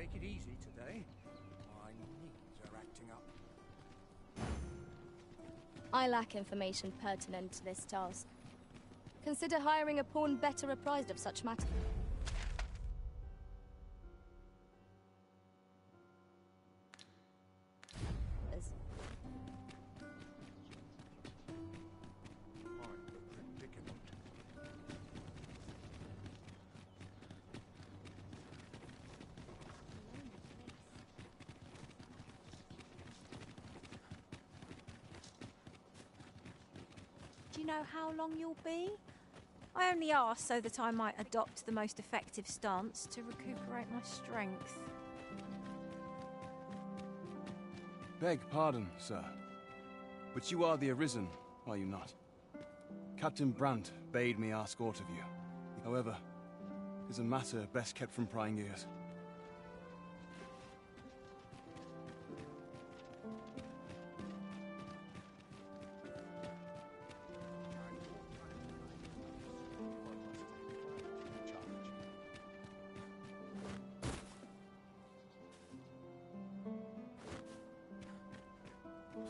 take it easy today. My knees are acting up. I lack information pertinent to this task. Consider hiring a pawn better apprised of such matters. Do you know how long you'll be? I only asked so that I might adopt the most effective stance to recuperate my strength. Beg pardon, sir. But you are the Arisen, are you not? Captain Brandt bade me ask aught of you. However, it is a matter best kept from prying ears.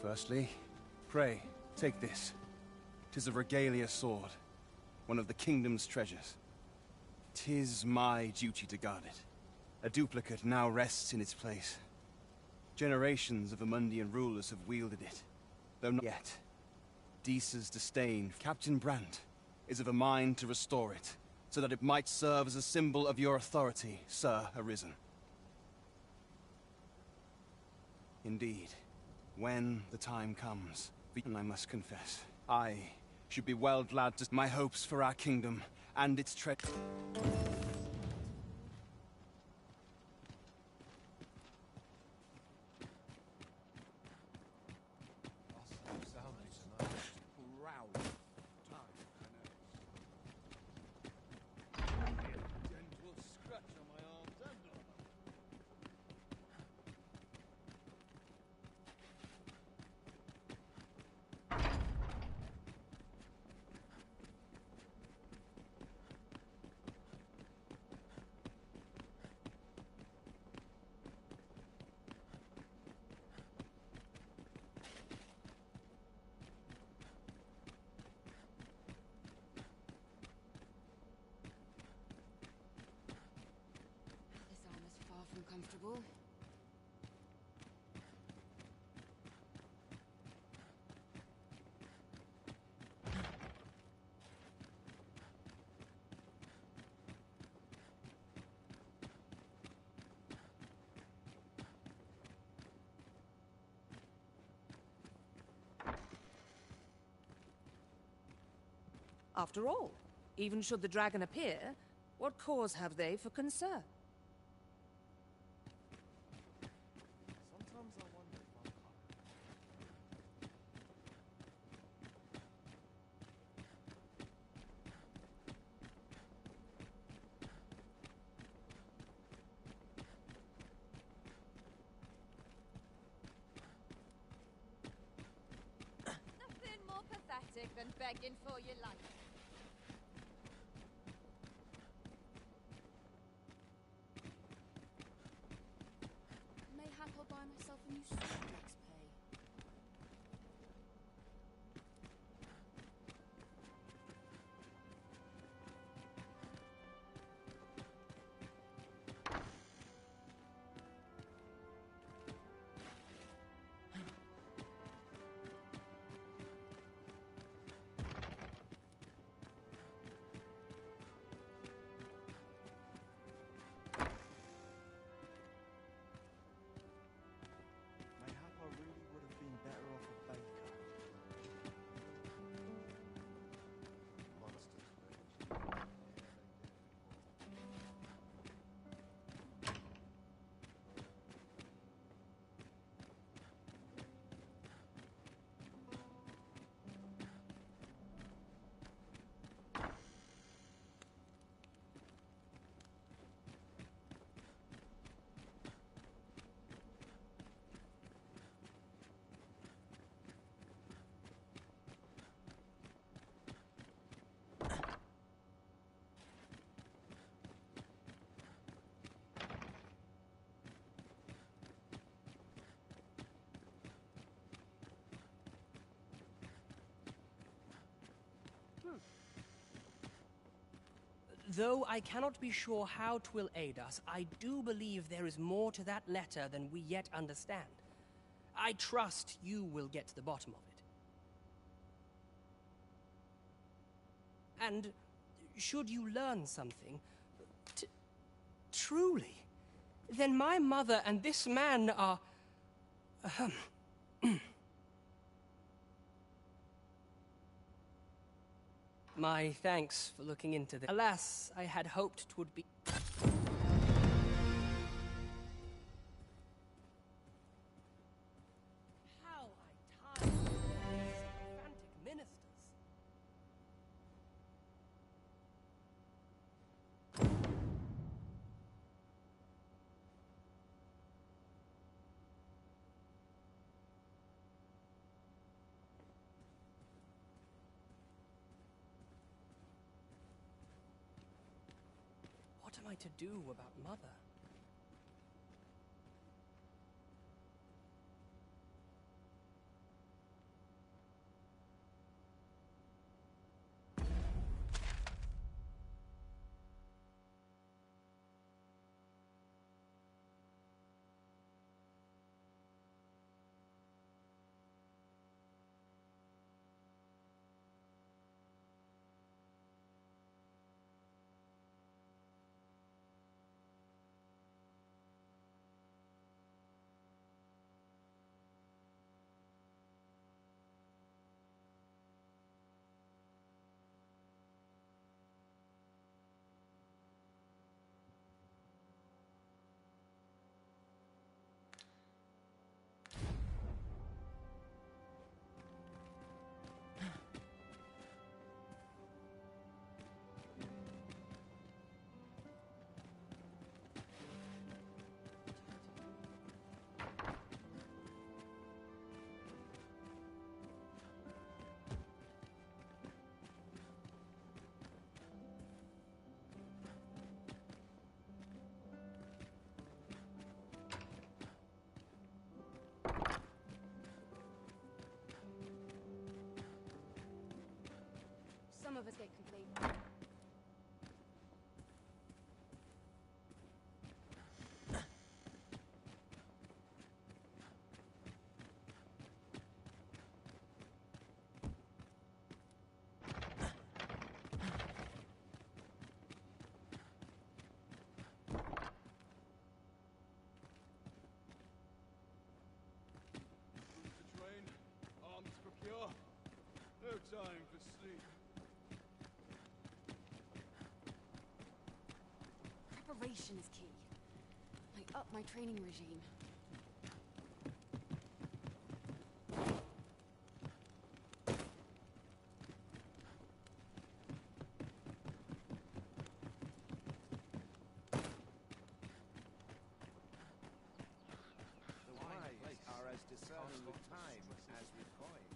Firstly, pray, take this. 'Tis a regalia sword, one of the kingdom's treasures. 'Tis my duty to guard it. A duplicate now rests in its place. Generations of Amundian rulers have wielded it, though not yet. Disa's disdain, Captain Brandt, is of a mind to restore it, so that it might serve as a symbol of your authority, Sir Arisen. Indeed. When the time comes, and I must confess, I should be well glad to my hopes for our kingdom and its treasure. Comfortable. After all, even should the dragon appear, what cause have they for concern? Than begging for your life. Mayhap I'll buy myself a new sword next pay. Though I cannot be sure how 'twill aid us, I do believe there is more to that letter than we yet understand. I trust you will get to the bottom of it. And should you learn something, truly, then my mother and this man are... My thanks for looking into this. Alas, I had hoped 'twould be... How I tire of these sycophantic ministers. What am I to do about Mother? Some of us get complete. To train, arms procure. No time for sleep. Preparation is key. I up my training regime. The wise are as discerning with time as with coin.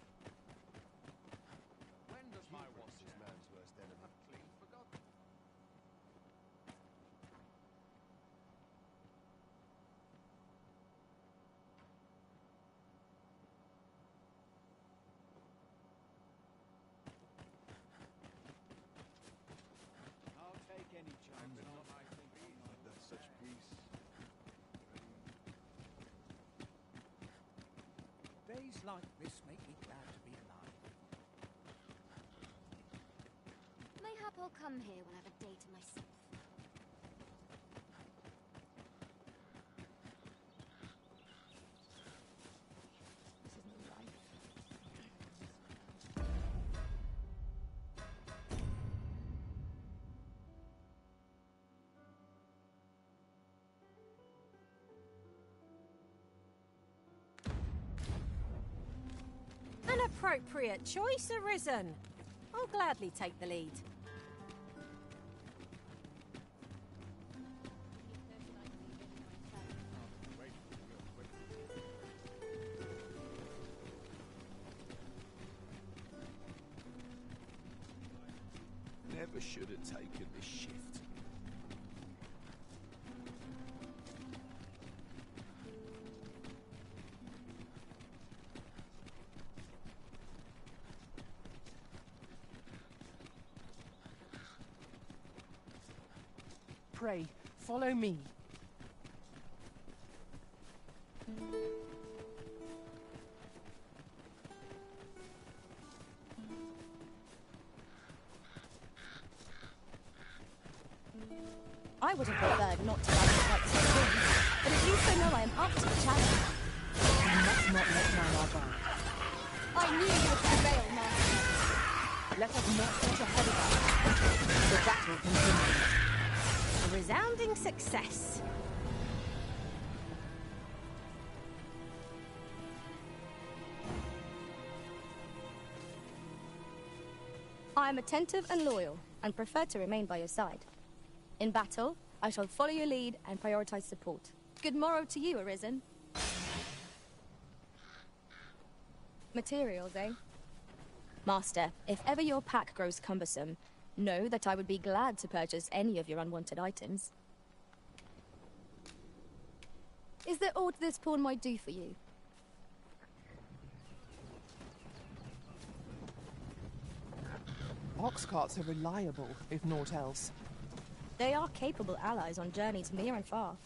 When does my watch man's worst enemy? Clean forgotten. I'll take any chance. Under such peace. Days like this make me glad to be alive. Mayhap I'll come here when I have a day to myself. This isn't life. An appropriate choice arisen. I'll gladly take the lead. Never should have taken this shift. Pray, follow me. I would have preferred not to ride quite so soon, but at least I know I am up to the challenge. You must not let down our guard. I knew you would prevail, Master. Let us not get ahead of us. The battle continues. A resounding success. I am attentive and loyal, and prefer to remain by your side. In battle, I shall follow your lead and prioritize support. Good morrow to you, Arisen. Materials, eh? Master, if ever your pack grows cumbersome, know that I would be glad to purchase any of your unwanted items. Is there aught this pawn might do for you? Ox carts are reliable, if naught else. They are capable allies on journeys near and far.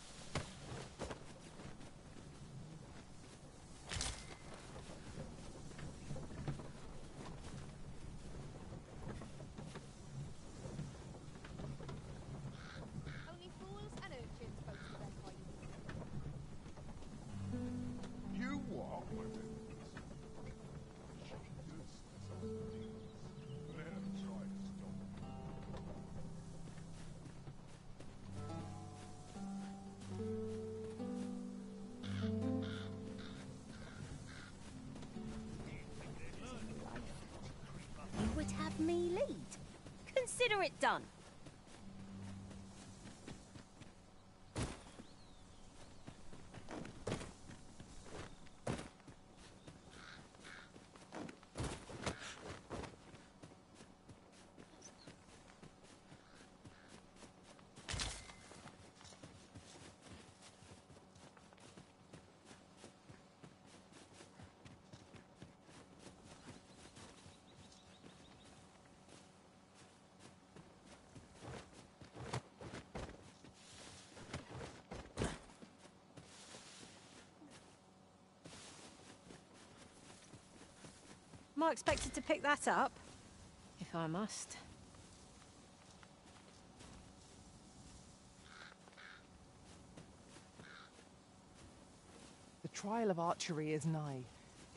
Only fools and urchins boast of their kindness. You what? Let him try to stop. You would have me lead. Consider it done. Am I expected to pick that up? If I must. The trial of archery is nigh.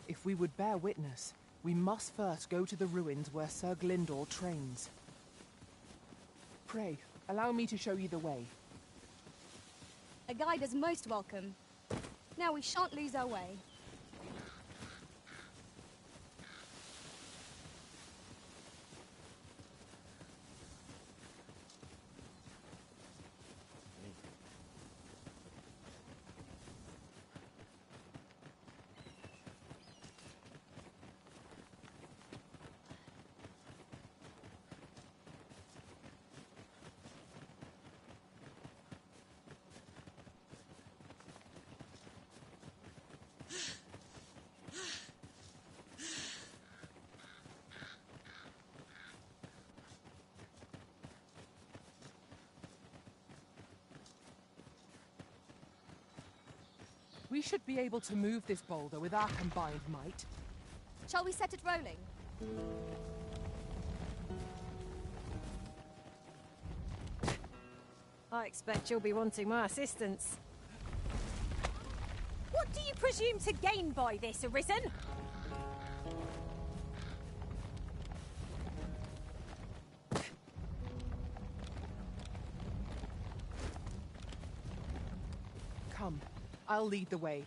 If we would bear witness, we must first go to the ruins where Sir Glindor trains. Pray, allow me to show you the way. A guide is most welcome. Now we shan't lose our way. We should be able to move this boulder with our combined might. Shall we set it rolling? I expect you'll be wanting my assistance. What do you presume to gain by this, Arisen? Come, I'll lead the way.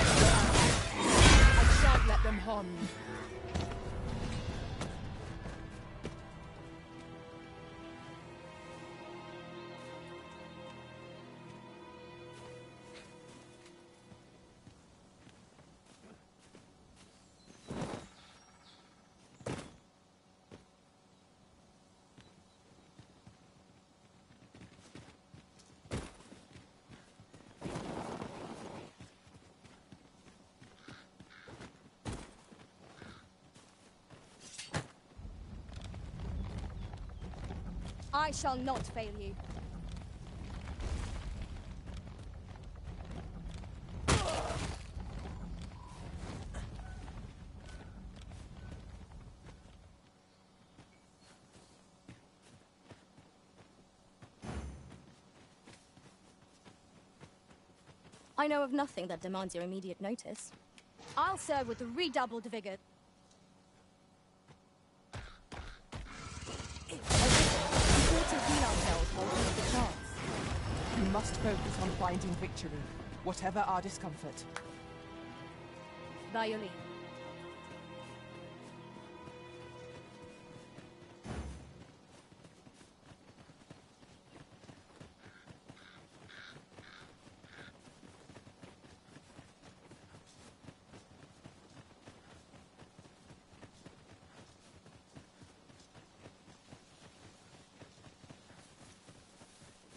I shan't let them harm you. I shall not fail you. I know of nothing that demands your immediate notice. I'll serve with redoubled vigor. Important heal ourselves while we have the chance. We must focus on finding victory, whatever our discomfort. By your leave.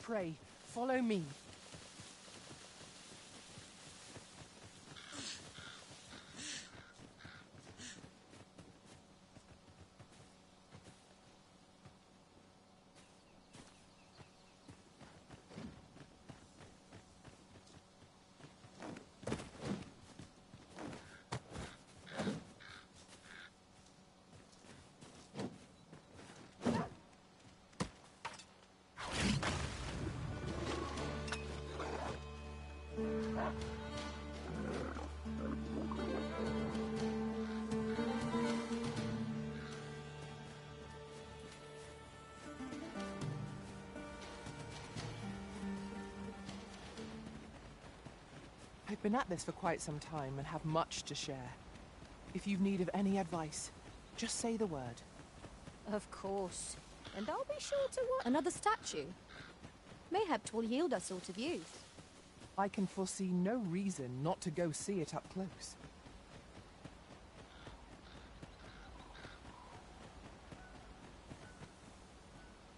Pray, follow me. I've been at this for quite some time and have much to share. If you've need of any advice, just say the word. Of course. And I'll be sure to what? Another statue? Mayhap 'twill yield us sort of use. I can foresee no reason not to go see it up close.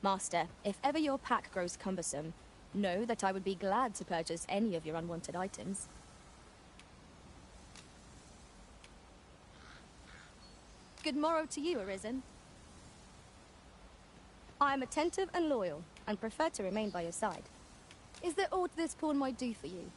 Master, if ever your pack grows cumbersome, know that I would be glad to purchase any of your unwanted items. Good morrow to you, Arisen. I am attentive and loyal, and prefer to remain by your side. Is there aught this pawn might do for you?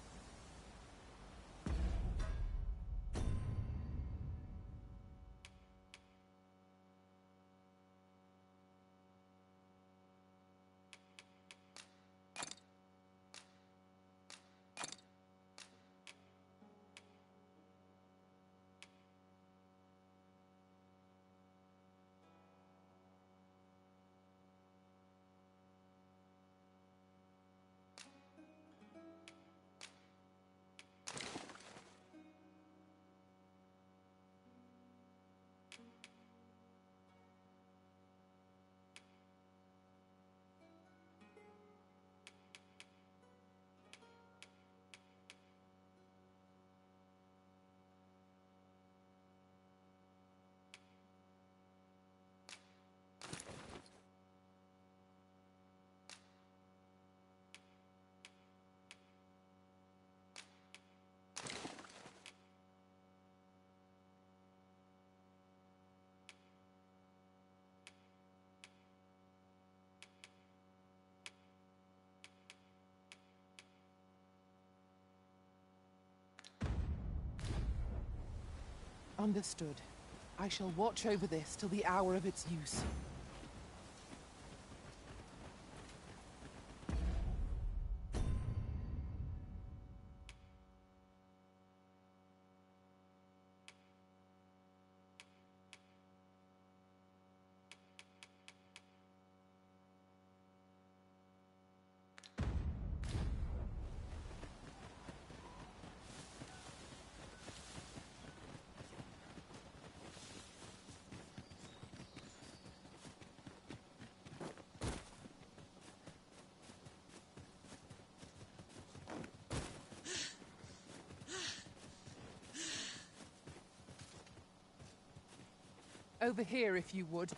Understood. I shall watch over this till the hour of its use. Over here, if you would.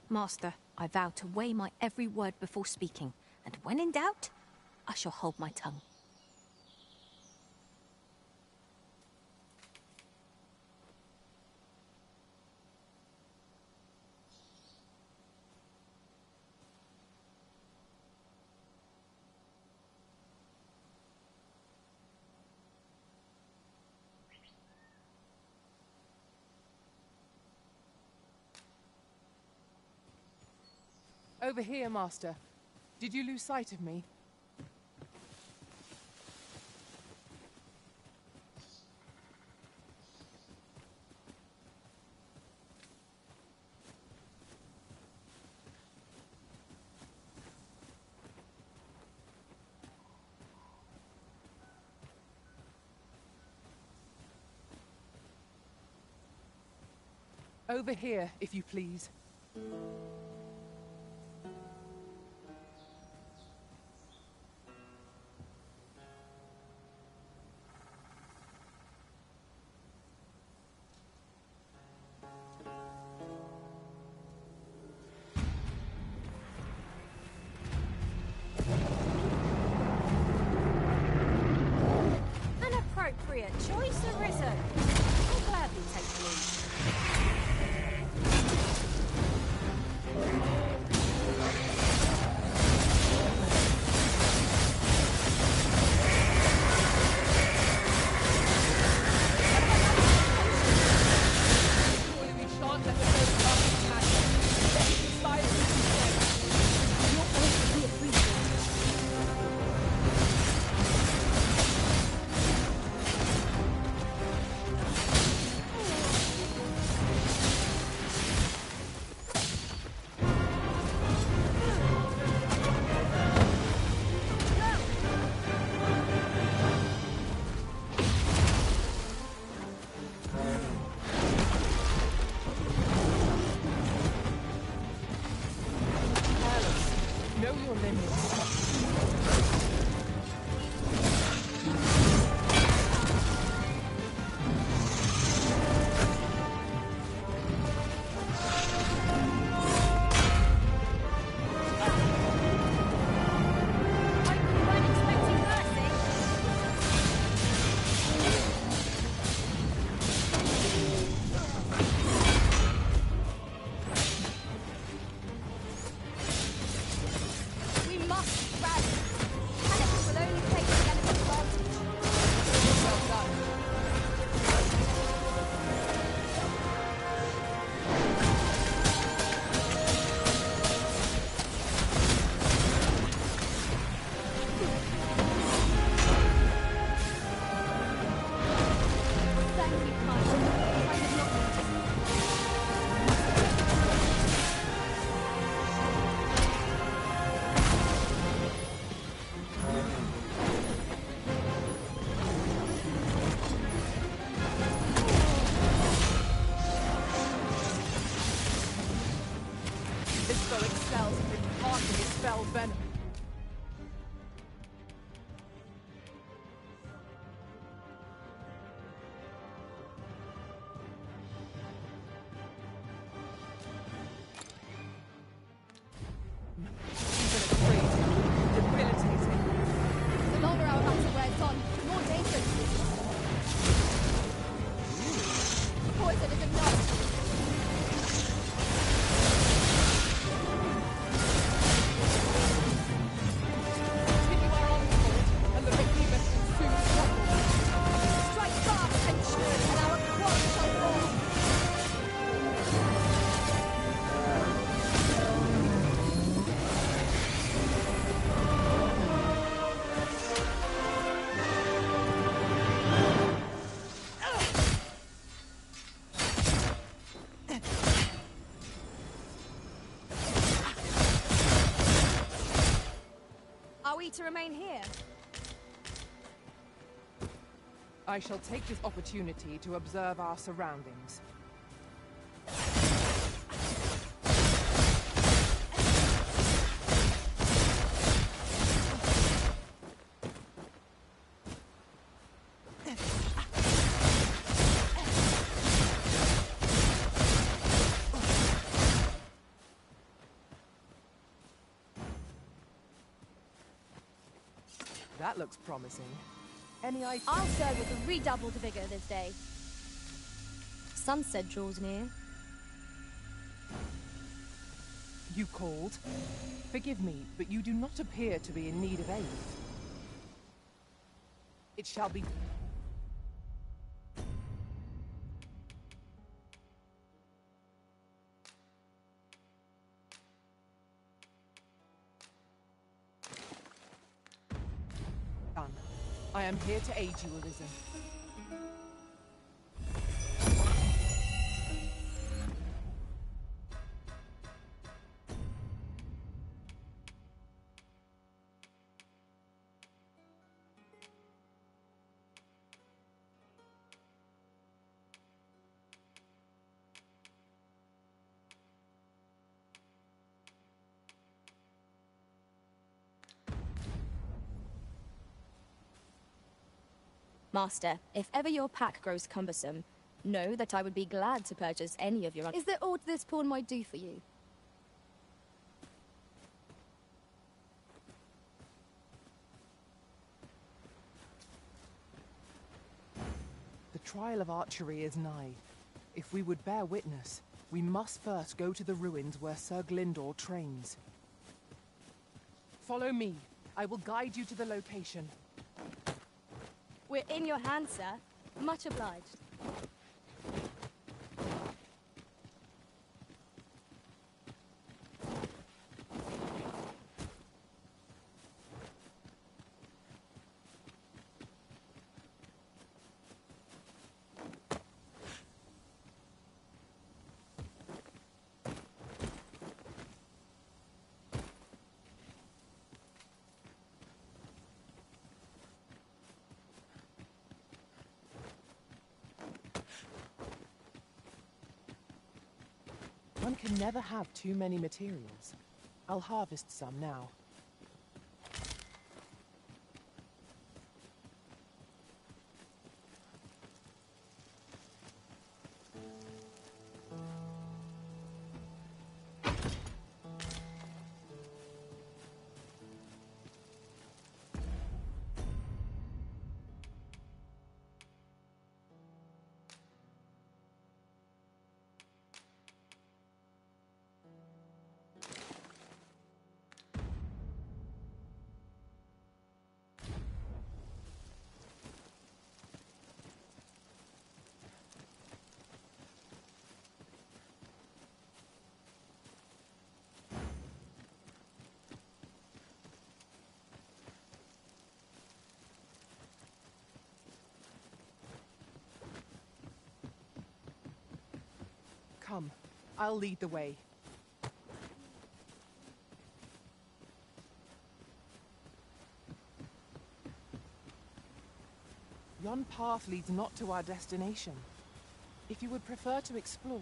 Master, I vow to weigh my every word before speaking, and when in doubt, I shall hold my tongue. Over here, Master. Did you lose sight of me? Over here, if you please. An appropriate choice arisen. I'll gladly take the lead. Surely we shan't let the first party smash us. Let it be silent instead. Your oath will be appreciated. Careless. Know your limits. I weren't expecting mercy. We must rally. Panic will only take the enemy's advantage. Well done. Thank you, kind. I did not notice. This spell excels in imparting its spell venom. Even afraid, debilitating. The longer our battle wears on, the more dangerous it is. Poison is enough. Continue our onslaught, and the behemoth will soon crumble. Strike fast and true, and our quarrel shall fall. Are we to remain here? I shall take this opportunity to observe our surroundings. That looks promising. Any idea? I'll serve with redoubled vigor this day. Sunset draws near. You called? Forgive me, but you do not appear to be in need of aid. It shall be... done. I am here to aid you, Arisen. Master, if ever your pack grows cumbersome, know that I would be glad to purchase any of your... Is there aught this pawn might do for you? The trial of archery is nigh. If we would bear witness, we must first go to the ruins where Sir Glindor trains. Follow me. I will guide you to the location. We're in your hands, sir. Much obliged. One can never have too many materials. I'll harvest some now. Come, I'll lead the way. Yon path leads not to our destination. If you would prefer to explore,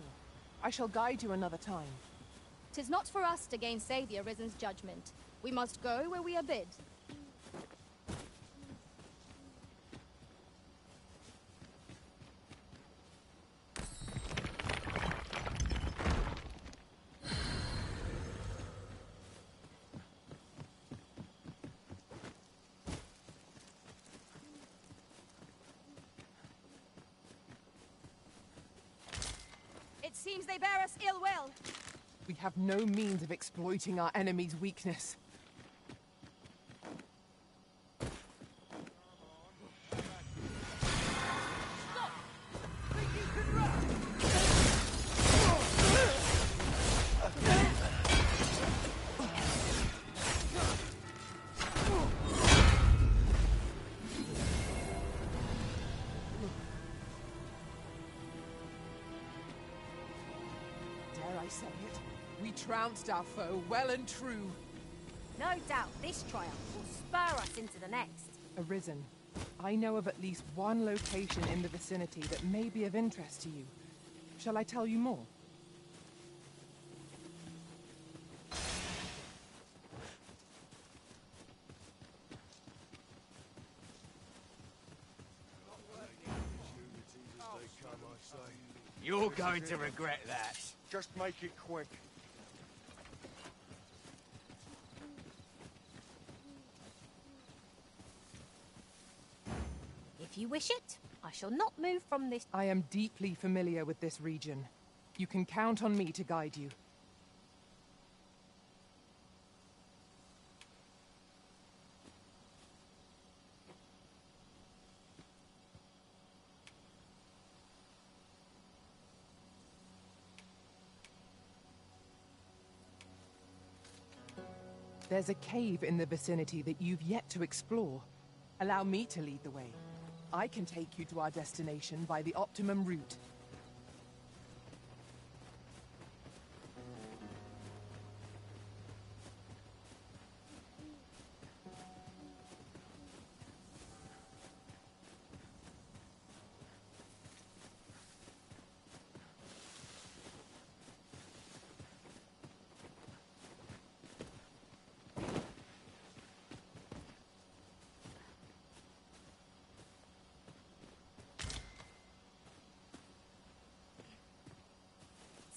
I shall guide you another time. 'Tis not for us to gainsay the Arisen's judgment. We must go where we are bid. It seems they bear us ill will. We have no means of exploiting our enemy's weakness. Dare I say it? We trounced our foe well and true. No doubt this triumph will spur us into the next. Arisen, I know of at least one location in the vicinity that may be of interest to you. Shall I tell you more? You're going to regret that. Just make it quick. If you wish it, I shall not move from this. I am deeply familiar with this region. You can count on me to guide you. There's a cave in the vicinity that you've yet to explore. Allow me to lead the way. I can take you to our destination by the optimum route.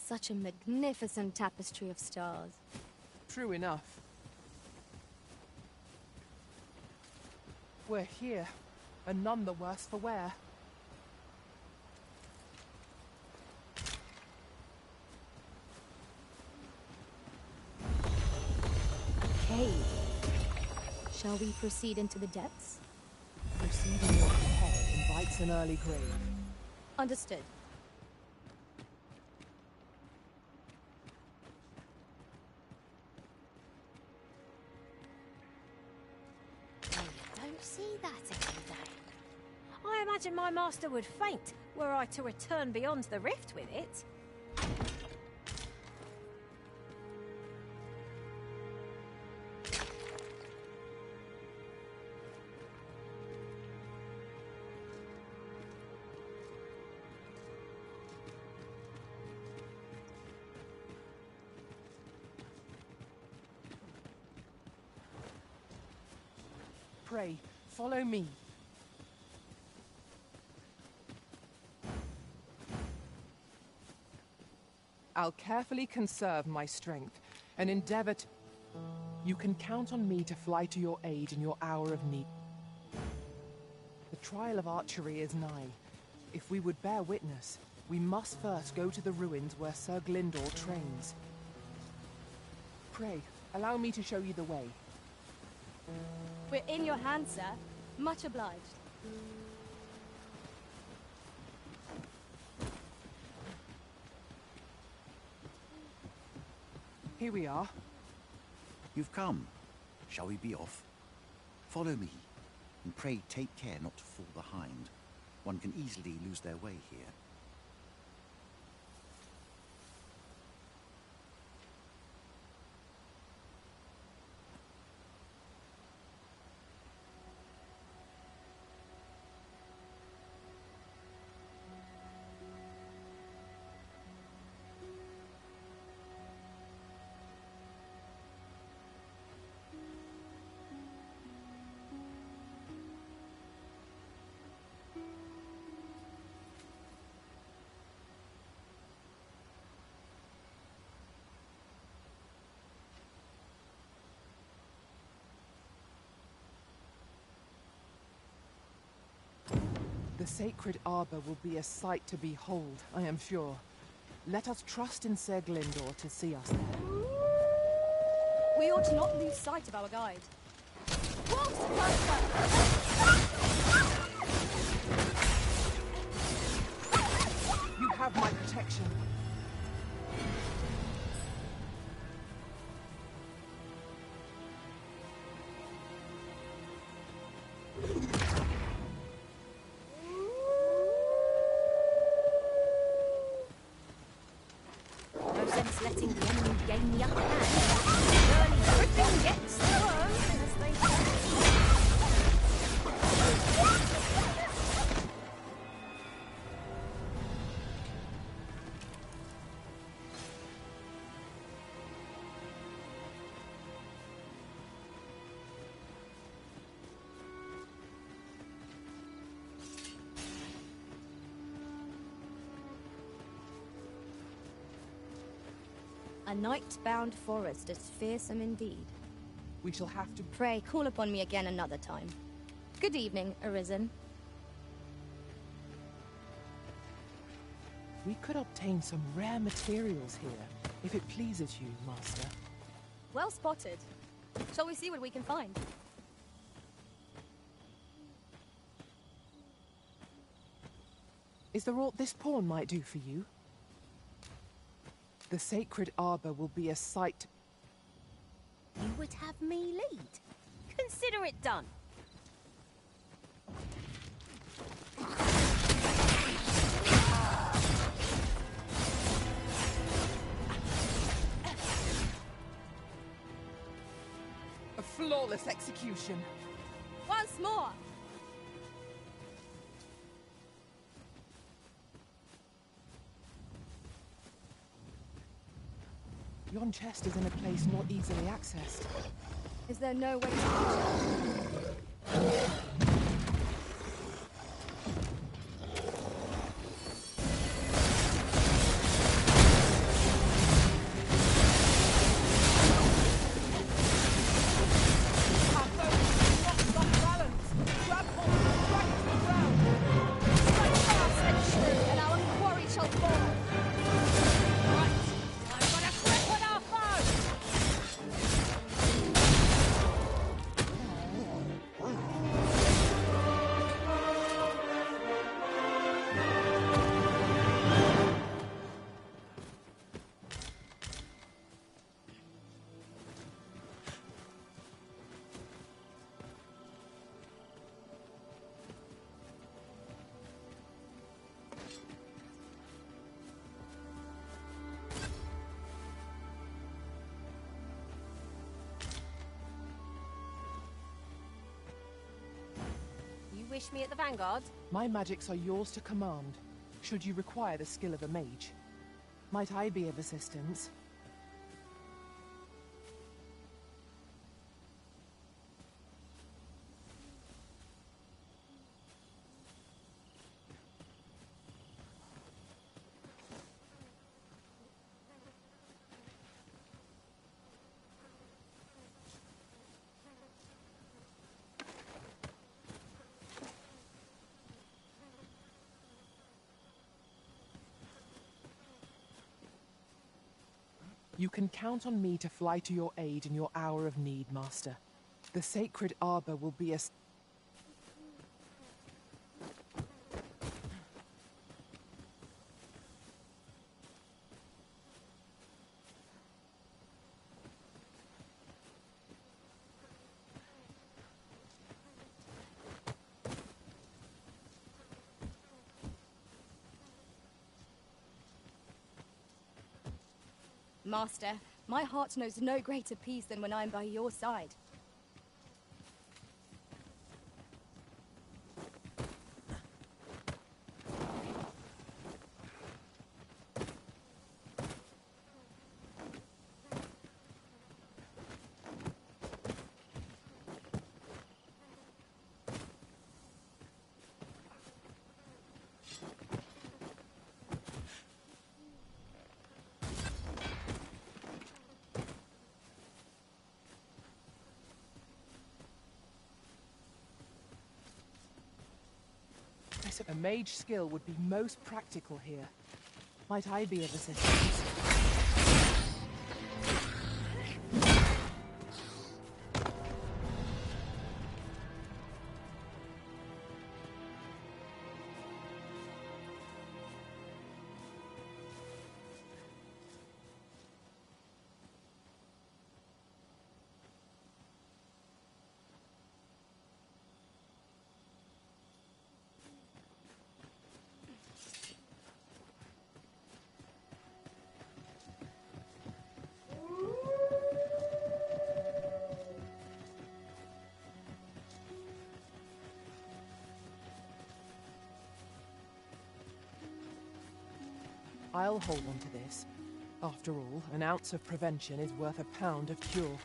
Such a magnificent tapestry of stars. True enough. We're here, and none the worse for wear. Cave. Shall we proceed into the depths? Proceeding your head invites an early grave. Understood. Don't see that every day. I imagine my master would faint were I to return beyond the rift with it. Pray, follow me. I'll carefully conserve my strength and endeavor to... You can count on me to fly to your aid in your hour of need. The trial of archery is nigh. If we would bear witness, we must first go to the ruins where Sir Glindor trains. Pray, allow me to show you the way. We're in your hands, sir. Much obliged. Here we are. You've come. Shall we be off? Follow me, and pray take care not to fall behind. One can easily lose their way here. The sacred arbor will be a sight to behold, I am sure. Let us trust in Sir Glindor to see us there. We ought not lose sight of our guide. You have my protection. No sense letting the enemy gain the upper hand. Early gripping gets the worm, as they say. A night-bound forest is fearsome indeed. We shall have to... Pray, call upon me again another time. Good evening, Arisen. We could obtain some rare materials here, if it pleases you, Master. Well spotted. Shall we see what we can find? Is there aught this pawn might do for you? The sacred arbor will be a sight. You would have me lead? Consider it done. A flawless execution. Once more! Yon chest is in a place not easily accessed. Is there no way to reach it? Wish me at the vanguard? My magics are yours to command, should you require the skill of a mage. Might I be of assistance? You can count on me to fly to your aid in your hour of need, Master. The sacred arbor will be a... Master, my heart knows no greater peace than when I am by your side. A mage skill would be most practical here. Might I be of assistance? I'll hold on to this. After all, an ounce of prevention is worth a pound of cure.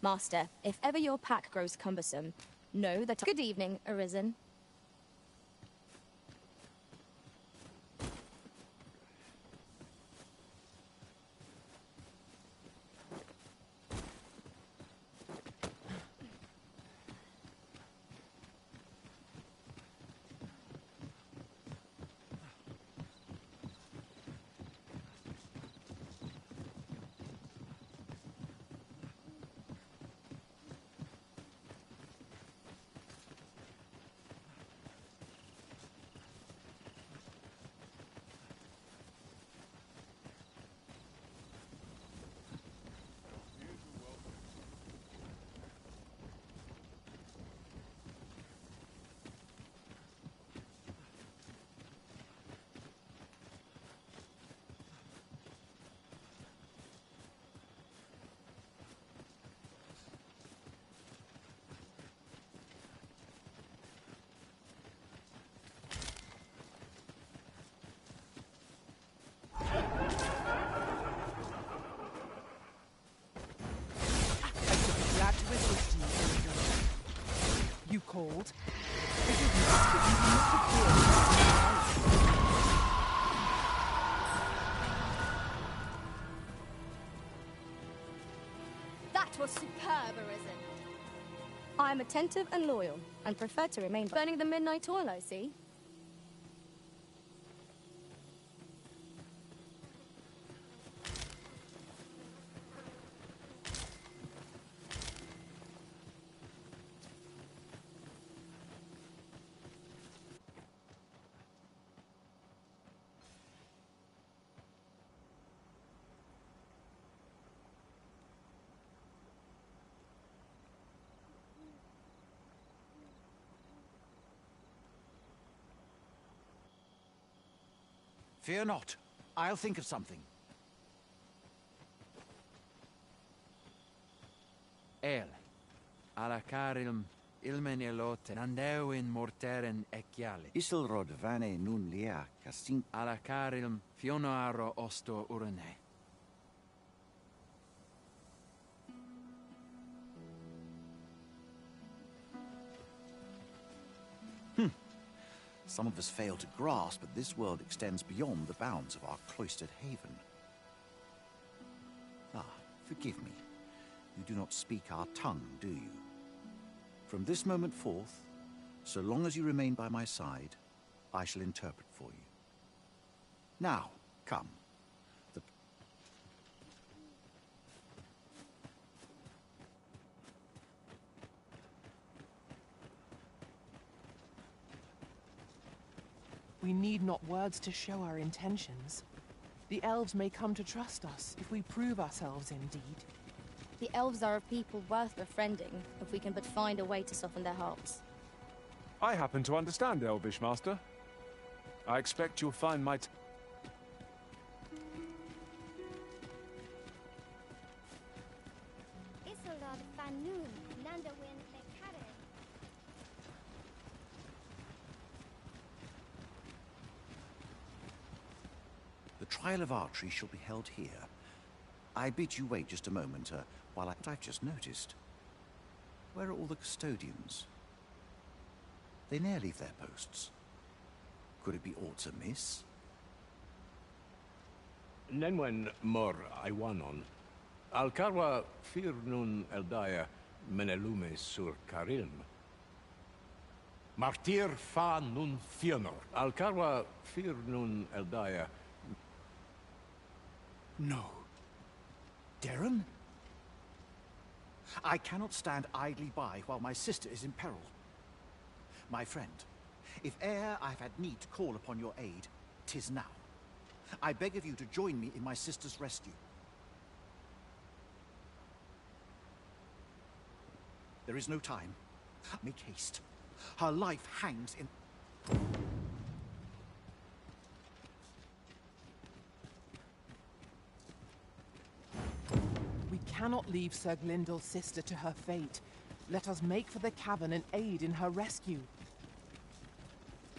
Master, if ever your pack grows cumbersome, know that— Good evening, Arisen. You called? I didn't ask, but you must appear. That was superb, Arisen. I'm attentive and loyal, and prefer to remain— Burning the midnight oil, I see. Fear not. I'll think of something. El, ala carilm, ilmen elote, nandeuin morteren eciale. Isilrod vane nun lia castin. Ala carilm, fionoaro osto urene. Some of us fail to grasp that this world extends beyond the bounds of our cloistered haven. Ah, forgive me. You do not speak our tongue, do you? From this moment forth, so long as you remain by my side, I shall interpret for you. Now, come. We need not words to show our intentions. The elves may come to trust us if we prove ourselves indeed. The elves are a people worth befriending, if we can but find a way to soften their hearts. I happen to understand Elvish, Master. I expect you'll find my... The trial of archery shall be held here. I bid you wait just a moment, while I've just noticed. Where are all the custodians? They ne'er leave their posts. Could it be aught amiss? Nenwen mor Iwanon. Alcarwa fir nun eldaya menelume sur carilm. Martir fa nun fionor. Alcarwa fir nun eldaya. No. Darren? I cannot stand idly by while my sister is in peril. My friend, if e'er I've had need to call upon your aid, 'tis now. I beg of you to join me in my sister's rescue. There is no time. Make haste. Her life hangs in... We cannot leave Sir Glyndal's sister to her fate. Let us make for the cavern and aid in her rescue.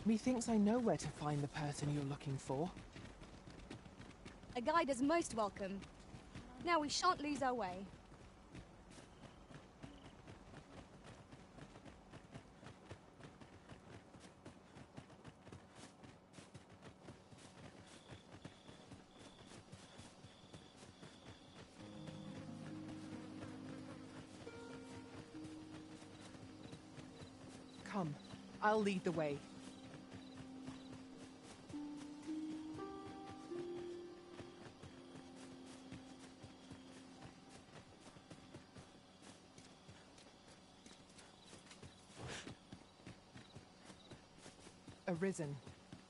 Methinks I know where to find the person you're looking for. A guide is most welcome. Now we shan't lose our way. Come, I'll lead the way. Arisen.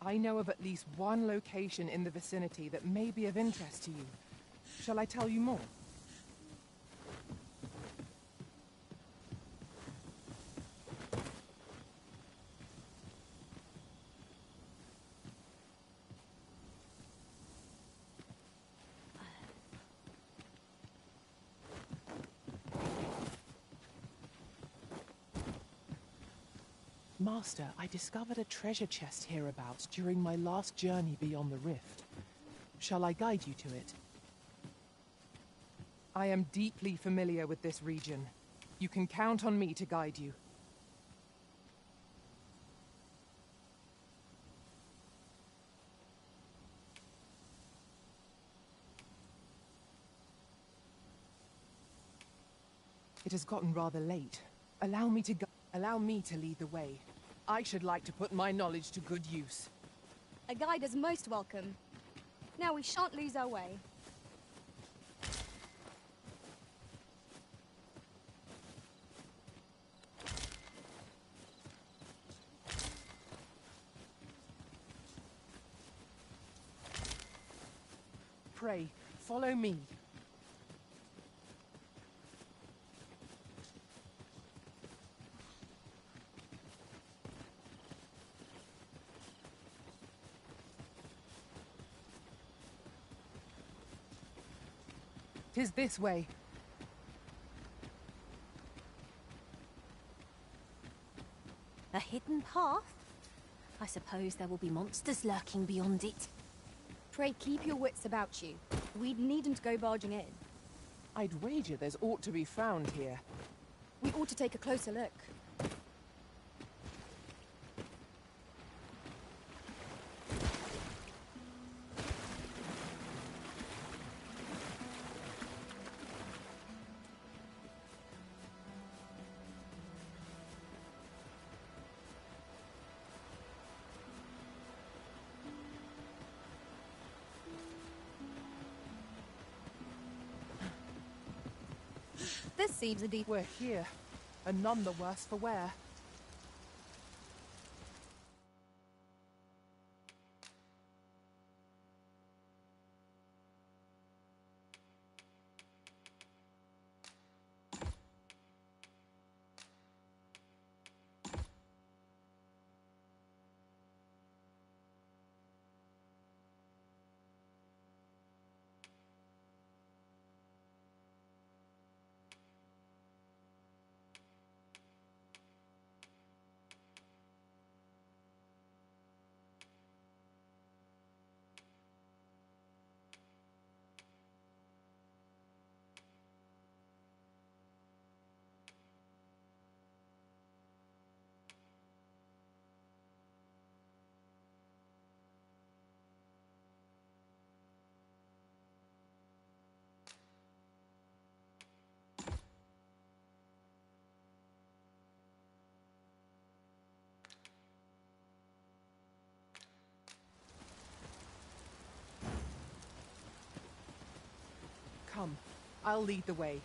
I know of at least one location in the vicinity that may be of interest to you. Shall I tell you more? Master, I discovered a treasure chest hereabouts during my last journey beyond the rift. Shall I guide you to it? I am deeply familiar with this region. You can count on me to guide you. It has gotten rather late. Allow me to lead the way. I should like to put my knowledge to good use. A guide is most welcome. Now we shan't lose our way. Pray, follow me. Tis this way. A hidden path? I suppose there will be monsters lurking beyond it. Pray keep your wits about you. We needn't go barging in. I'd wager there's aught to be found here. We ought to take a closer look. This seems a deep... We're here, and none the worse for wear. Come, I'll lead the way.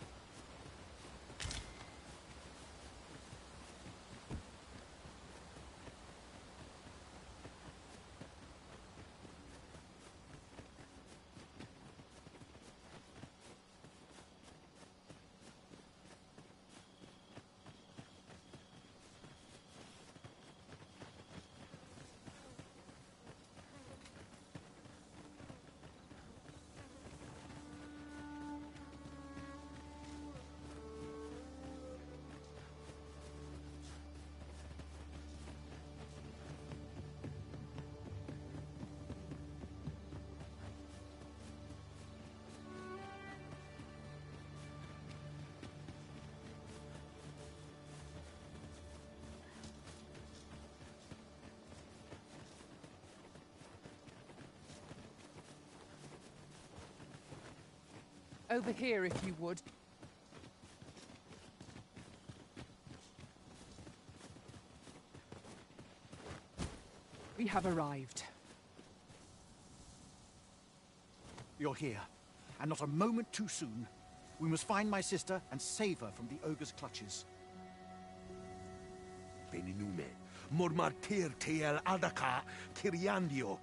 Over here, if you would. We have arrived. You're here, and not a moment too soon. We must find my sister and save her from the ogre's clutches. Beninume, mormartir teel adaka kiriandio.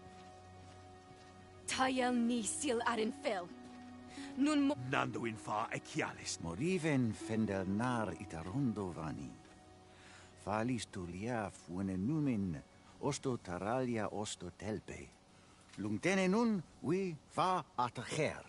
Tayel ni sil arin fil. Nun mo... Nando in fa ekialis. Moriven fendel nar itarondo vani. Falis tulia fuenenumin osto taralia osto telpe. Lungtene nun we fa atacher.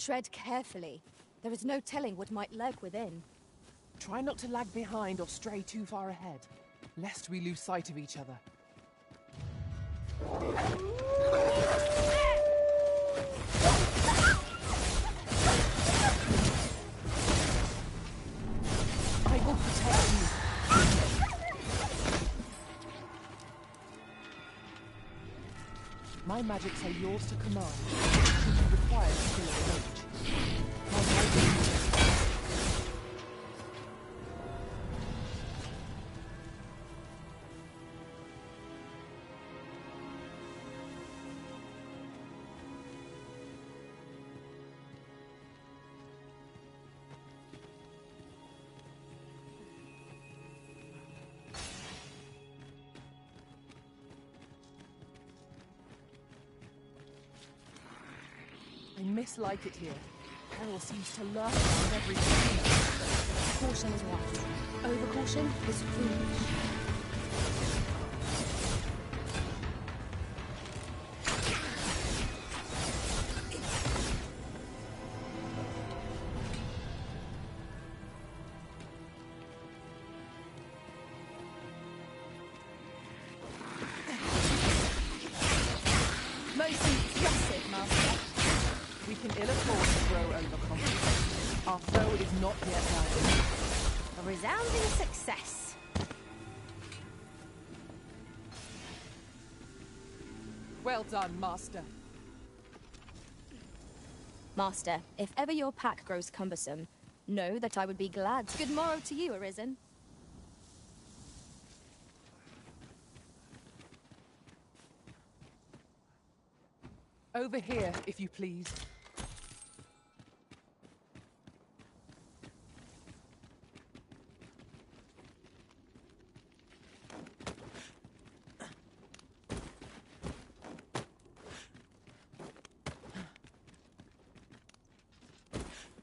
Tread carefully. There is no telling what might lurk within. Try not to lag behind or stray too far ahead, lest we lose sight of each other. I will protect you. My magics are yours to command, should you require skill of mage. I mislike it here. Peril seems to lurk around every corner. Caution is wise. Overcaution is foolish. Most impressive, Master. We can ill afford to grow overconfident. Our foe is not yet done. A resounding success. Well done, Master. Master, if ever your pack grows cumbersome, know that I would be glad to. Good morrow to you, Arisen. Over here, if you please.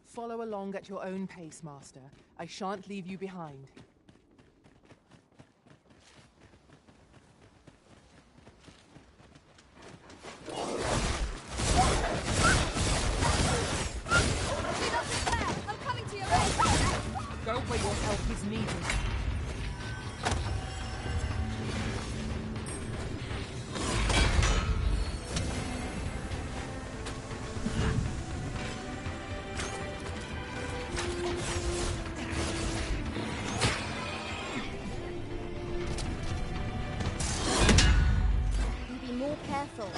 Follow along at your own pace, Master. I shan't leave you behind. I'm coming to your aid! Go where your help is needed. Be more careful.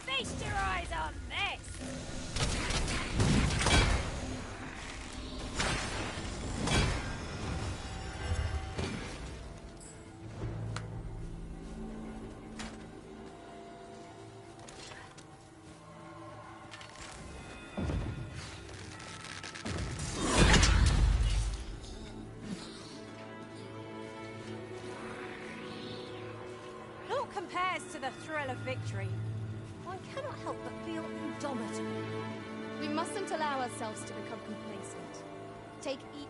Feast your eyes on this! Naught compares to the thrill of victory. One cannot help but feel indomitable. We mustn't allow ourselves to become complacent.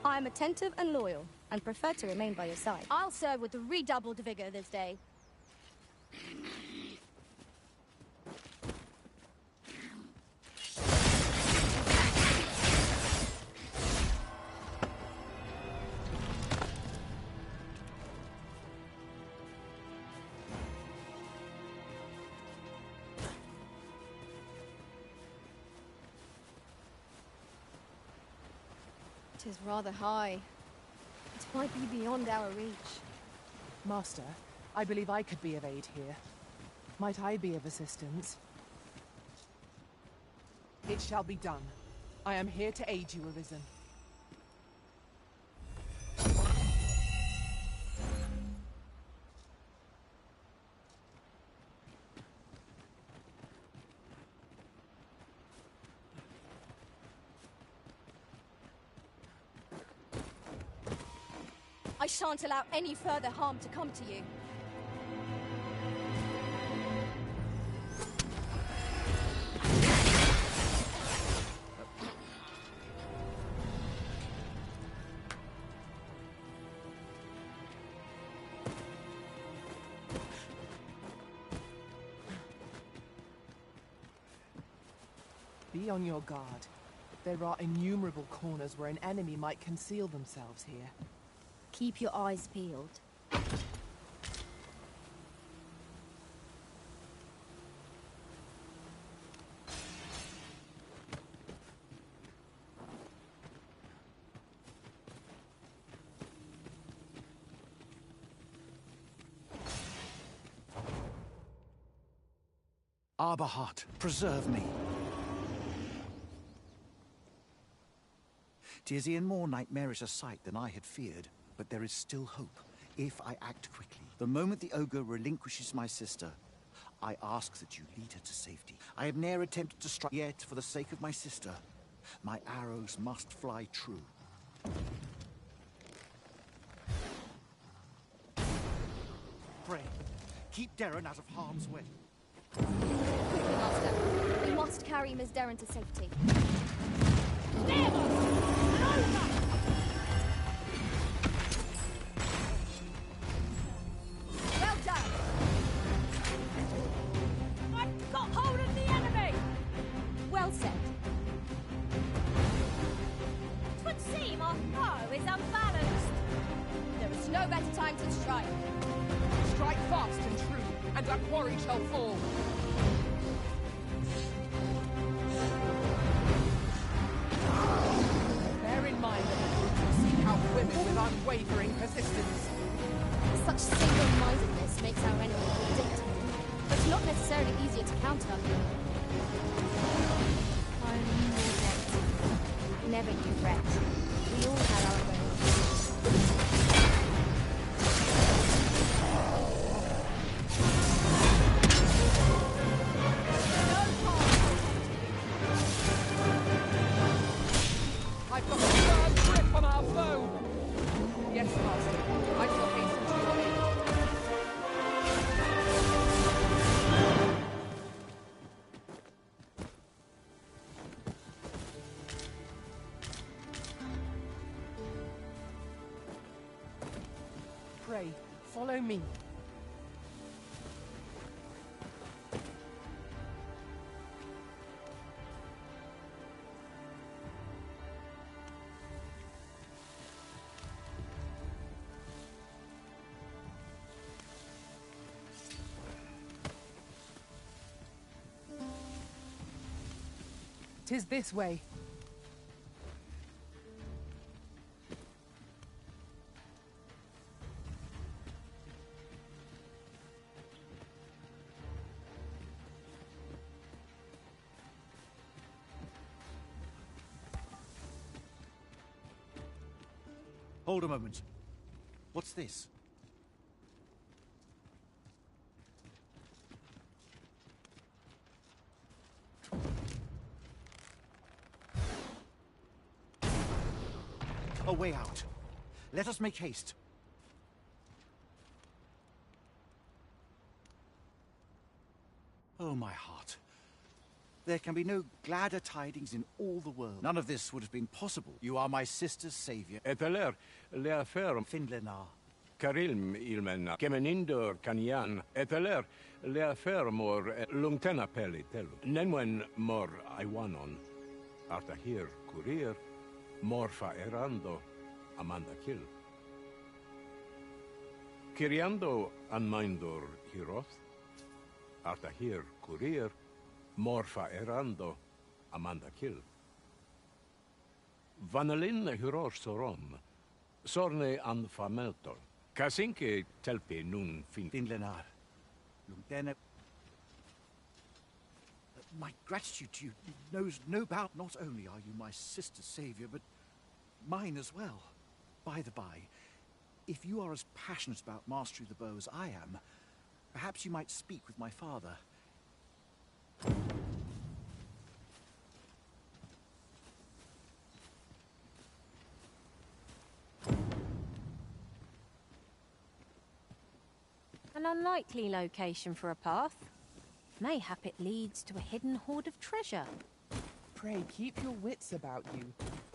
I'm attentive and loyal, and prefer to remain by your side. I'll serve with redoubled vigor this day. It is rather high. It might be beyond our reach. Master, I believe I could be of aid here. Might I be of assistance? It shall be done. I am here to aid you, Arisen. I shan't allow any further harm to come to you. Be on your guard. There are innumerable corners where an enemy might conceal themselves here. Keep your eyes peeled. Arbahat, preserve me. 'Tis e'en more nightmarish a sight than I had feared, but there is still hope, if I act quickly. The moment the ogre relinquishes my sister, I ask that you lead her to safety. I have ne'er attempted to strike, yet for the sake of my sister, my arrows must fly true. Pray, keep Darren out of harm's way. Quickly, Master. We must carry Miss Darren to safety. Well done! I've got hold of the enemy! Well said. 'Twould seem our foe is unbalanced. There is no better time to strike. Strike fast and true, and our quarry shall fall. Bear in mind that the brutes seek out women with unwavering persistence. Such single-mindedness makes our enemy predictable, but not necessarily easier to counter. Never you fret. We all had our moments. I've got a firm grip on our foe! Yes, Master. I shall hasten to your aid. Pray, follow me. Tis this way. Hold a moment. What's this? A way out. Let us make haste. Oh, my heart. There can be no gladder tidings in all the world. None of this would have been possible. You are my sister's savior. Eteler, leafer Findlenar. Karilm ilmen kemenindor kanian. Eteler, leafer mor lungtena peli telu. Nenwen mor aiwanon. Artahir kurir. Morfa erando, Amanda kill. Kiriando anmindor hiroth, Artahir kurir, Morfa erando, Amanda kill. Vanalin hiror soron, Sorne an famelto, Kasinke telpe nun Finlenar. Lungtena. My gratitude to you knows no bound. Not only are you my sister's savior, but mine as well. By the by, if you are as passionate about mastery of the bow as I am, perhaps you might speak with my father. An unlikely location for a path. Mayhap it leads to a hidden hoard of treasure. Pray, keep your wits about you.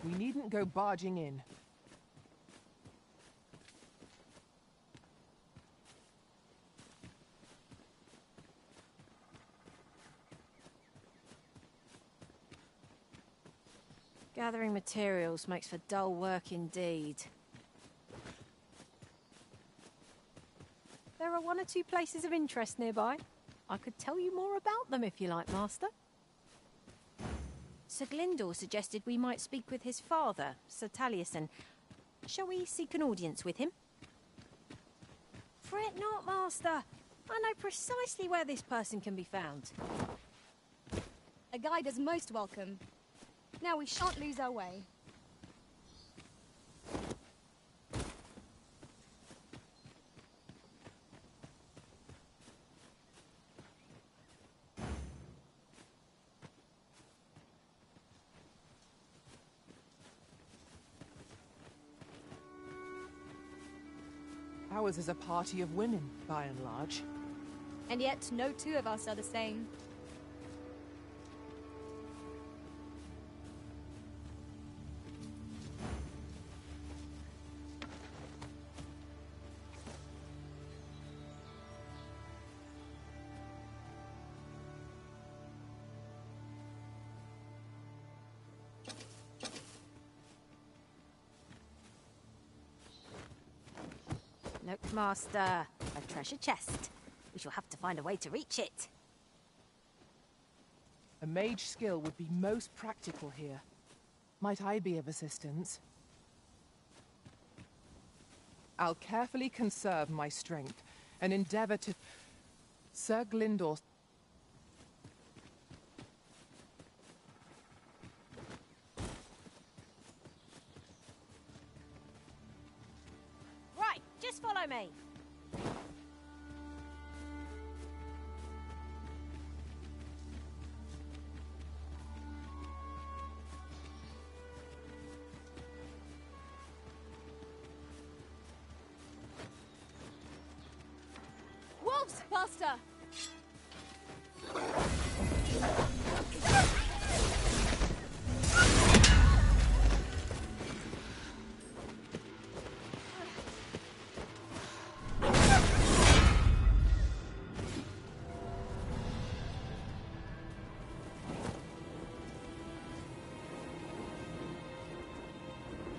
We needn't go barging in. Gathering materials makes for dull work indeed. There are one or two places of interest nearby. I could tell you more about them if you like, Master. Sir Glyndor suggested we might speak with his father, Sir Taliesin. Shall we seek an audience with him? Fret not, Master. I know precisely where this person can be found. A guide is most welcome. Now we shan't lose our way. Ours is a party of women, by and large. And yet, no two of us are the same. Look, Master, a treasure chest. We shall have to find a way to reach it. A mage skill would be most practical here. Might I be of assistance? I'll carefully conserve my strength and endeavor to... Sir Glindor... Right, just follow me. Wolves, Master!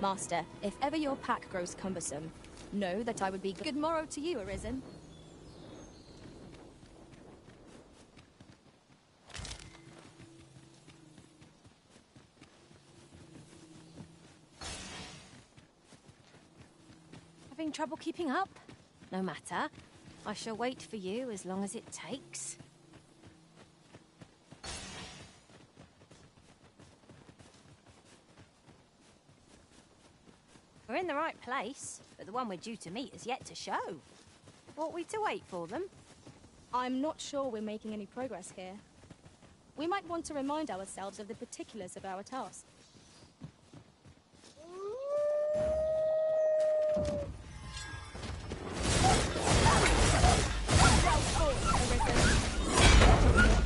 Master, if ever your pack grows cumbersome, know that I would be good morrow to you, Arisen. Having trouble keeping up? No matter. I shall wait for you as long as it takes. We're in the right place, but the one we're due to meet is yet to show. Ought we to wait for them? I'm not sure we're making any progress here. We might want to remind ourselves of the particulars of our task.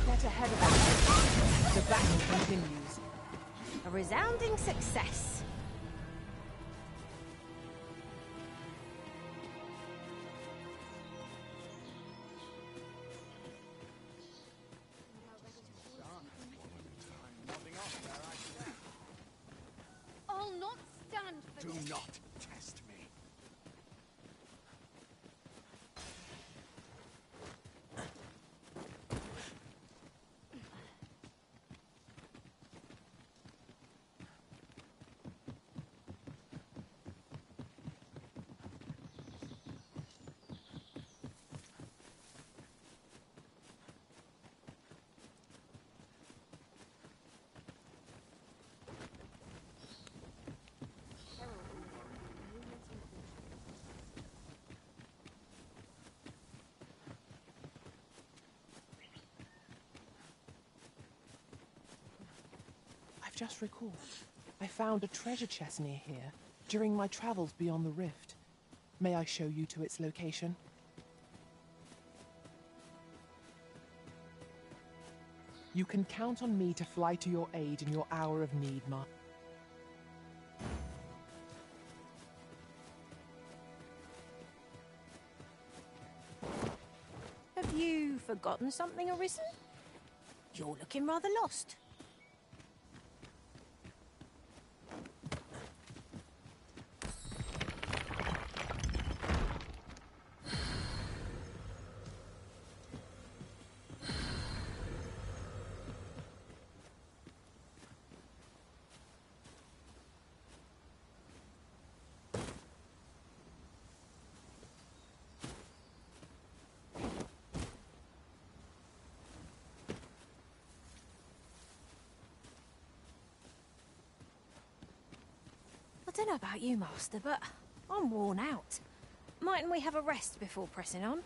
Get ahead of us. The battle continues. A resounding success. I'll not stand for Do this. not test me. I've just recalled. I found a treasure chest near here during my travels beyond the rift. May I show you to its location? You can count on me to fly to your aid in your hour of need, Ma. Have you forgotten something, Arisen? You're looking rather lost. don't know about you, Master, but I'm worn out. Mightn't we have a rest before pressing on?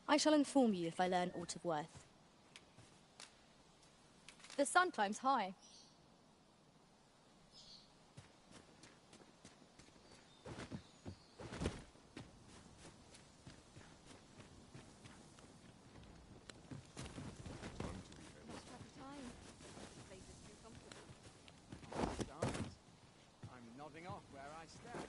I shall inform you if I learn aught of worth. The sun climbs high. I'm nodding off where I stand.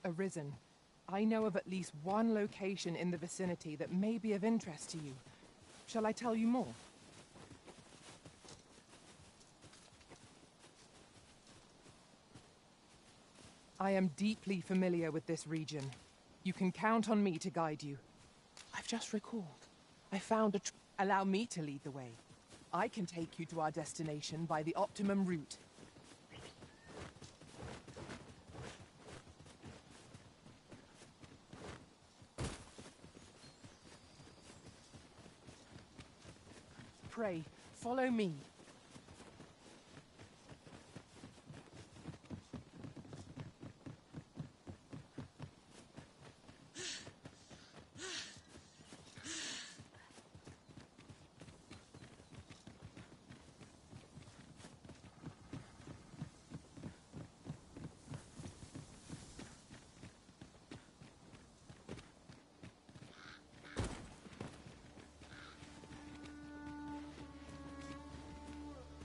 Arisen. I know of at least one location in the vicinity that may be of interest to you. Shall I tell you more? I am deeply familiar with this region. You can count on me to guide you. I've just recalled. I found Allow me to lead the way. I can take you to our destination by the optimum route. Pray, follow me.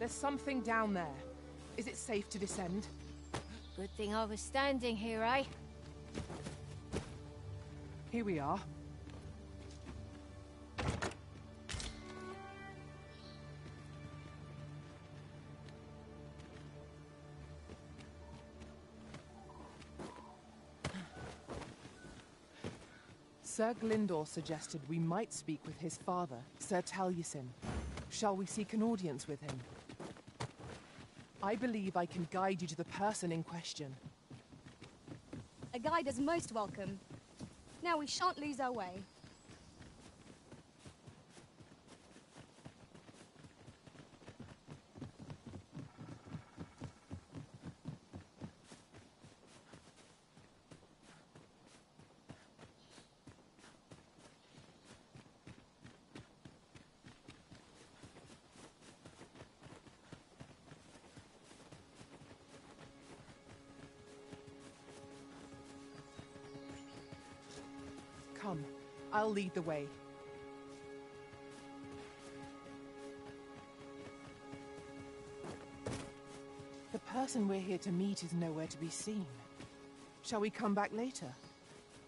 There's something down there. Is it safe to descend? Good thing I was standing here, eh? Here we are. Sir Glyndor suggested we might speak with his father, Sir Taliesin. Shall we seek an audience with him? I believe I can guide you to the person in question. A guide is most welcome. Now we shan't lose our way. Come, I'll lead the way. The person we're here to meet is nowhere to be seen. Shall we come back later?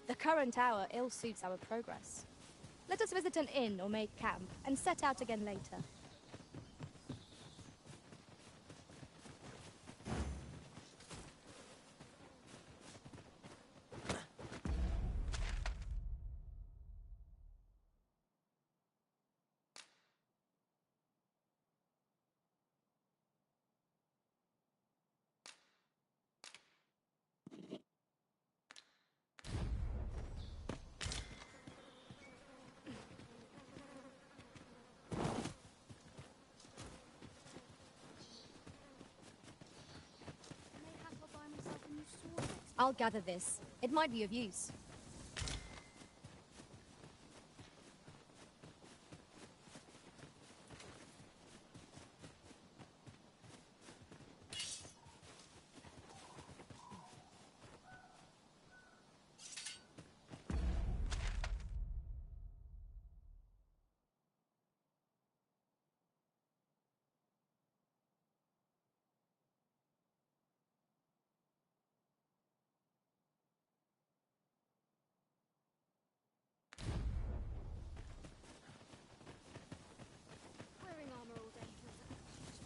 The current hour ill suits our progress. Let us visit an inn or make camp, and set out again later. I'll gather this. It might be of use. Wearing armor all day feels like a punishment.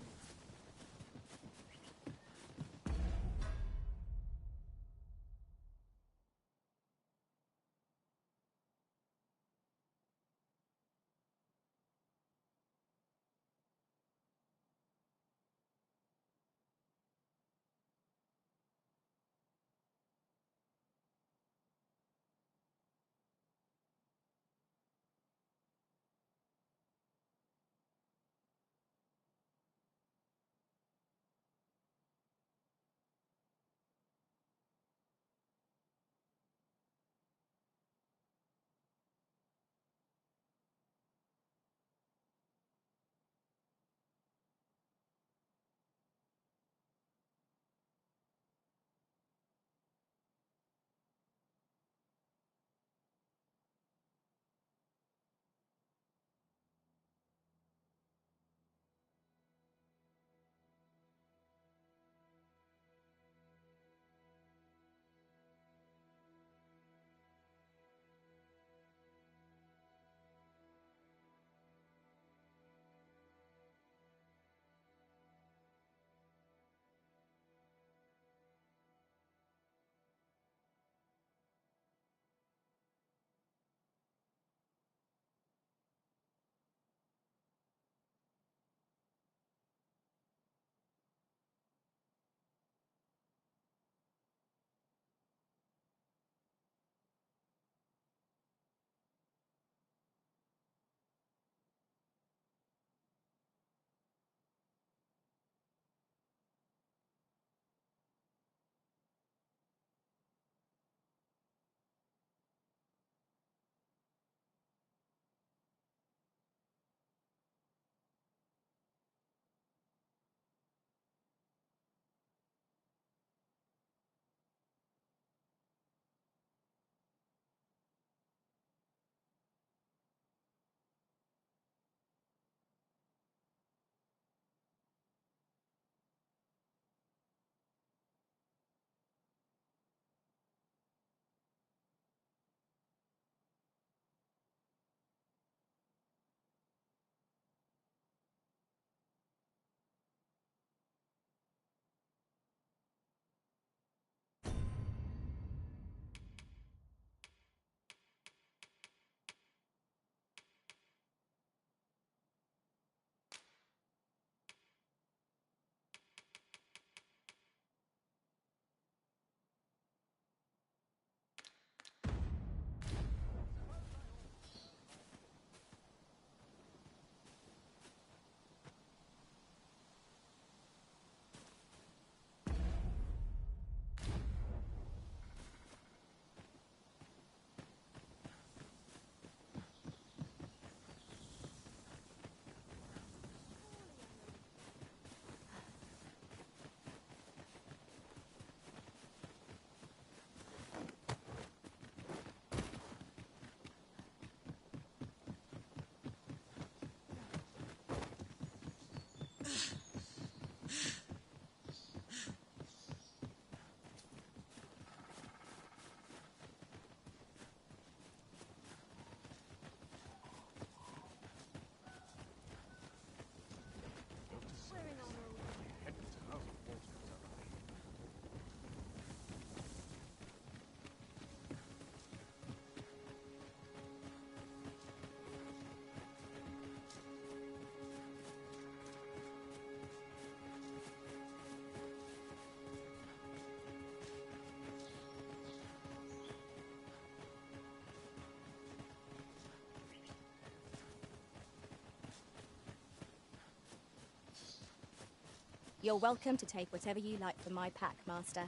You're welcome to take whatever you like from my pack, Master.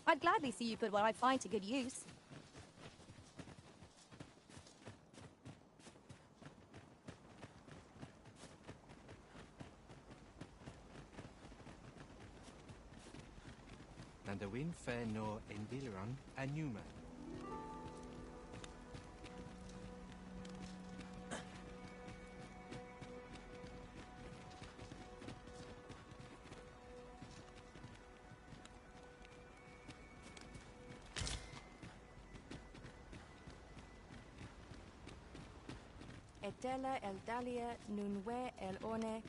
I'd gladly see you put what I find to good use. Nandawin fe no Endiliran a Newman. Etela el dalia nunwe el one.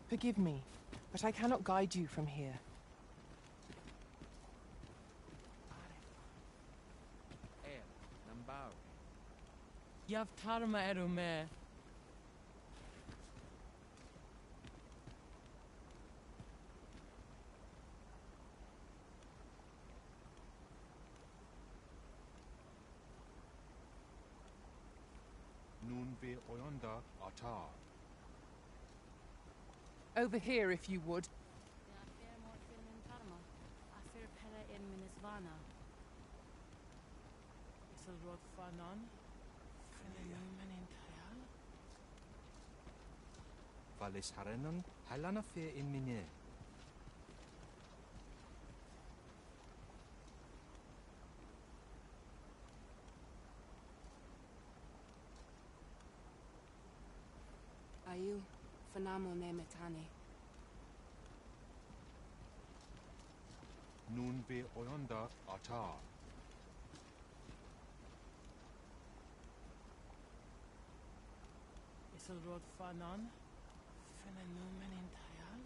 Forgive me, but I cannot guide you from here. Yav tarma erume. Nun ve oyonda atar. Over here, if you would. Valis harenon halana fe in mine. Ayu, fanamo ne metane. Nun ve oyonda atar. Isilrod fanan fenenumen in tayal.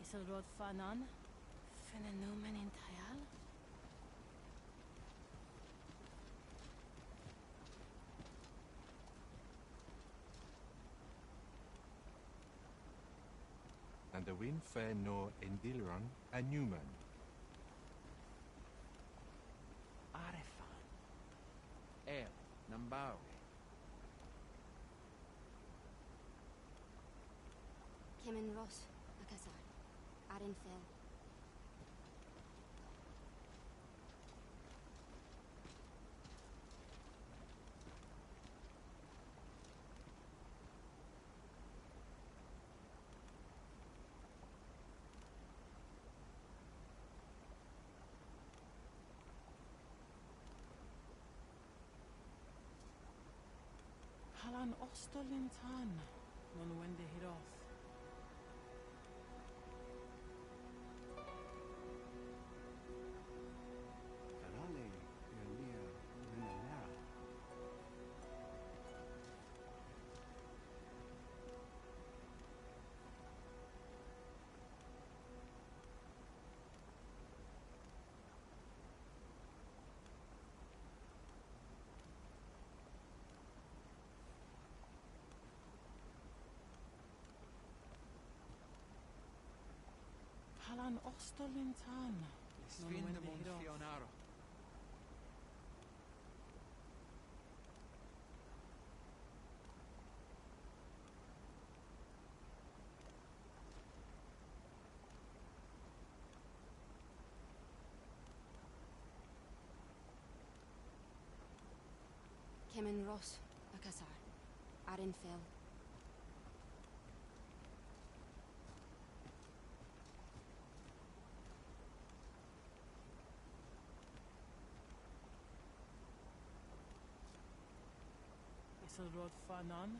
Isilrod fanan fenenumen in tayal. And the wind fe no Endiliran a Newman. Arefan. El Nambawe. Kemen Ross, Akasar. Arenfell. Halan Ostolintan. Non wende hiroth. Kalale, Elia, Menala. Halan Ostolintan. Non wende hiroth. Kemen Ross, Akasar. Arenfell. Isilrod fanan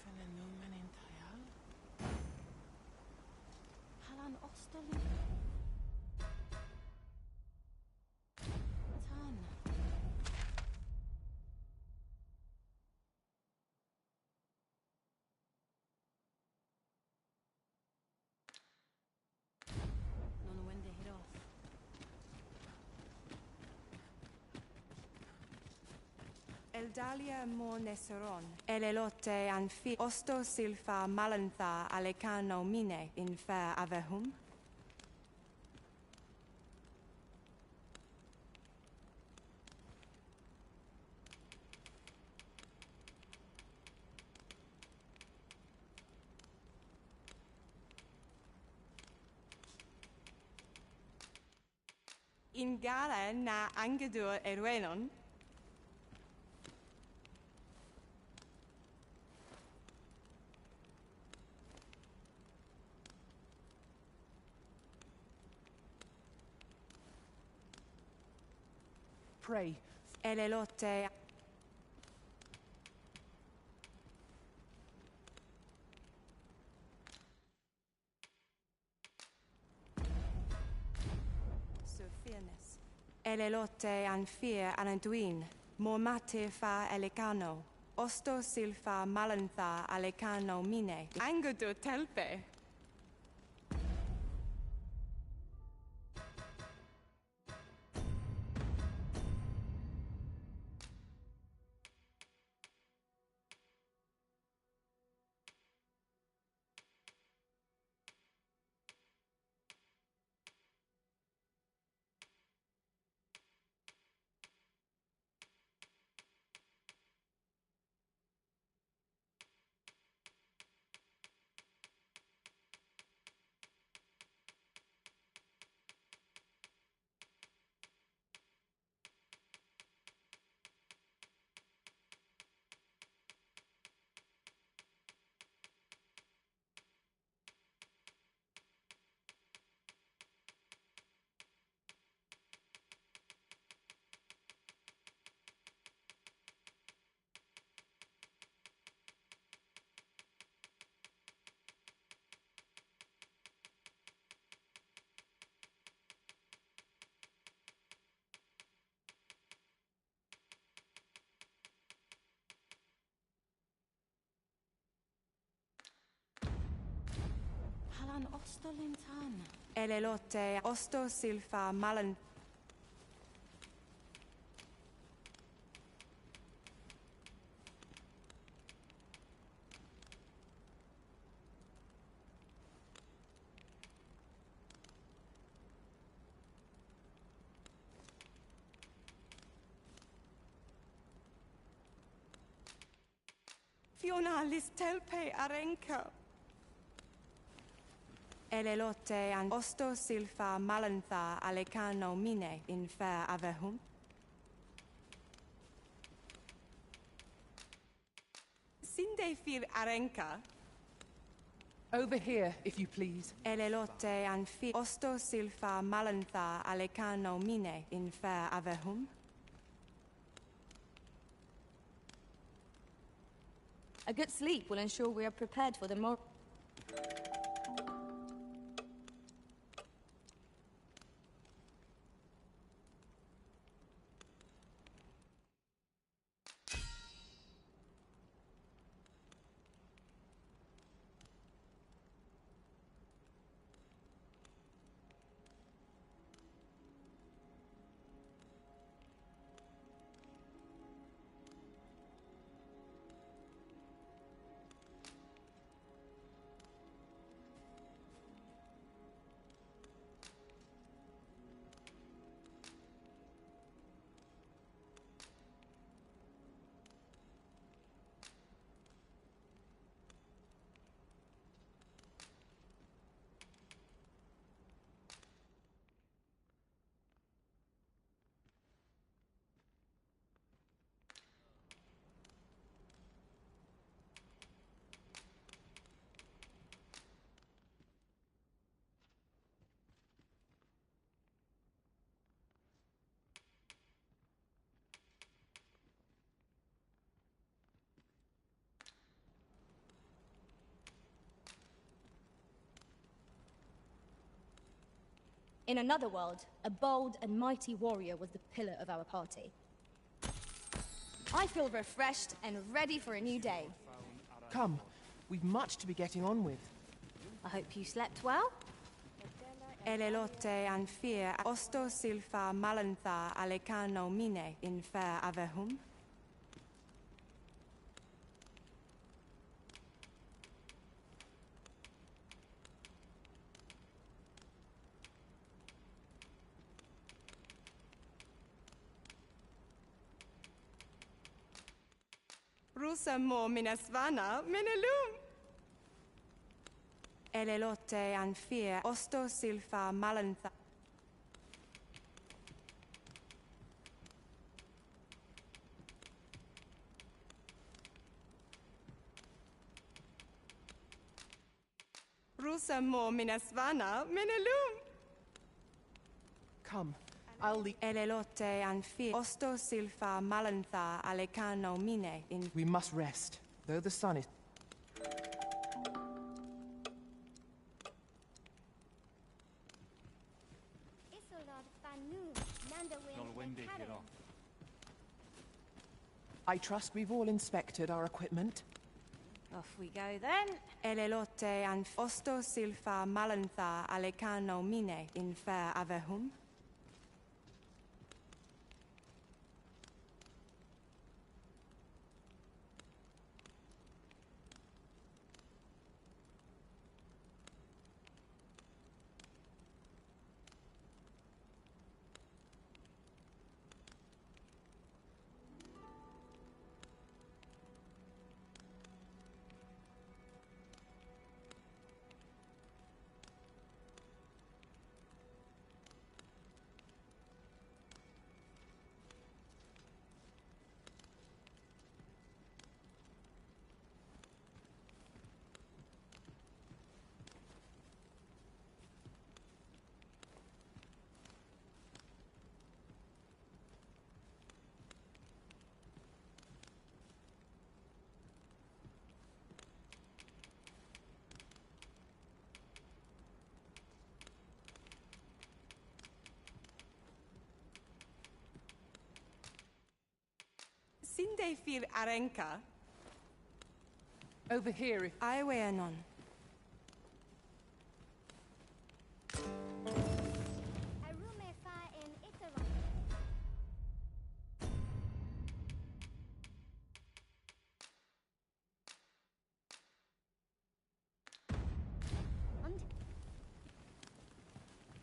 fenenumen in tayal. Halan Ostolintan. Non wende hiroth. Eldalia Morneseron, Elelote Anfi, Osto Silfa Malantha Alecano Mine, in fair Avehum. In gala na angedur erwenon. Pray. Elelote. Fairness. Elelote Anfir Ananduin, Mormate fa Elecano, Osto Silfa Malantha Alecano Mine, Angudu Telpe. Halan Ostolintan. Elelote Osto Silfa Malan. Fiona Listelpe Arenka. Elelote and Osto Silfa Malantha Alecano Mine in fair Avehum. Sinde fir Arenka. Over here, if you please. Elelote and fi Osto Silfa Malantha Alecano Mine in fair Avehum. A good sleep will ensure we are prepared for the morrow. In another world, a bold and mighty warrior was the pillar of our party. I feel refreshed and ready for a new day. Come, we've much to be getting on with. I hope you slept well. Elelote and fear Osto Silfa Malantha Alecano Mine in fair Avehum. Rusa mo minasvana minelum. Elelote anfir osto silfa malantha. Rusa mo minasvana minelum. Come, I'll lead. Elelote anfir osto silfa malantha alecano mine in. We must rest, though the sun is. I trust we've all inspected our equipment. Off we go then. Elelote an osto silfa malantha alecano mine in fair avehum. Sinde fir arenka. Over here, if I wear none.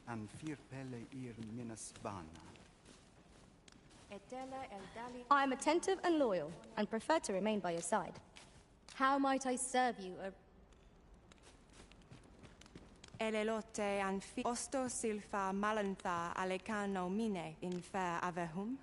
An fir pelle ir minasvana. I am attentive and loyal, and prefer to remain by your side. How might I serve you, Elelote an osto silfa malantha alecano mine in fair avehum.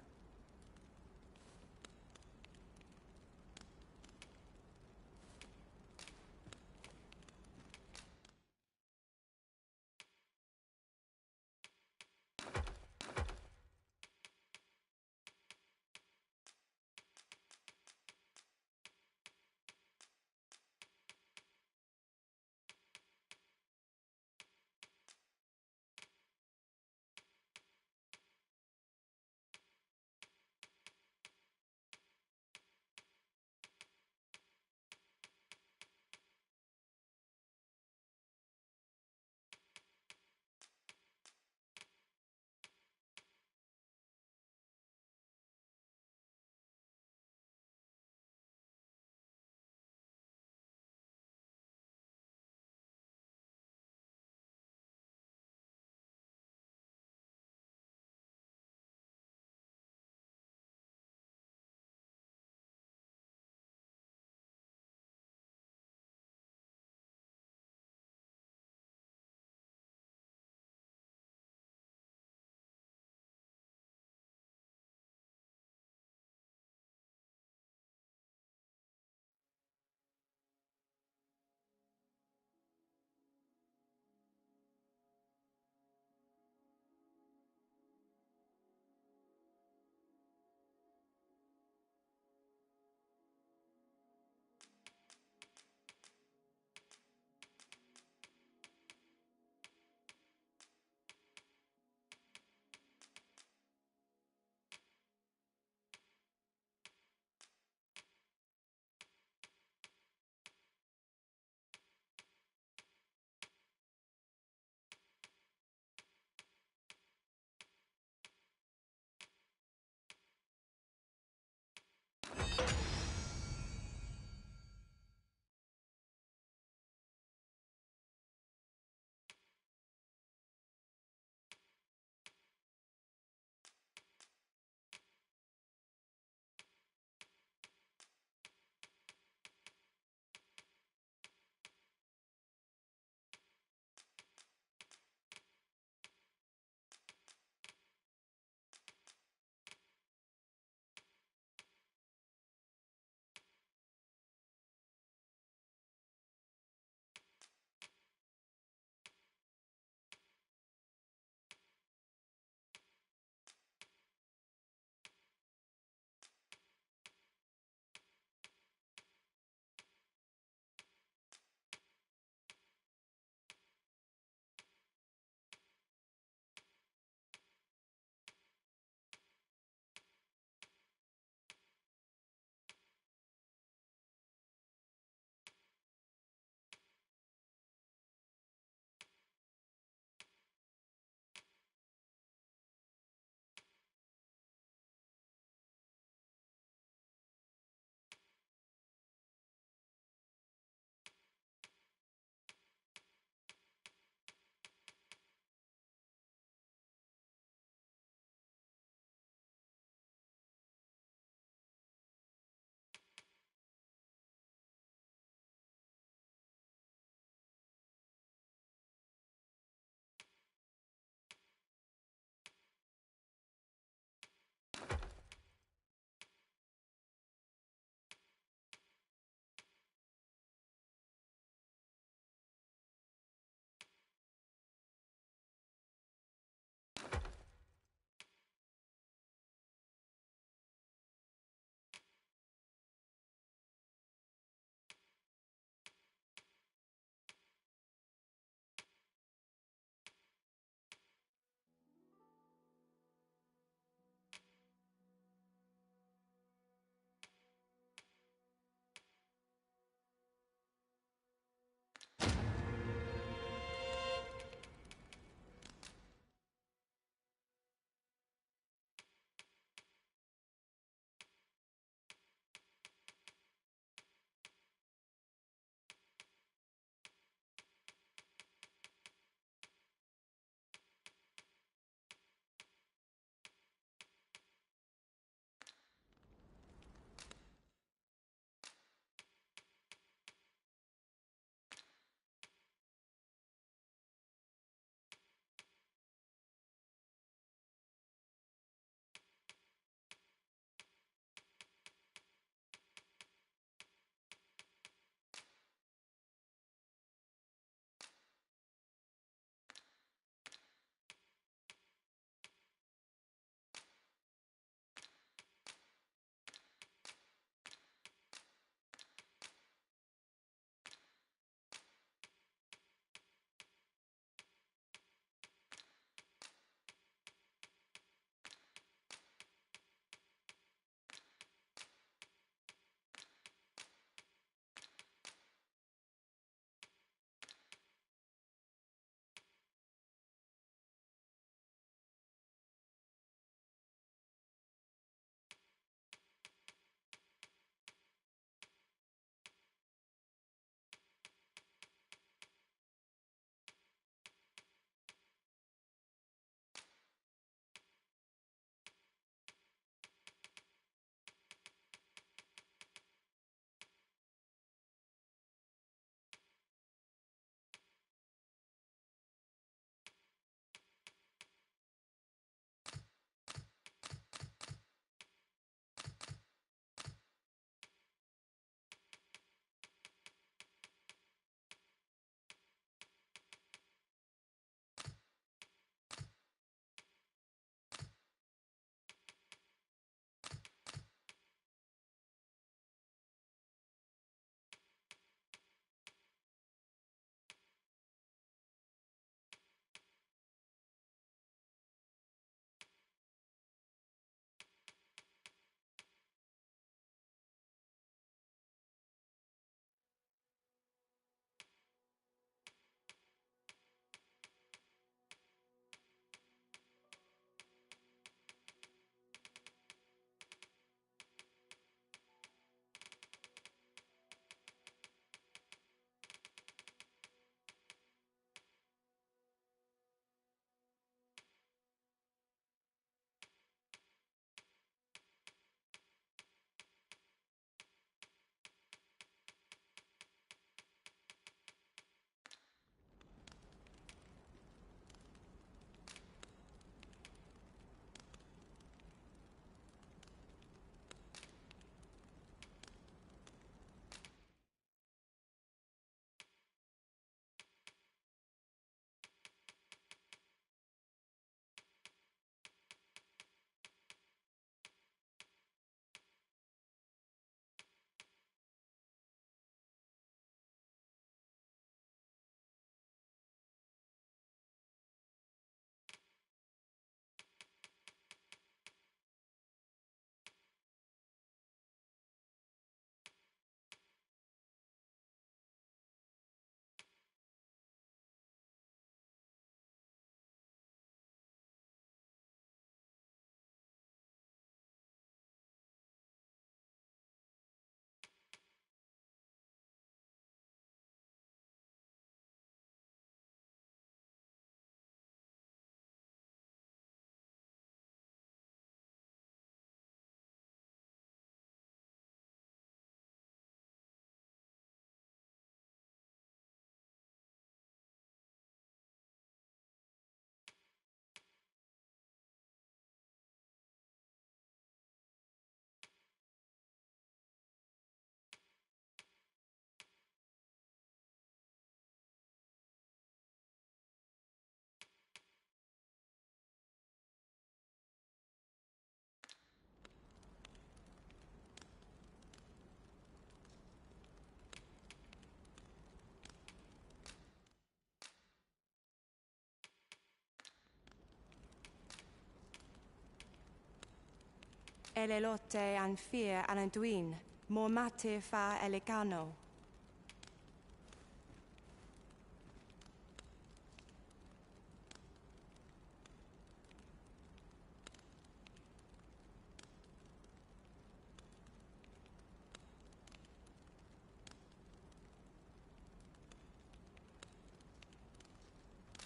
Elelote an fear ananduin, mormate fa elecano.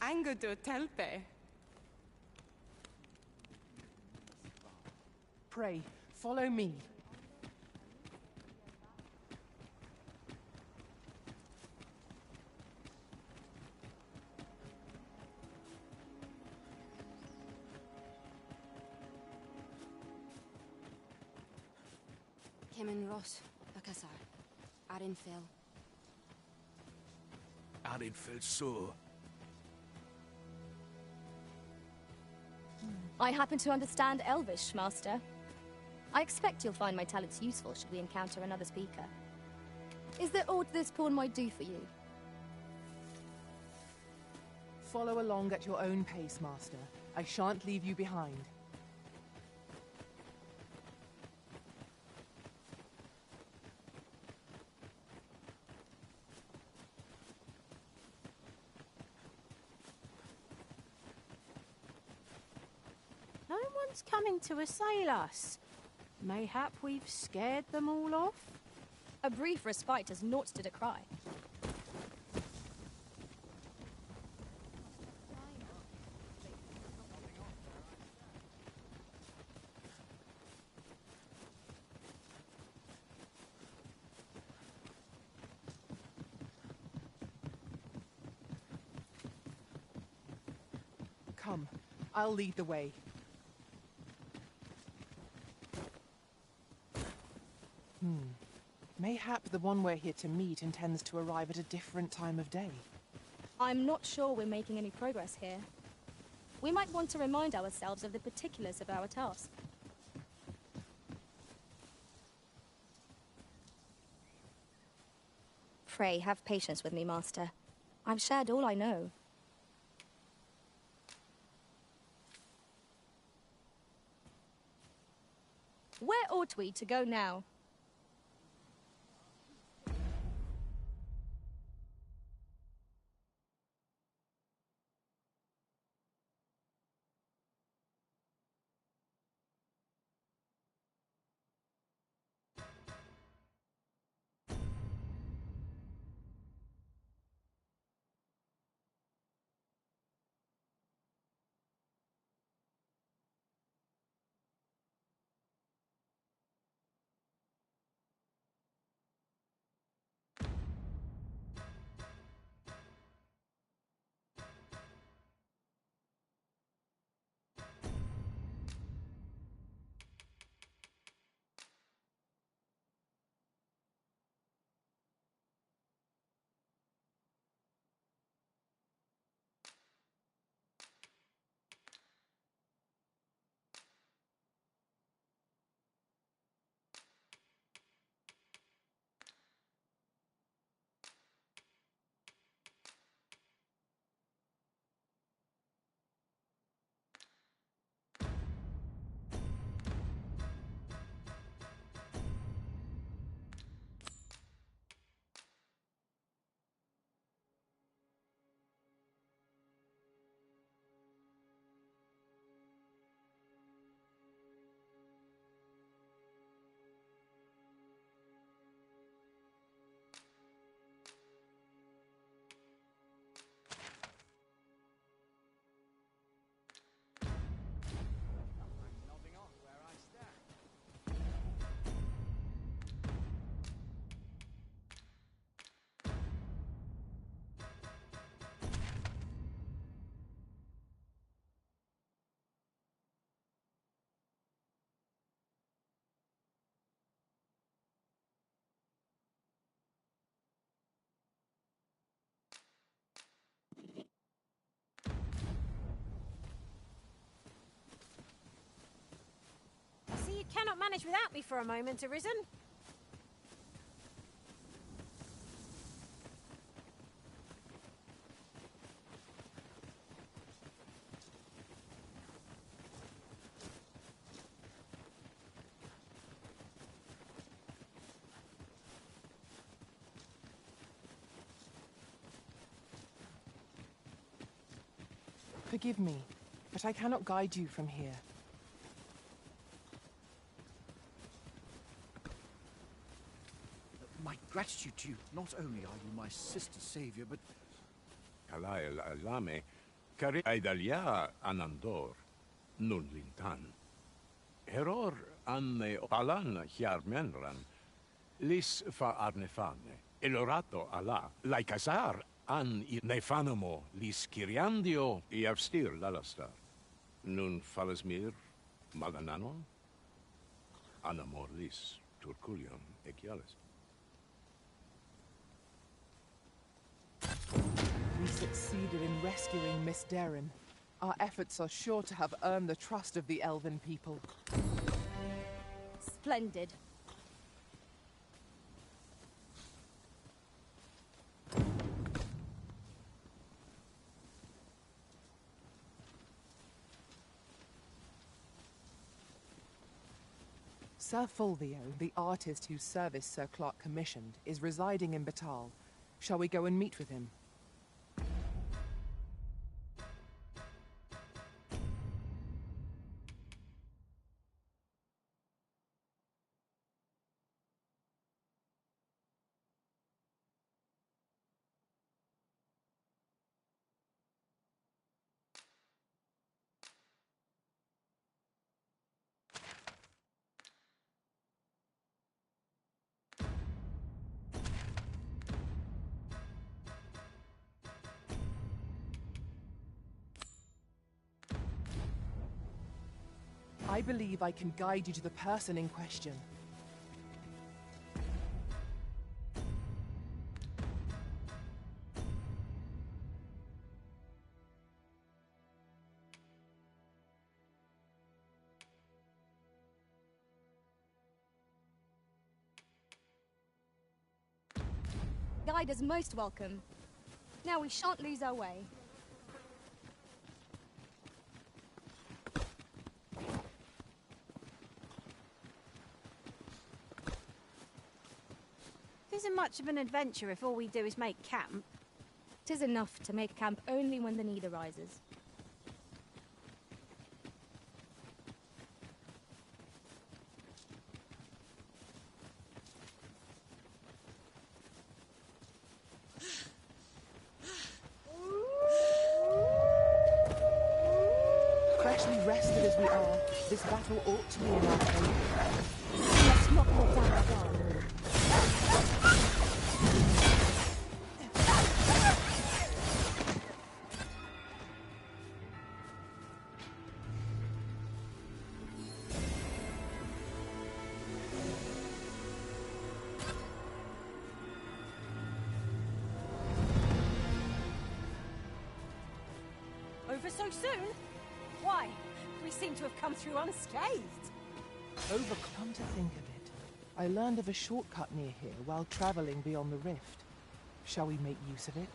Angudu telpe. Pray, follow me. Kemen Ross, Bakasar, Arin Phil. Arin fell so. I happen to understand Elvish, Master. I expect you'll find my talents useful should we encounter another speaker. Is there aught this pawn might do for you? Follow along at your own pace, Master. I shan't leave you behind. No one's coming to assail us. Mayhap we've scared them all off? A brief respite is naught to decry. Come, I'll lead the way. Mayhap the one we're here to meet intends to arrive at a different time of day. I'm not sure we're making any progress here. We might want to remind ourselves of the particulars of our task. Pray, have patience with me, Master. I've shared all I know. Where ought we to go now? See, you cannot manage without me for a moment, Arisen. forgive me, but I cannot guide you from here. My gratitude to you. Not only are you my sister's savior, but... Kalael alame, kari aidalia anandor, nun lintan. Heror anne palan hiarmenran, lis fa arnefane, elorato ala, laikasar an nefanamo lis kiriandio iavstir lalastar. Nun falasmir magananon, anamor lis turculium equiales. We succeeded in rescuing Miss Darren. Our efforts are sure to have earned the trust of the Elven people. Splendid. Sir Fulvio, the artist whose service Sir Clark commissioned, is residing in Batal. Shall we go and meet with him? I believe I can guide you to the person in question. Guide is most welcome. Now we shan't lose our way. It isn't much of an adventure if all we do is make camp. 'Tis enough to make camp only when the need arises. Freshly rested as we are, this battle ought to be in our favor. Let's not let down our guard. Over so soon? Why? We seem to have come through unscathed. Come to think of it, I learned of a shortcut near here while traveling beyond the rift. Shall we make use of it?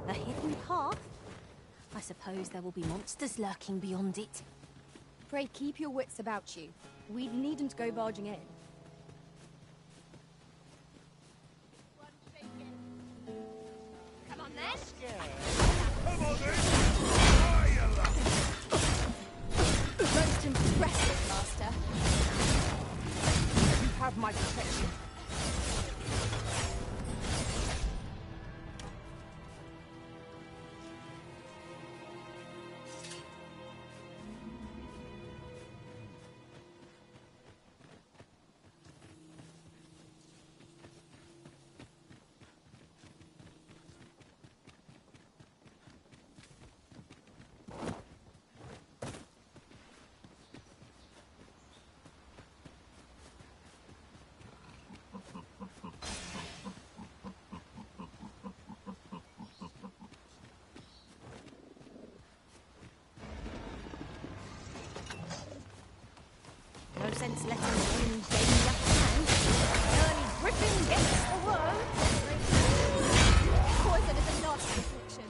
A hidden path? I suppose there will be monsters lurking beyond it. Pray keep your wits about you. We needn't go barging in. Come on then. Most impressive, Master. You have my protection. No sense letting the wind gain the upper hand. Early grip Nothing gets the worm. Poison is a nasty affliction.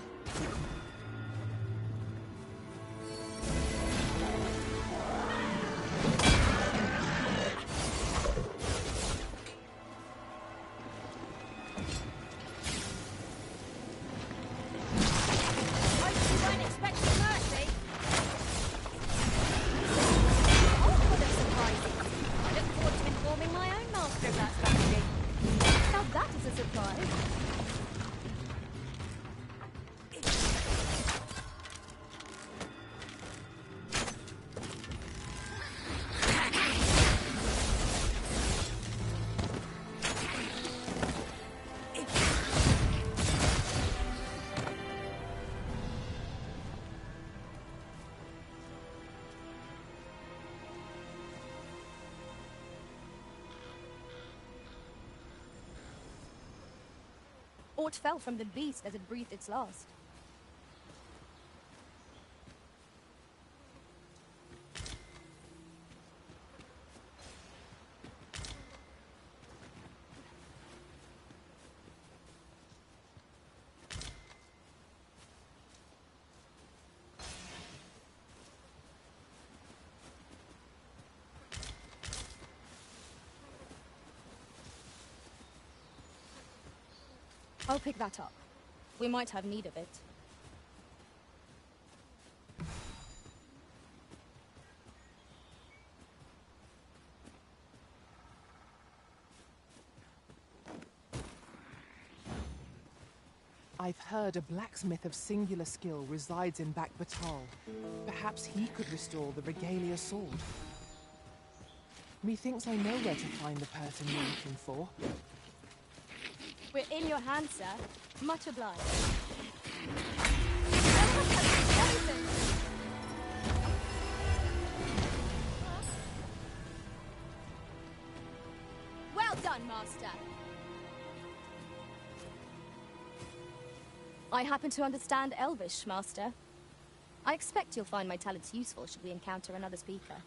Aught fell from the beast as it breathed its last. I'll pick that up. We might have need of it. I've heard a blacksmith of singular skill resides in Batal. Perhaps he could restore the Regalia sword. Methinks I know where to find the person you're looking for. We're in your hands, sir. Much obliged. Well done, Master. I happen to understand Elvish, Master. I expect you'll find my talents useful should we encounter another speaker.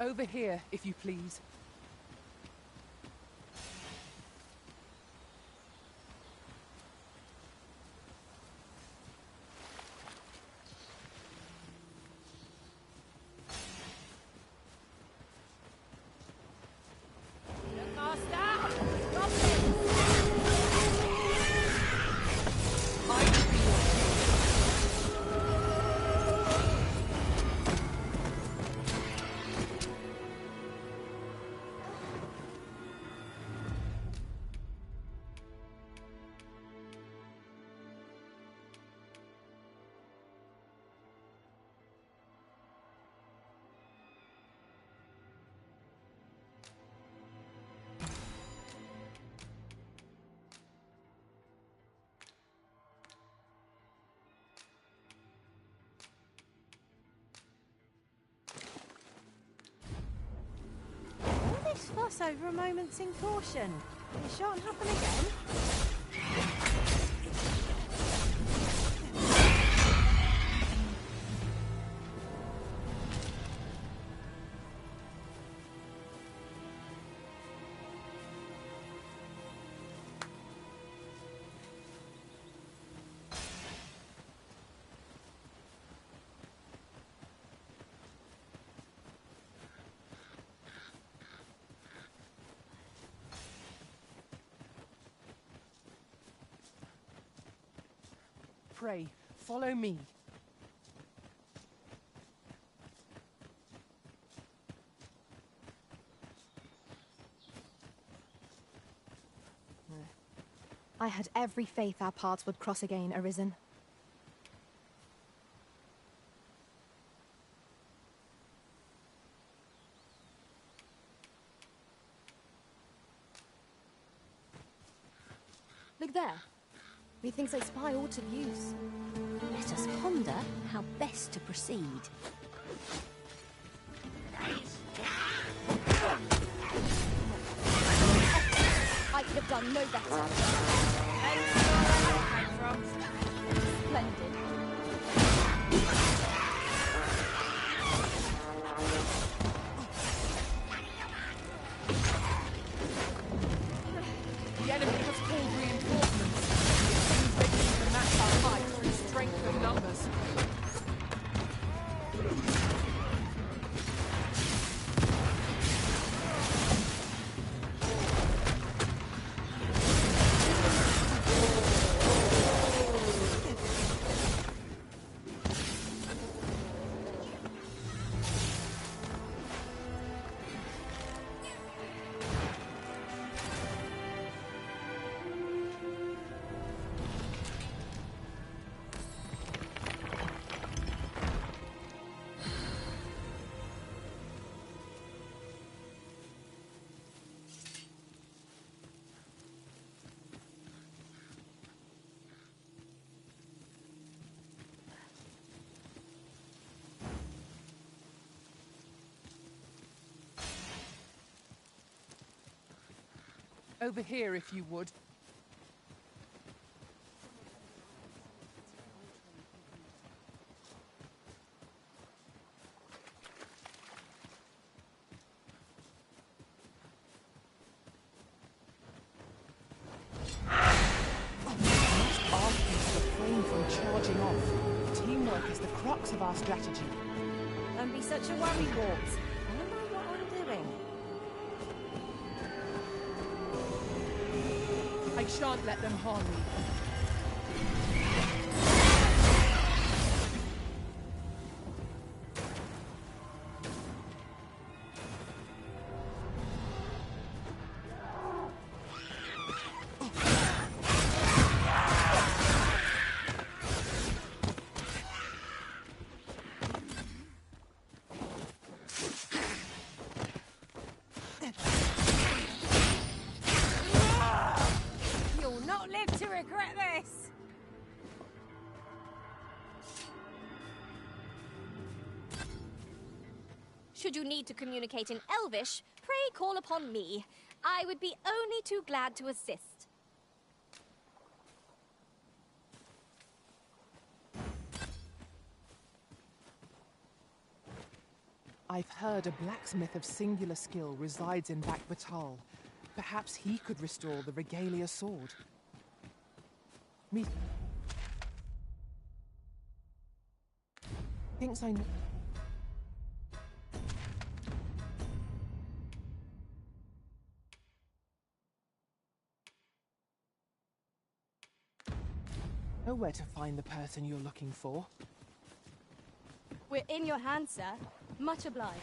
Over here, if you please. Fuss over a moment's incaution. It shan't happen again. Pray, follow me. I had every faith our paths would cross again, Arisen. Look there. Methinks I spy aught of use. Let us ponder how best to proceed. I could have done no better. Thanks for where that came from. Splendid. The enemy has called reinforcements. It seems they can even match our fight through strength of numbers. Over here, if you would. Refrain from charging off. Teamwork is the crux of our strategy. Don't be such a worrywart. I know what I'm doing. I shan't let them harm me. You'll not live to regret this! Should you need to communicate in Elvish, pray call upon me. I would be only too glad to assist. I've heard a blacksmith of singular skill resides in Batal. Perhaps he could restore the Regalia sword. Thinks I know. Know where to find the person you're looking for. We're in your hands, sir. Much obliged.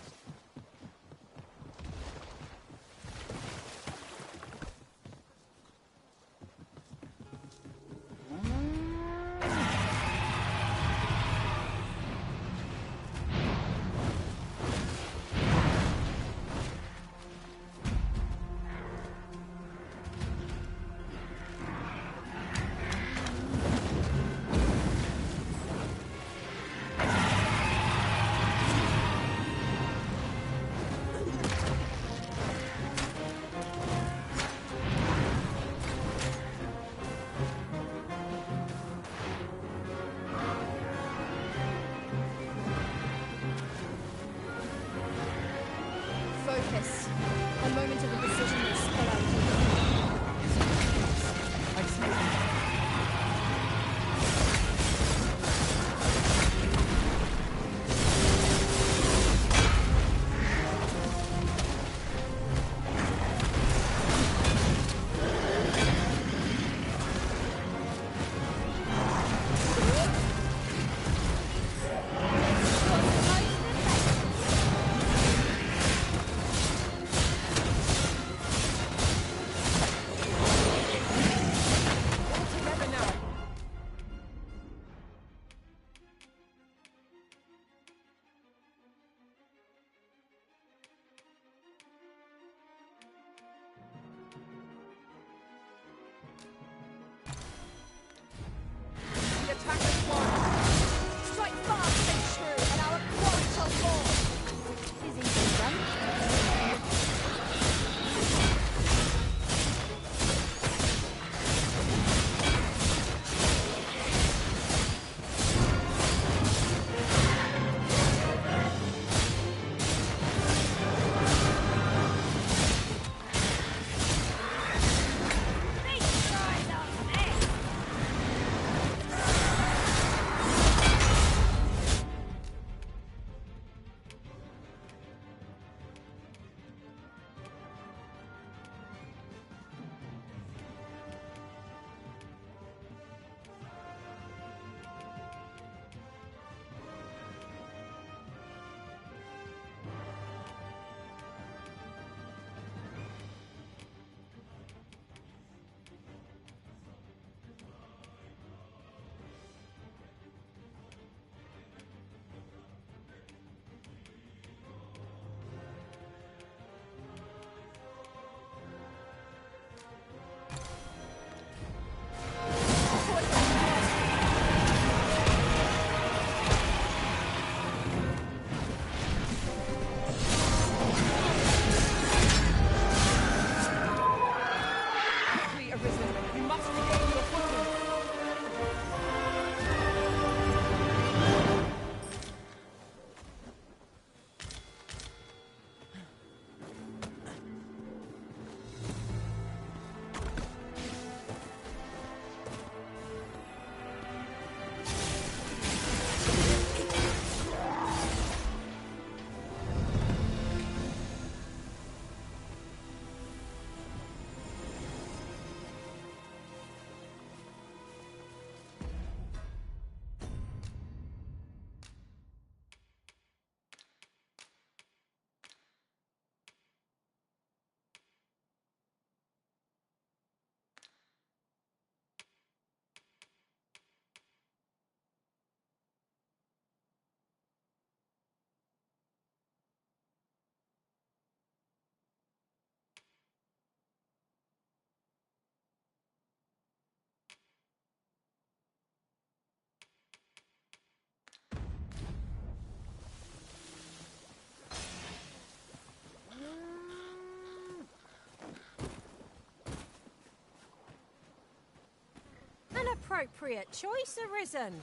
appropriate choice, Arisen.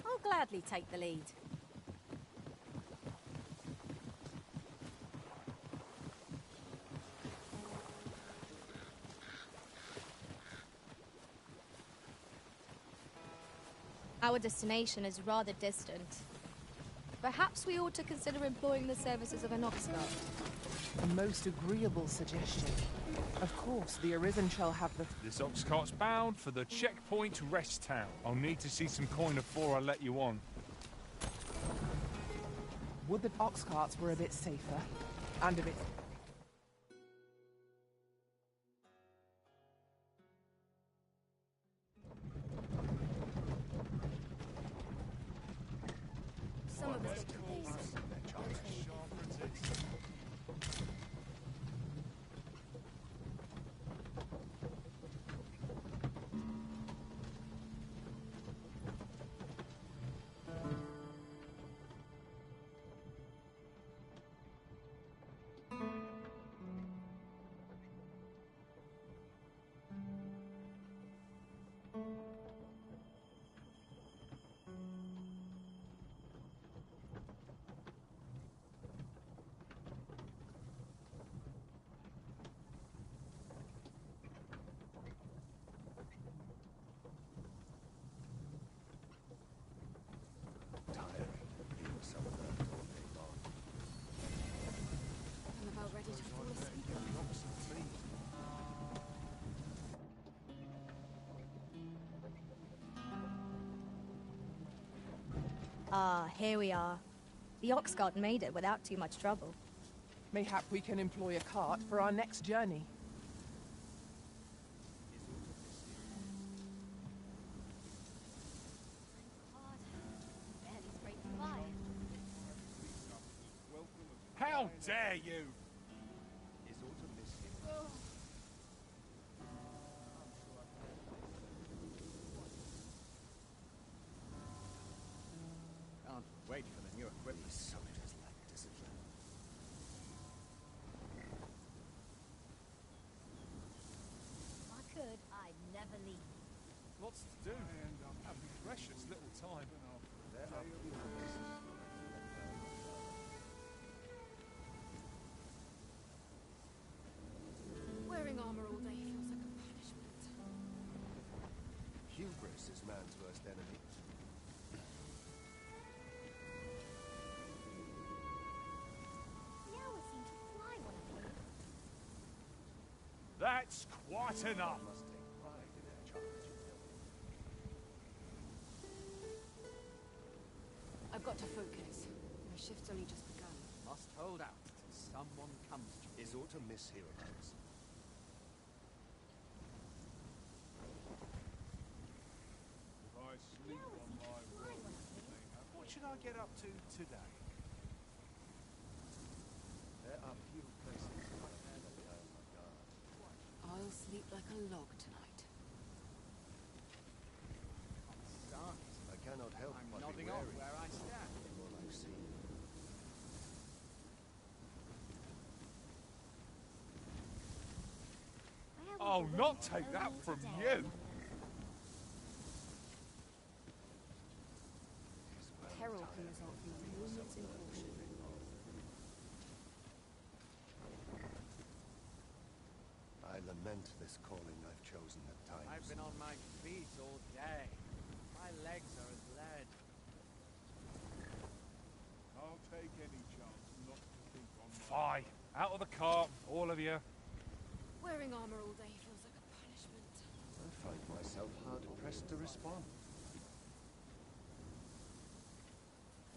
I'll gladly take the lead. Our destination is rather distant. Perhaps we ought to consider employing the services of an oxcart. A most agreeable suggestion. Of course, the Arisen shall have the... This oxcart's bound for the checkpoint rest town. I'll need to see some coin before I let you on. Would that oxcarts were a bit safer, and a bit... Some of us get Ah, here we are. The oxcart made it without too much trouble. Mayhap we can employ a cart for our next journey. How dare you! Can't wait for the new equipment. These soldiers lack discipline. If I could, I'd never leave. Lots to do, and I'm having precious little time. There are Wearing armor all day feels like a punishment. Hubris is man's worst enemy. The owls seem to fly one of them. That's quite enough! Must take pride in their charge. I've got to focus. My shift's only just begun. Must hold out till someone comes to you. Is aught amiss hereabouts? If I sleep on my road, what should I get up to today? There are few places like that I am my guard. I'll sleep like a log tonight. I cannot help I'm but nodding be off wary where I stand. of all I've seen. I'll not take that from you! Peril can result from a moment's incaution. I lament this calling I've chosen at times. I've been on my feet all day. My legs are as lead. I'll take any chance not to think on my... Fine! Out of the cart, all of you. Wearing armor all day feels like a punishment. I find myself hard-pressed to respond.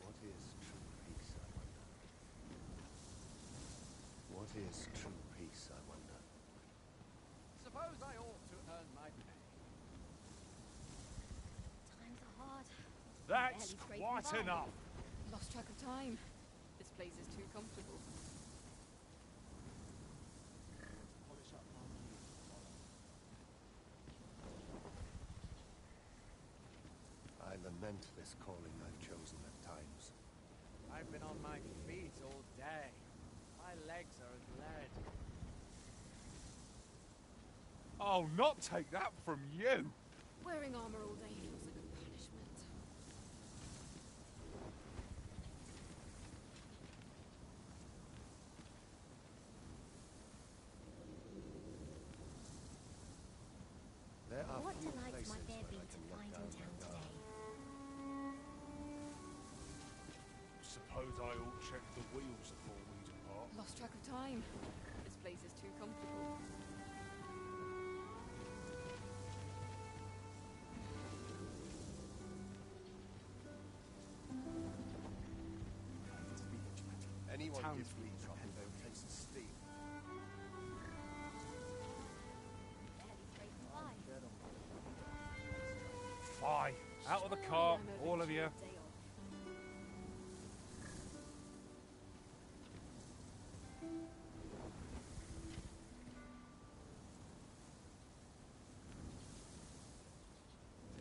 What is true peace, I wonder? What is true peace, I wonder? Suppose I ought to earn my pay. Times are hard. That's Barely quite scraping by. enough! Lost track of time. This place is too comfortable. I lament this calling I've chosen at times. I've been on my feet all day. My legs are as lead. I'll not take that from you! Wearing armor all day Suppose I ought check the wheels before we depart. Lost track of time. This place is too comfortable. Anyone gives me trouble, they'll taste the steam. Fie! Out of the car, all of you.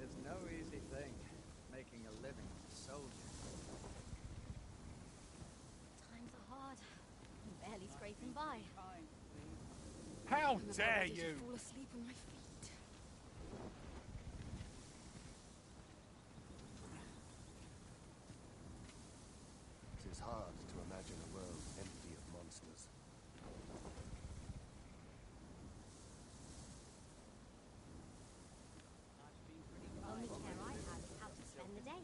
It's no easy thing, making a living as a soldier. Times are hard. I'm barely scraping by. How I'm dare about ready to you! fall asleep on my feet. It is hard to imagine a world empty of monsters. Only care I have is how to spend the day.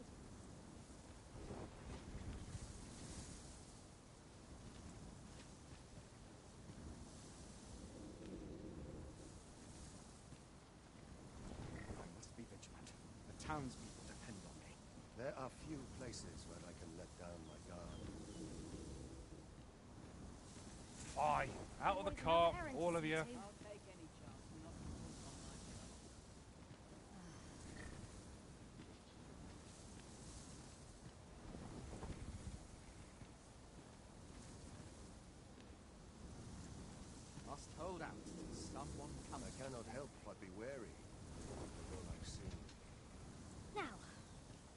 I must be vigilant. The townspeople depend on me. There are few places where I can let down my guard. Fie! Out of the car, all of you. I'll take any chance not to lose on my trail. Must hold out till someone comes. I cannot help but be wary of all I've seen. Now,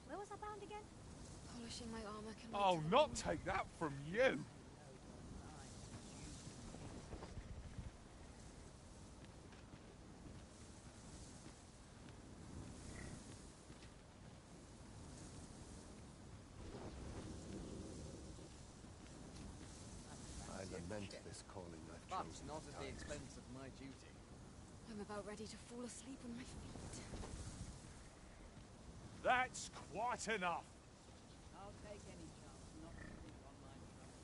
where was I bound again? Polishing my armor can Oh, not take that from you! I lament this calling I've But chosen. not at the expense of my duty. I'm about ready to fall asleep on my feet. That's quite enough! I'll take any chance not to sleep on my trail.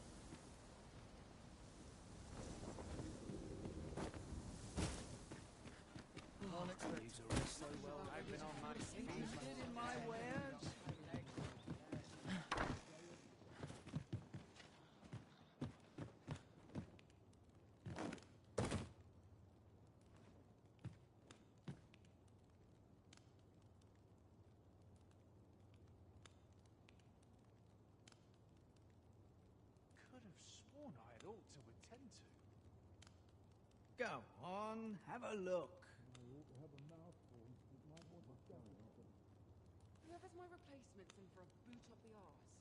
These are all so well. I've been on my feet. Interested in my wares? Could have sworn I had ought to attend to. Go on, have a look. Whoever's my replacement's in for a boot up the arse.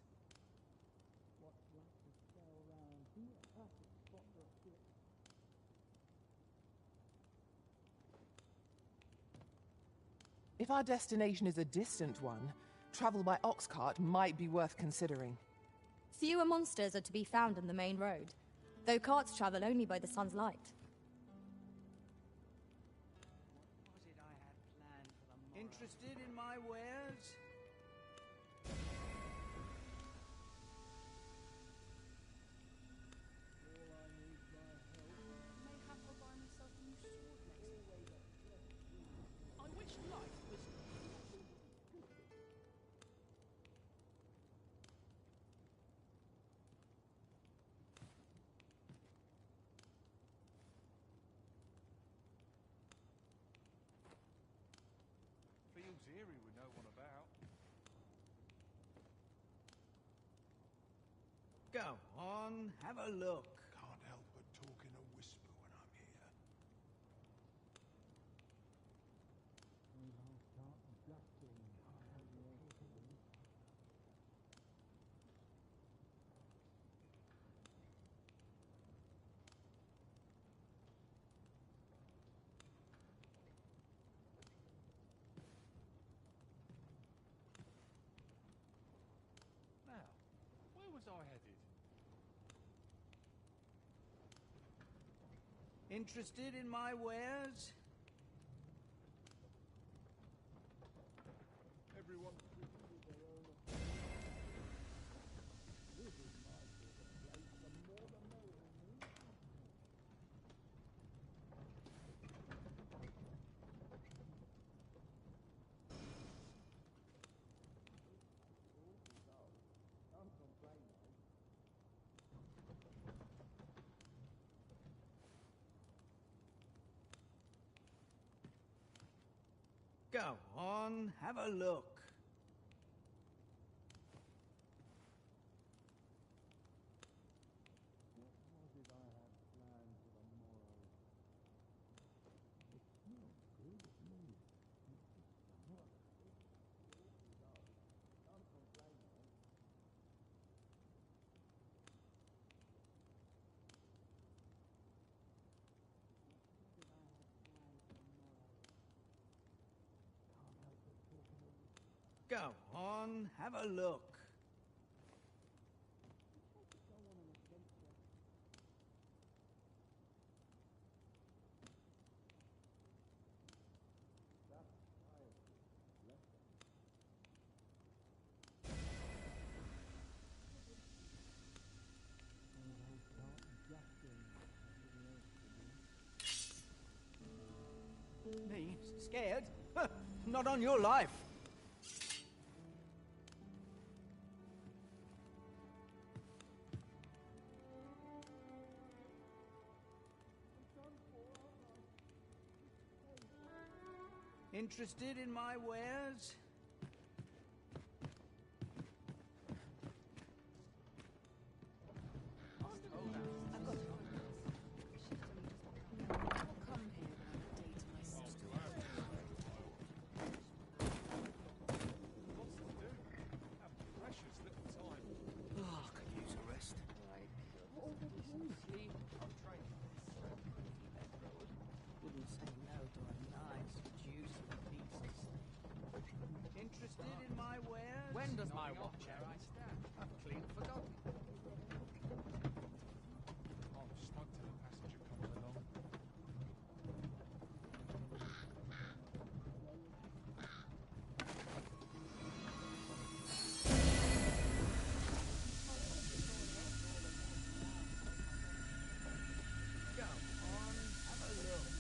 If our destination is a distant one, travel by ox cart might be worth considering. Fewer monsters are to be found on the main road, though carts travel only by the sun's light. What was it I had planned for the morrow? Interested in my wares? Mayhap I'll buy myself a new sword next week. I wish life was... Fields eerie with no one about. Go on, have a look. Can't help but talk in a whisper when I'm here. Now, where was I headed? Interested in my wares? Everyone... Go on, have a look. Go on, have a look. Me? Scared? Not on your life. Interested in my wares? Interested in my wares? When does my watch end? I've clean forgotten. Oh, smug till a passenger comes along. Go on, have a look.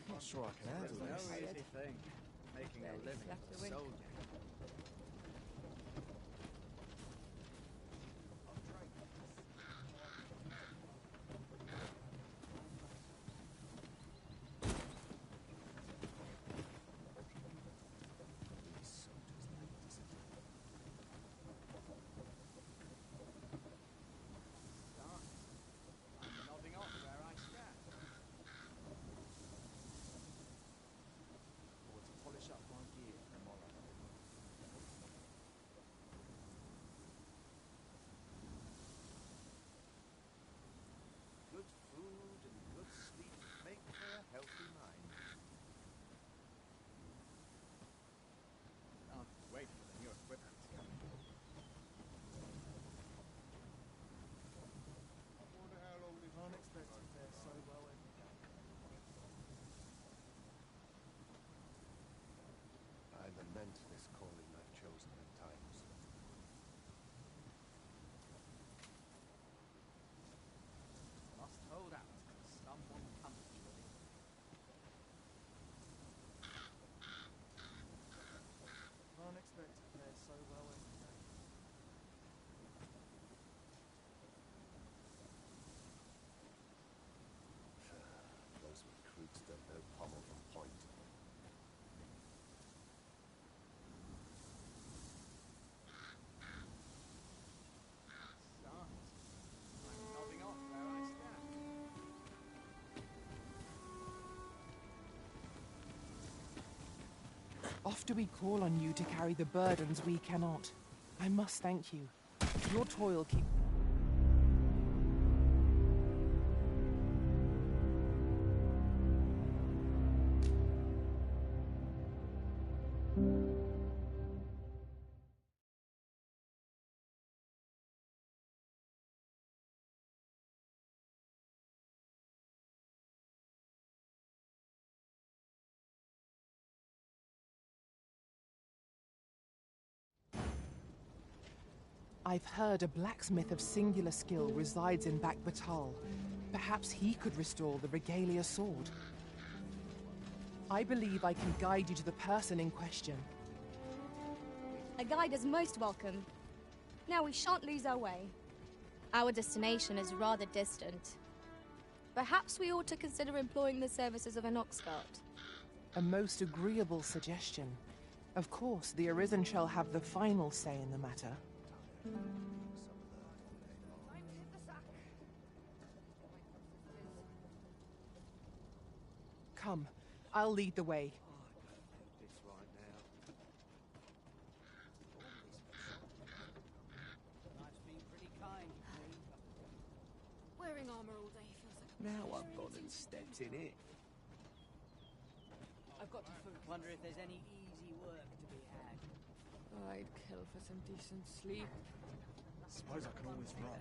I'm not sure I can handle No this. easy thing. Making a living as a soldier. I'm nodding off where I stand. Or to polish up my gear tomorrow. Good food and good sleep make for a healthy mind. Can't wait for the new equipment. Unexpected fare so well every day. I lament this calling I've chosen at times. Must hold out. Someone comes surely. Unexpected fare so well every day. Those recruits don't know pommel from point. Start. I'm nodding off where I stand. Oft do we call on you to carry the burdens we cannot. I must thank you. Your toil keep... I've heard a blacksmith of singular skill resides in Batal. Perhaps he could restore the Regalia sword. I believe I can guide you to the person in question. A guide is most welcome. Now we shan't lose our way. Our destination is rather distant. Perhaps we ought to consider employing the services of an ox cart. A most agreeable suggestion. Of course, the Arisen shall have the final say in the matter. Come, I'll lead the way. This right now. Life's been pretty kind to me. Wearing armor all day feels like a Now I've gone and stepped in it. I've got to wonder if there's any easy work to be had. I'd kill for some decent sleep. Suppose I can always run.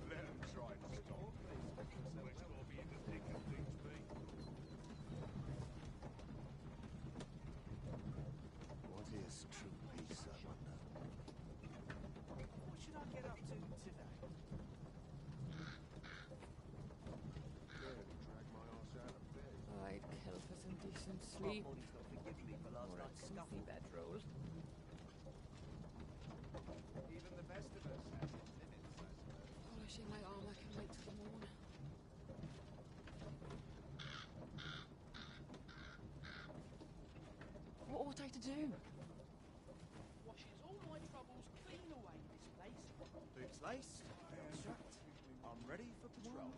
Let them try to stop me. Always got to be in the thick of things, mate. What is true peace, I wonder? What should I get up to today? Drag my ass out of bed. I'd kill for some decent sleep. Molly's got to forgive me for last night's scuffle. bedroll. Even the best of us has its limits, I suppose. polishing my armor can wait till the morn. What ought I to do? Washes all my troubles clean away, this place. Boots laced, belt strapped. I'm ready for patrol.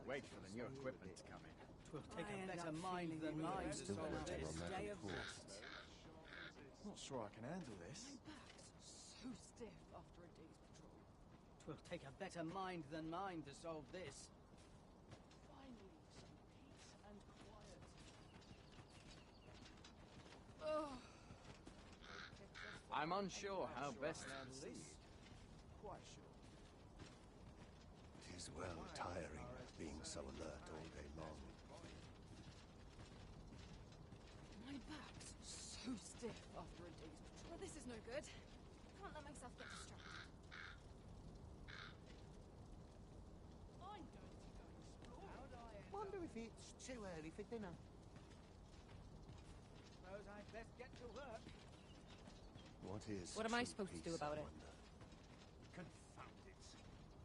Wait for the new equipment to come in. Twill take a better mind than mine to solve this day of rest. Not sure I can handle this. So stiff after a day's patrol. Twill take a better mind than mine to solve this. Finally, some peace and quiet. Oh. I'm unsure how best to proceed. Quite sure. It is well tiring being so alert all day long. My back's so stiff after a day's patrol. Well, this is no good. Can't let myself get distracted. I'm going to go explore. Wonder if it's too early for dinner. Suppose I'd best get to work. What is What am I true supposed to do peace, about I it? wonder? Confound it.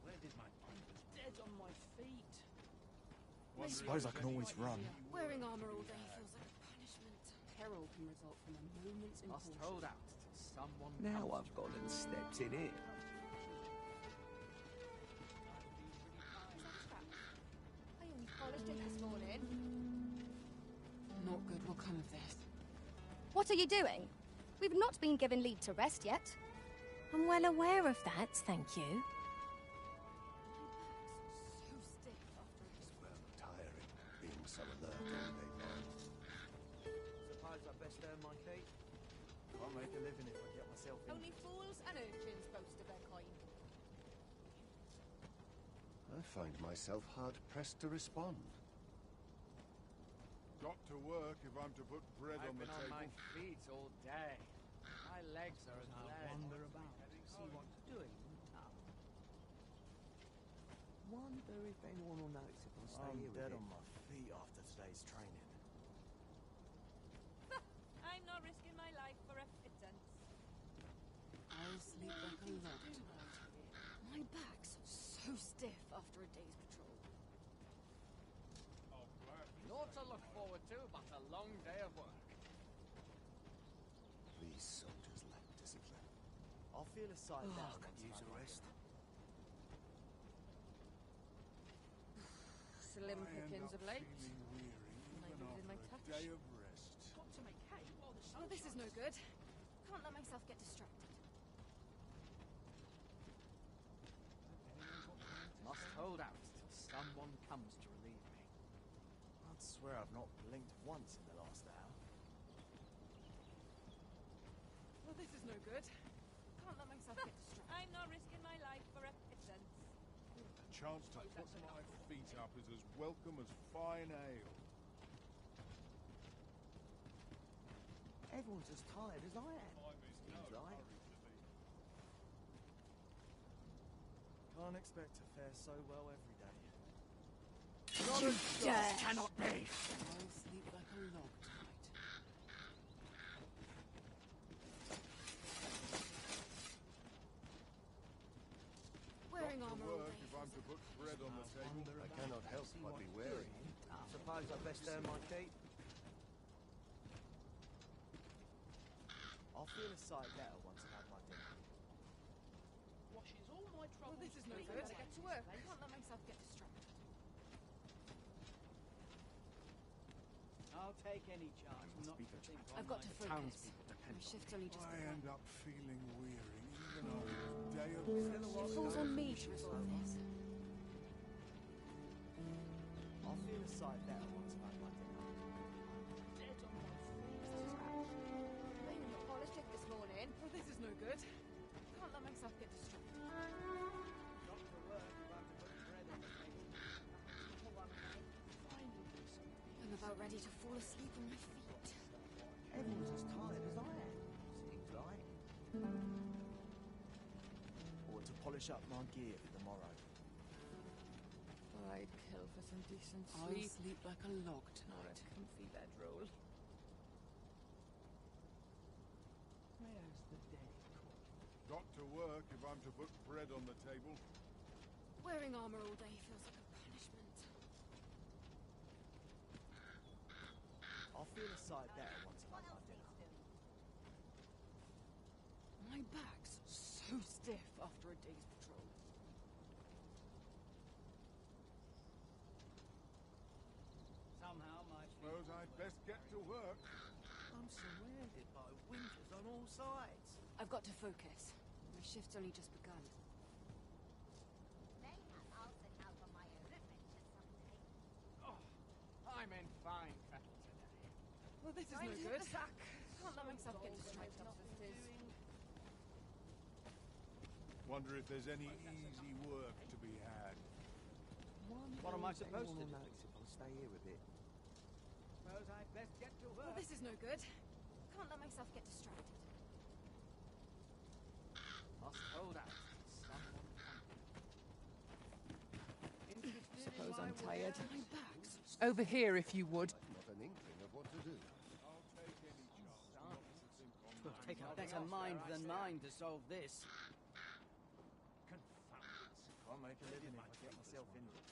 Where did my papers go? Dead on my feet. I suppose I can always run. Wearing armor all day feels like a punishment. Peril can result from a moment's Must impulse. hold out till someone Now comes I've to gone and stepped in it. I only polished it this morning. Not good will come of this. What are you doing? We've not been given leave to rest yet. I'm well aware of that, thank you. So stiff after a It is well tiring being so alert all day long. Suppose I'd best earn my keep. Can't make a living if I get myself in. Only fools and urchins boast of their kind. I find myself hard-pressed to respond. Got to work if I'm to put bread I've on the been on table. my feet all day. My legs are as glad. Wander about, see what's doing in town. Wonder if anyone will notice if I stay I'm here dead with on it. my feet after today's training. I'm not risking my life for a pittance. I'll sleep like a log tonight. My back's so stiff after a day's patrol. Naught to look forward to, but a long day of work. These soldiers lack discipline. I'll feel a sight down Could use a rest. Slim pickings of late. Feeling weary even Labelled in my after touch. a day of rest. Got to make hay while the Well, this is no good. Can't let myself get distracted. Must hold out till someone comes to relieve me. I'd swear I've not blinked once in the last hour. Well, this is no good. Can't let myself get distracted. I'm not risking my life for a pittance. A chance to put my feet up is as welcome as fine ale. Everyone's as tired as I am. Seems like. Can't expect to fare so well every day. Cannot be! I'll sleep like a log tonight. Wearing to armor all work day if I'm to put bread on the table. I cannot help but be wary. Suppose I best earn my keep. I'll feel a sight better once I've had my dinner. Washes all my troubles. This is no clean good. away Get to this work. place. Can't let myself get distracted. I'll take any charge, not to think on I've got my to focus. My shift's only just I begun. end up feeling weary even after a day of It falls on me to resolve this. I'll feel a sight better once I've had my dinner. Dead on my I only polished it this morning. Well, this is no good. Can't let myself get distracted. Not to work if I'm to put bread on the table. I'm about ready to fall asleep on my feet. Everyone's as tired as I am, seems like. Or to polish up my gear for the morrow. I'd kill for some decent I'll sleep. sleep like a log tonight. Comfy bedroll. Where's the day? Got to work if I'm to put bread on the table. Wearing armor all day feels like a punishment. I'll feel a sight better once I've had my dinner. My back's so stiff after a day's patrol. Somehow my Suppose I'd best get to work. I'm surrounded by winters on all sides. I've got to focus. My shift's only just begun. I'm in fine fettle today. Well, this is no good. Can't let myself get distracted. Wonder if there's any easy work to be had. What am I supposed to do? I'll stay here a bit. Suppose I'd best get to Well, work. this is no good. Can't let myself get distracted. Must hold out. Someone interested Suppose in my I'm tired. wares? My back's Over here, if you would. Not an inkling of what to do. I'll take any chance not to think on Will my take a troubles. better mind than mine to solve this. Confound it. Can't make a living if I get myself injured.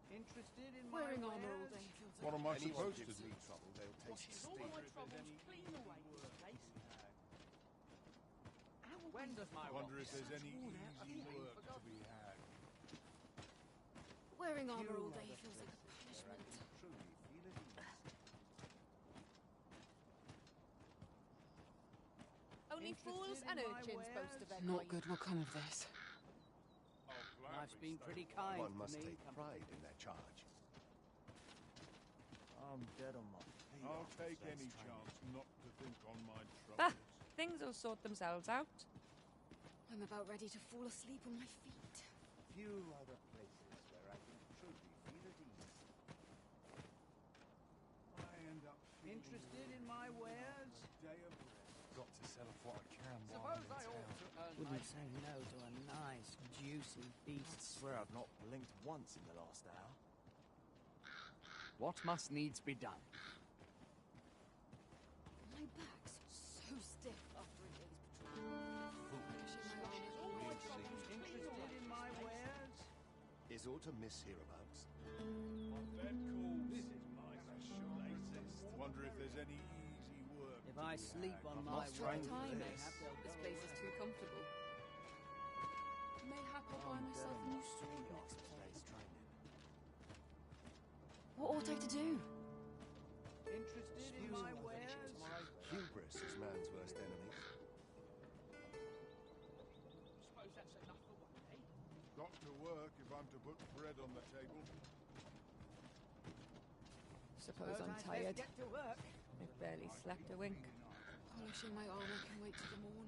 Interested in wearing my armor all wares? day feels What like am I Anyone supposed to gives do? me trouble, they'll take Washes all my troubles clean away this place. When does my Wonder rock if there's any worn out? I easy think work to forgotten. be had. wearing armor You all are day the feels like a places where I punishment. can truly feel at ease. Only fools Interested and in my urchins boast of their Not kind. good will come of this. Life's been pretty kind One to must me. take pride in their charge. I'm dead on my feet. I'll after take today's any training. chance not to think on my Ah, troubles. things will sort themselves out. I'm about ready to fall asleep on my feet. Few other places where I can truly feel at ease. I end up feeling Interested in my wares? a day of rest. Got to sell off what I can Suppose I ought to earn my Wouldn't say no to a nice, juicy I feast. swear I've not blinked once in the last hour. What must needs be done? My back's so stiff after a day's patrol. Washes all my troubles interested in my wares? Is aught amiss hereabouts? My bed calls. This is my special latest. Wonder if there's any easy work If to I be sleep had. on I'm my not way, strength time. mayhap they'll This go place is away. too comfortable. Mayhap I'll buy myself a new sword next Today's place. training. What ought I to do? Interested in my wares? Hubris is man's worst enemy. Suppose that's enough for one day. Got to work if I'm to put bread on the table. Suppose I'm I'd best tired. get to work. I've barely slept a wink. Polishing my armor can wait till the morn.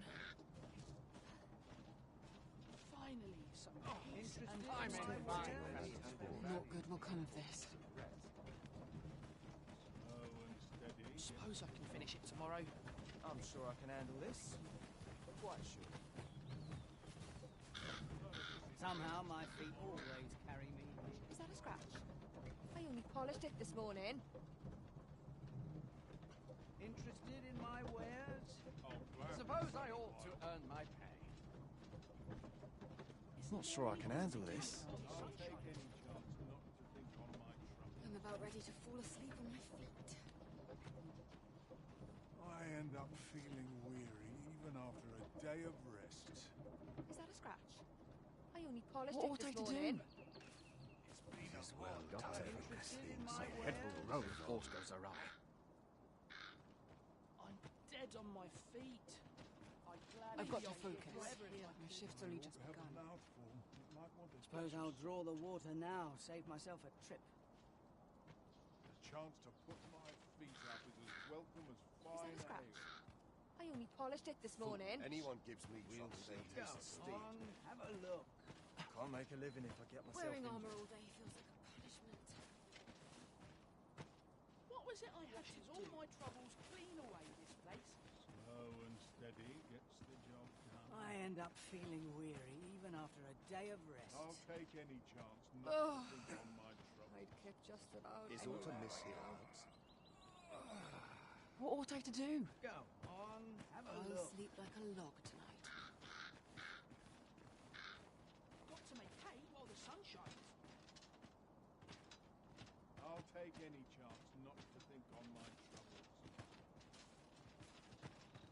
Finally, some peace interested and in I'm my in fine. Not good will come of this. Slow and steady. Suppose I can finish it tomorrow. I'm sure I can handle this. Quite sure. Somehow my feet always carry me. Is that a scratch? I only polished it this morning. Interested in my wares? I'll I suppose I ought to earn my pay. Not sure I can handle this. I'll take any chance not to think on my troubles. I'm about ready to fall asleep on my feet. I end up feeling weary even after a day of rest. Is that a scratch? I only polished What it ought I this to morning. do? It's been a Well, while. Doctor, Interested in my Head for wares? the road if aught goes awry. I'm dead on my feet. I've got to focus. My shift's only just Have a begun. mouthful. You might want to Suppose I'll draw the water now, save myself a trip. The chance to put my feet up is as welcome as fine Is that a scratch? ale. I only polished it this morning. Anyone gives me trouble, they Go taste the steam. on, have a look. Can't make a living if I get myself Wearing injured. armor all day feels like a punishment. What was it I had to do? All my troubles clean away this place. Slow and steady gets the job done. I end up feeling weary even after a day of rest. I'll take any chance not to think on my troubles. I'd kept just about Is anywhere. autumn miss hereabouts? What ought I to do? Go on, have a I'll look. sleep like a log tonight. Got to make hay while the sun shines. I'll take any chance not to think on my troubles.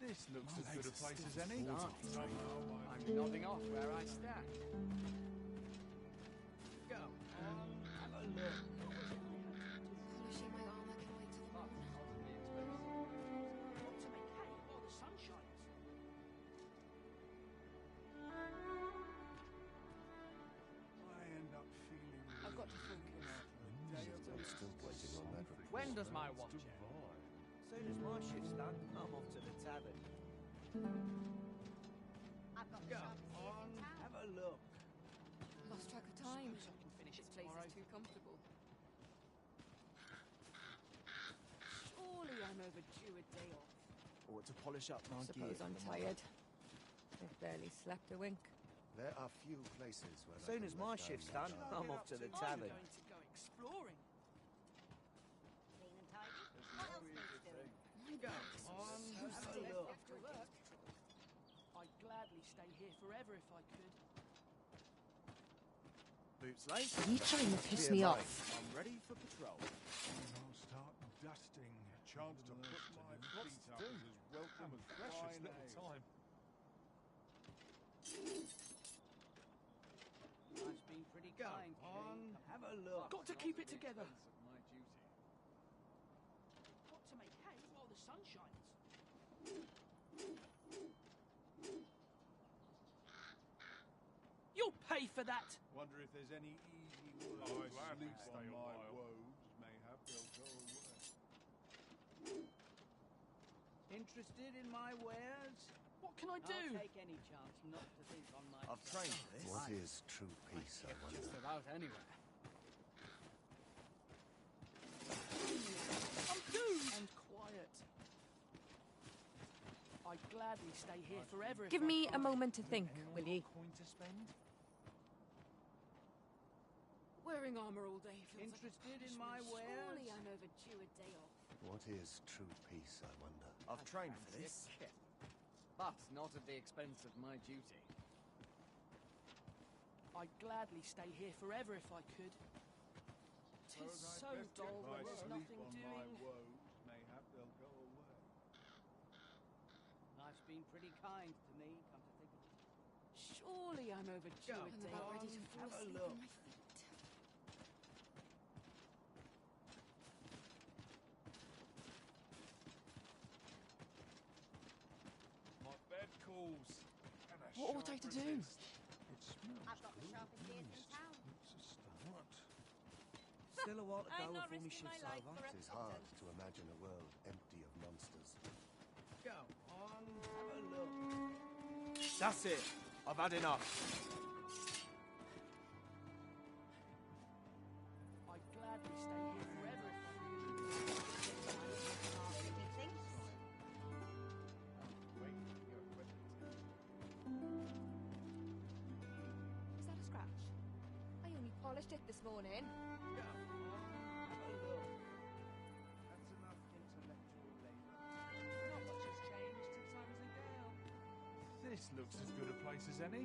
This looks My as good a legs are place as stiff. any. I'm nodding off where I stand. Go on, have a look. Polishing my armor can wait till the morning. Got to make hay while the sun shines. I end up feeling I've got to weary focus. after a day of I'm still waiting on that report. When does my watch end? Soon as my shift's done, I'm off to the tavern. I've got Go on, have a look. Lost track of time. Suppose I can finish This it place tomorrow. is too comfortable. Surely I'm overdue a day off. Or to polish up my gear. Suppose I'm for tomorrow. tired. I've barely slept a wink. There are few places where Soon as my shift's done, I'm off to the tavern. I'm going to go exploring. Clean and tidy. What else needs doing? Go on, have a look. I'd gladly stay here forever if I could. Boots laced. Are you trying to piss Here, me mate. off? I'm ready for patrol. I'll start dusting. A chance to put my feet up is as welcome as fine ale. Life's been pretty kind. Go on, have a look. Got to keep it together. My duty. Got to make hay while the sun shines. You'll pay for that. Wonder if there's any easy words I sleep on my woes. Mayhap they'll go away. Interested in my wares? What can I do? I'll take any chance not to think on my I've trained for this. What is true peace, I wonder? just about anywhere. I'm doomed. And quiet. I'd gladly stay here forever if Give I me could. a moment to think, will you? Coin to spend? Wearing armor all day feels Interested like a in my punishment. wares? Surely I'm overdue a day off. What is true peace, I wonder? I've trained for this. But not at the expense of my duty. I'd gladly stay here forever if I could. Tis so dull when there's nothing on my doing. woes. Mayhap they'll go away. Life's been pretty kind to me, come to think of it. Surely I'm overdue Go a day on, off. Ready to fall have a asleep look. on my feet. My bed calls. And a What ought I to do? It smells I've got the good, sharpest at ears in least. town. It's a start. Still a while to I'm go not before my risking my shift's life over. for It is hard to imagine a world empty of monsters. Go on, have a look. That's it. I've had enough. I'd gladly stay here forever if I could. Is that a scratch? I only polished it this morning. Go on, have a look. That's enough intellectual labour. This looks as good a place as any.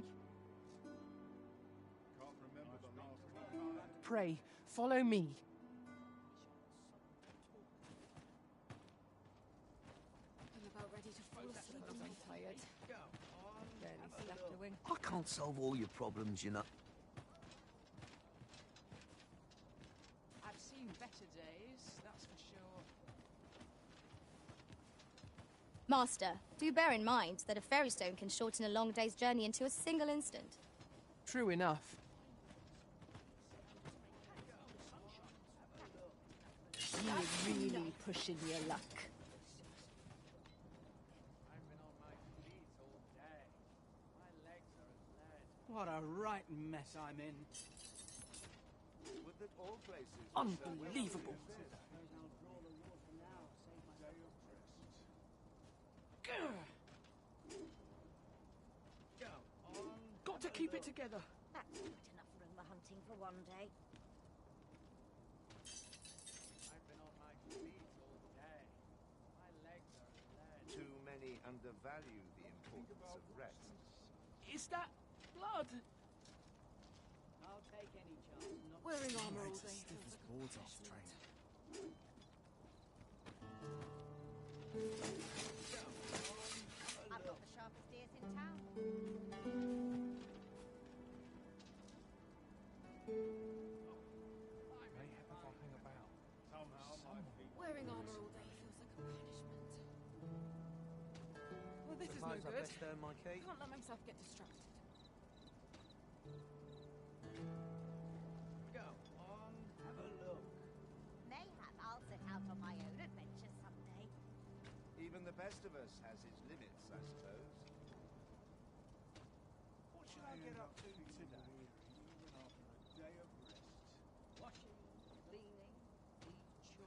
Can't remember the last time. Pray, follow me. I'm about ready to fall asleep. I'm tired. Barely slept a wink. I can't solve all your problems, you know. I've seen better days, that's for sure. Master, do bear in mind that a fairy stone can shorten a long day's journey into a single instant. True enough. You're really pushing your luck. What a right mess I'm in. Would that all places were so Unbelievable. Got to keep it together. That's not enough rumor hunting for one day. I've been on my feet all day. My legs are lead. Too many undervalue the importance of rest. Is that blood? I'll take any chance. Wearing armor all day Stiff feels as like a boards off punishment. train. I've got the sharpest ears in town. Mayhap if I hang about. Somehow my feet. Wearing armor all day feels like a punishment. Well, this is no Suppose I good. best earn my keep. Can't let myself get distracted. Go on, have a look. Mayhap I'll set out on my own adventures someday. Even the best of us has its limits, I suppose. What should I get up to today? Even after a day of rest. Washing, cleaning,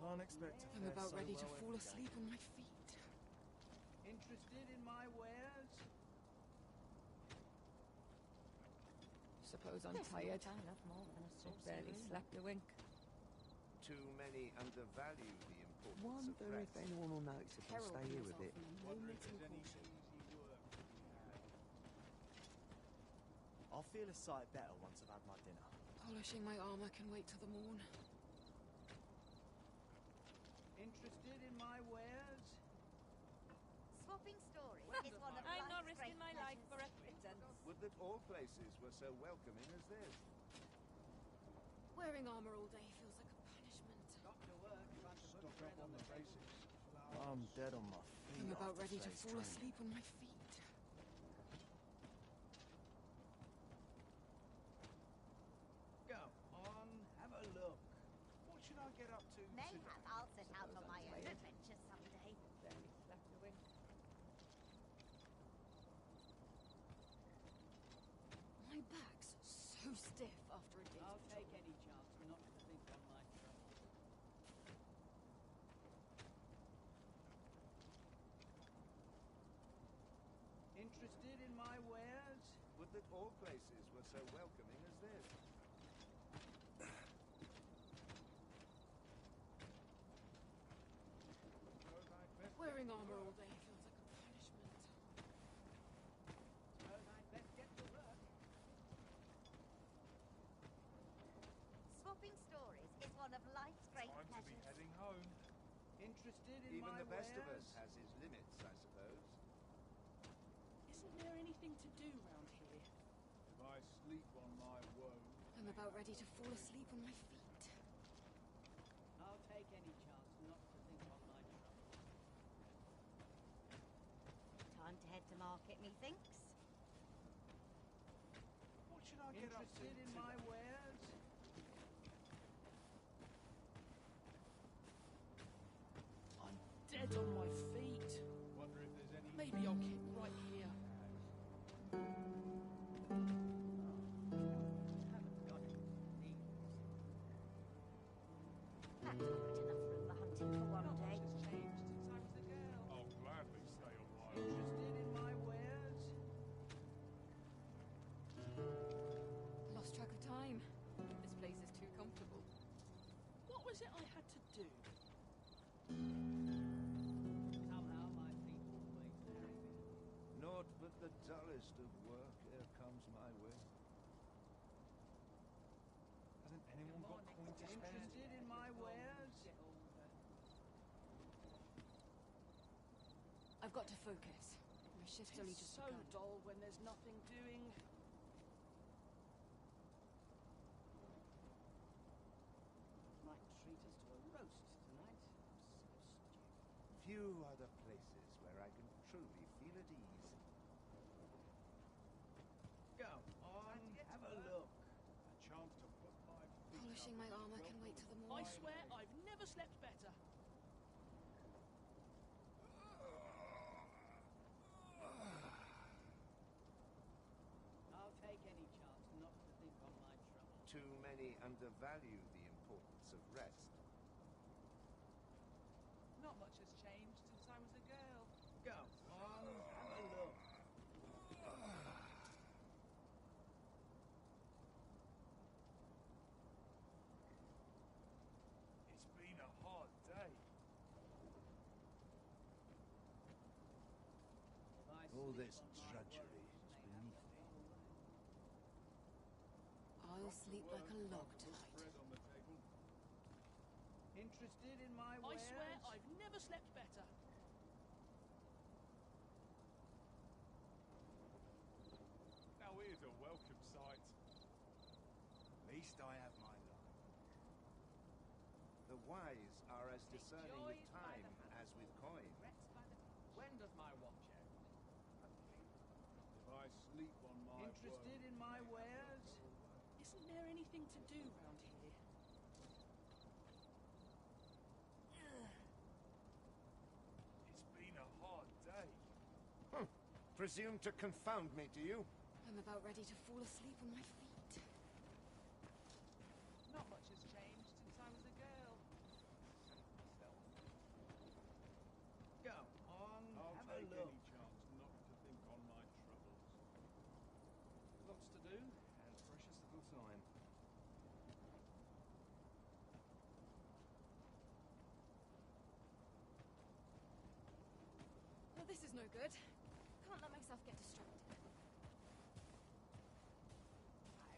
Can't expect to I'm fare about so ready to well fall every day. asleep on my feet. Interested in my wares? Suppose I'm Yes, tired. not enough more than a soup. Barely slept a wink. Too many undervalue the importance Wonder of rest. if anyone will notice if I stay here a bit. Wonder if there's any easy work to be had. I'll feel a sight better once I've had my dinner. Polishing my armor can wait till the morn. Interested in my wares? Swapping stories is one of I'm not life's risking great my life pleasures. for a pittance. Would that all places were so welcoming as this. Wearing armor all day feels like a punishment. Got to work if I'm to put Stock bread up on the table. basics. I'm dead on my feet. I'm about after ready to today's fall training. asleep on my feet. Go on, have a look. What should I get up to Mayhap today? I'll set out on my own tired. adventures someday. Barely slept a wink. My back's so stiff after a day's I'll patrol. take any chance not to think on my trouble. Interested in my wares? Would that all places were so welcoming as this. Wearing armor all day feels like a punishment. Suppose I'd best get to work. Swapping stories is one of life's great Time to be pleasures. heading home. Interested in Even my the best of wares? us has its limits, I suppose. Isn't there anything to do round here? If I sleep on my woes. I'm about ready to fall asleep on my feet. I'll take any chance not to think on my trouble. Time to head to market, methinks. What should I get up to Interested in my wares? I'm dead on my feet. Wonder if there's any. Maybe I'll keep right here. That's not enough rumor hunting for one day. Changed since I was a girl. I'll gladly stay on my own. Interested in my wares? Lost track of time. This place is too comfortable. What was it I had to do? Somehow my feet always carry me. Naught Naught but the dullest of work e'er comes my way. Hasn't anyone got coin to spend? Interested in my wares? I've got to focus. My shift's only It's just so begun. dull when there's nothing doing. Might treat us to a roast tonight. Few are the places where I can truly feel at ease. Go on, have a look. A chance to put my feet Polishing up my is armor can welcome. wait till the I morning. swear I've never slept better. I'll take any chance not to think on my trouble. Too many undervalue the importance of rest. Not much has changed since I was a girl. Go on, have a look. It's been a hard day. All this drudgery is beneath me. I'll sleep like a log tonight. Bread on the table. Interested in my wares? I swear I've never slept better. Now here's a welcome sight. At least I have my line. The wise are as discerning with Enjoyed by time the hand. as with coin. Regrets by the When does my watch end? If I sleep on my Interested in my wares? Isn't there anything to do round here? It's been a hard day. Presume to confound me, do you? I'm about ready to fall asleep on my feet. Not much has changed since I was a girl. Go on, I'll have a take look. any chance not to think on my troubles. Lots to do, and precious little time. Well, this is no good. Can't let myself get distracted.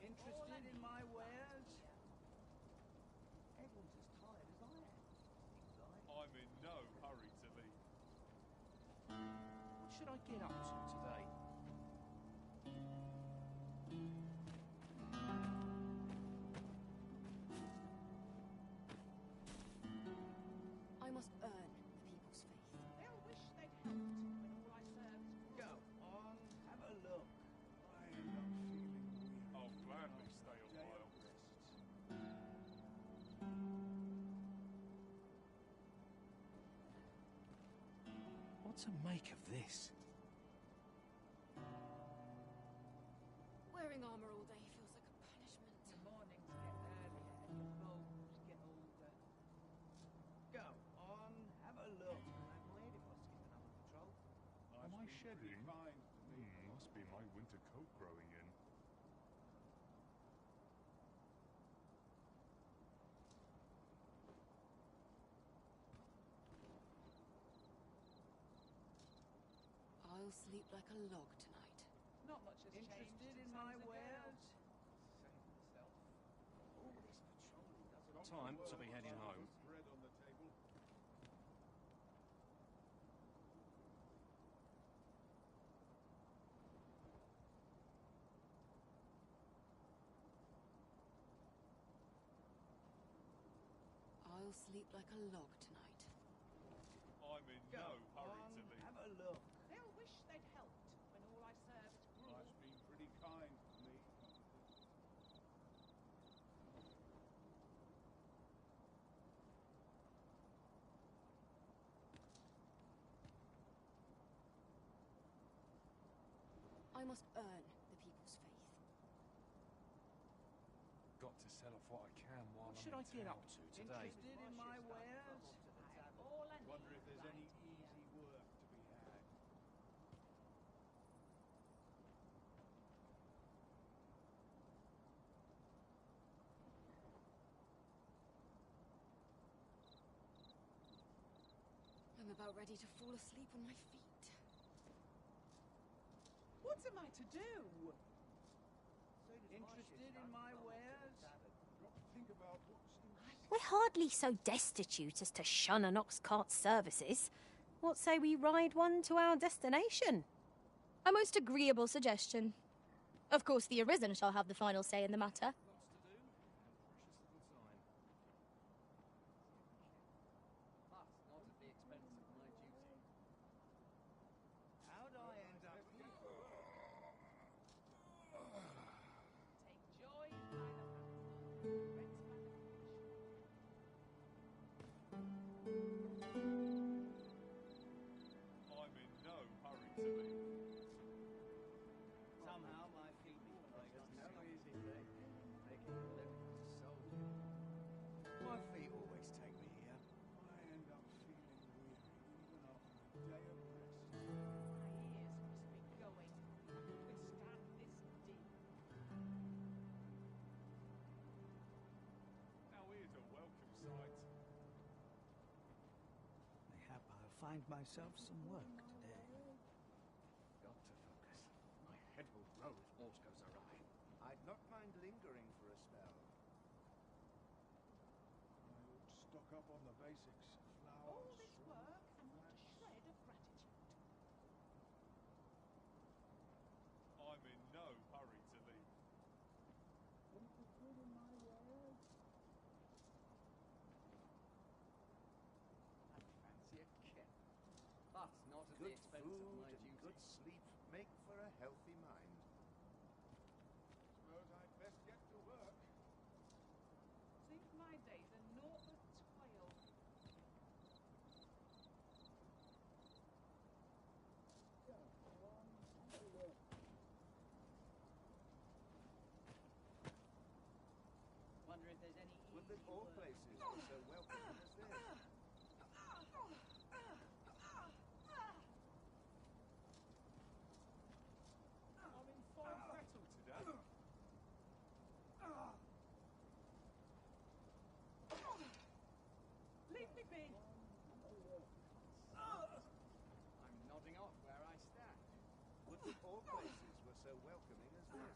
Interested in my wares? Everyone's as tired as I am. I'm in no hurry to leave. What should I get up to today? I must earn the people's faith. They'll wish they'd helped when all I served is Go on, have a look. I end up feeling weary. I'll gladly stay a while. What to make of this? Wearing armor all day feels like a punishment. The mornings get earlier and your bones get older. Go on, have a look. I might if I skip another patrol. Am I Pretty shedding? kind to me. Must be my winter coat growing in. I'll sleep like a log tonight. Not much has changed. Interested in my wares? Save myself. All this patrolling doesn't. Time to be heading home. Bread on the table. I'll sleep like a log tonight. I'm in Go no hurry on, to leave. have a look. They'll wish they'd helped when all I served grew. Life's been pretty kind to me. I must earn the people's faith. Got to sell off what I can while What I'm should in I get town. up to today? Interested in my wares? All I Wonder need if there's right any here. easy work to be had. I'm about ready to fall asleep on my feet. What am I to do? Interested in my wares? Think about what's We're hardly so destitute as to shun an ox cart's services. What say we ride one to our destination? A most agreeable suggestion. Of course, the Arisen shall have the final say in the matter. But not at the expense of my duty. How'd I end up here? Take joy in I'm in no hurry to leave. Somehow my feet like it's no easy thing. Making a living as a soldier. My feet always take me here. I end up feeling weary even after a day of rest. My ears must be going. Withstand this din. Now here's a welcome sight. Mayhap I'll find myself some work today. Got to focus. My head will roll if aught goes awry. I'd not mind lingering for a spell. I ought to stock up on the basics. Flowers, All this swords, work and not a mats. shred of gratitude. I'm in no hurry to leave. Interested in my wares? I fancy a kip. But not at the Good expense food of my and duty. good sleep make for a healthy mind. Suppose I'd best get to work. Think my days are naught but toil. Wonder if there's any Would that easy all work. places were so welcoming as this. I'm in fine fettle today. Leave me be! I'm nodding off where I stand. Would that all places were so welcoming as this.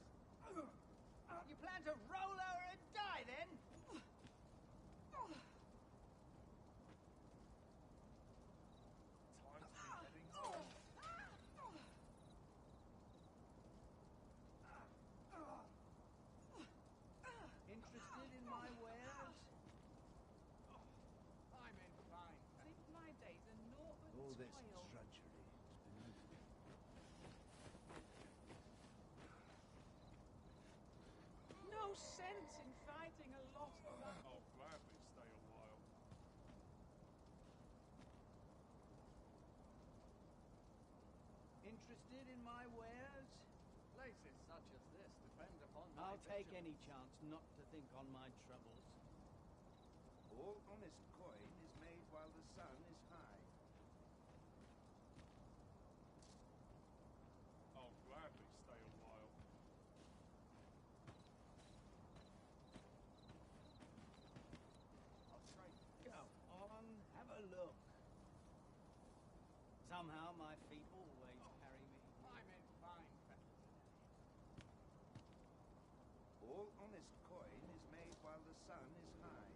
You plan to roll over and die then? Time to be heading home. Interested in my wares? I'm in fine. Think my days are naught but All this toil. drudgery is beneath me. No sense in fighting a lot of that. I'll gladly stay a while. Interested in my wares? Places such as this depend upon my I'll take any vigilance. chance not to think on my troubles. All honest coin is made while the sun is high. I'll gladly stay a while. I'll trade. Go on, have a look. Somehow my feet always carry me. I'm in fine fettle today. All honest coin is made while the sun is high.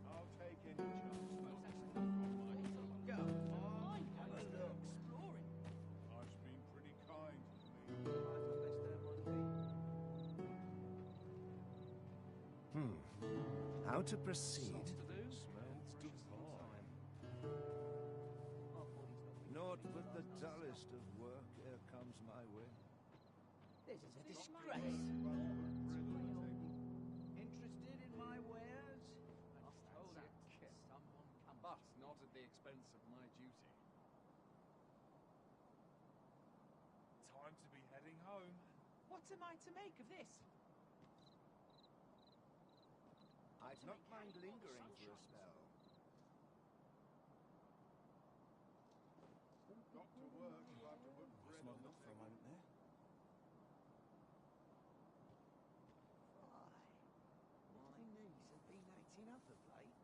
I'll take any chance. Go on, have a look. Exploring. Life's been pretty kind to me. How to proceed? Smells divine. Naught but the dullest of work ere comes my way. This is a disgrace. Interested in my wares? Must hold a kiss. Someone come. But not at the expense of my duty. Time to be heading home. What am I to make of this? I'd not mind lingering for a spell. Got to work like to put bread on the For a moment there. My knees have been acting up of late.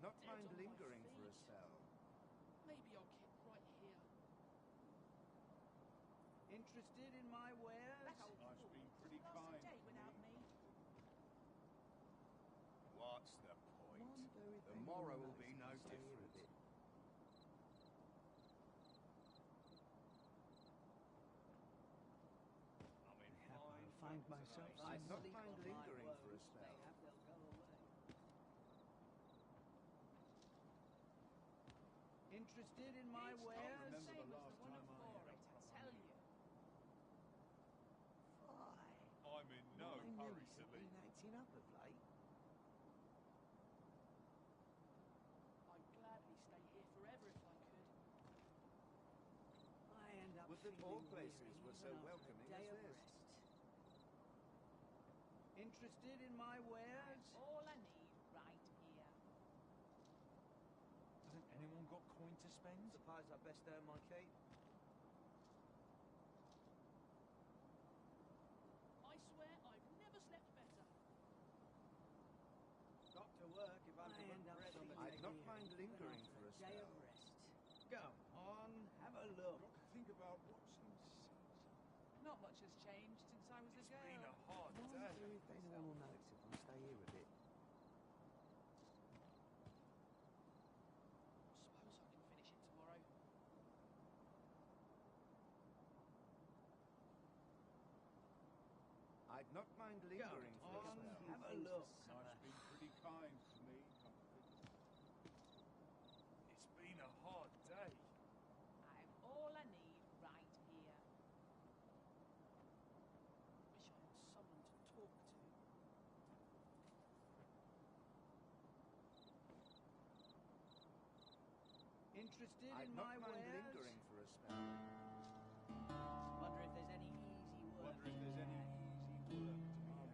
not dead mind on my lingering for a feet. spell. Maybe I'll keep right here. Interested in my wares? Life's been pretty kind to me. What's the point? Wonder if The anyone morrow will noticed be no me stay here a different. bit. I find myself I'd not asleep mind on my lingering for a woes. spell. Mayhap they'll go away. Interested in my wares? Remember the last time I had a I tell you. I'm in no My hurry knees to have leave. been acting up of late. I'd gladly stay here forever if I could. I end up Would that feeling all places weary were even so after welcoming a day as of this. rest. Interested in my wares? All I need right here. Hasn't anyone got coin to spend? Suppose I best earn my keep. I swear I've never slept better. Got to work if I'm to put bread on the table. I'd not mind even lingering after for a day of spell. rest. Go on, have a look. Got to think about what's in season. Not much has changed since I was a It's girl. been a hard Wonder day. if anyone will notice if I stay here a bit. Suppose I can finish it tomorrow. I'd not mind lingering for a on, spell. have a look. Life's been pretty kind to me. Come to think of it. It's been a hard day. I've all I need right here. Wish I had someone to talk to. Interested I'd in not my mind wares? lingering for a spell. Wonder if there's any easy work. Wonder if there's any easy work to be had.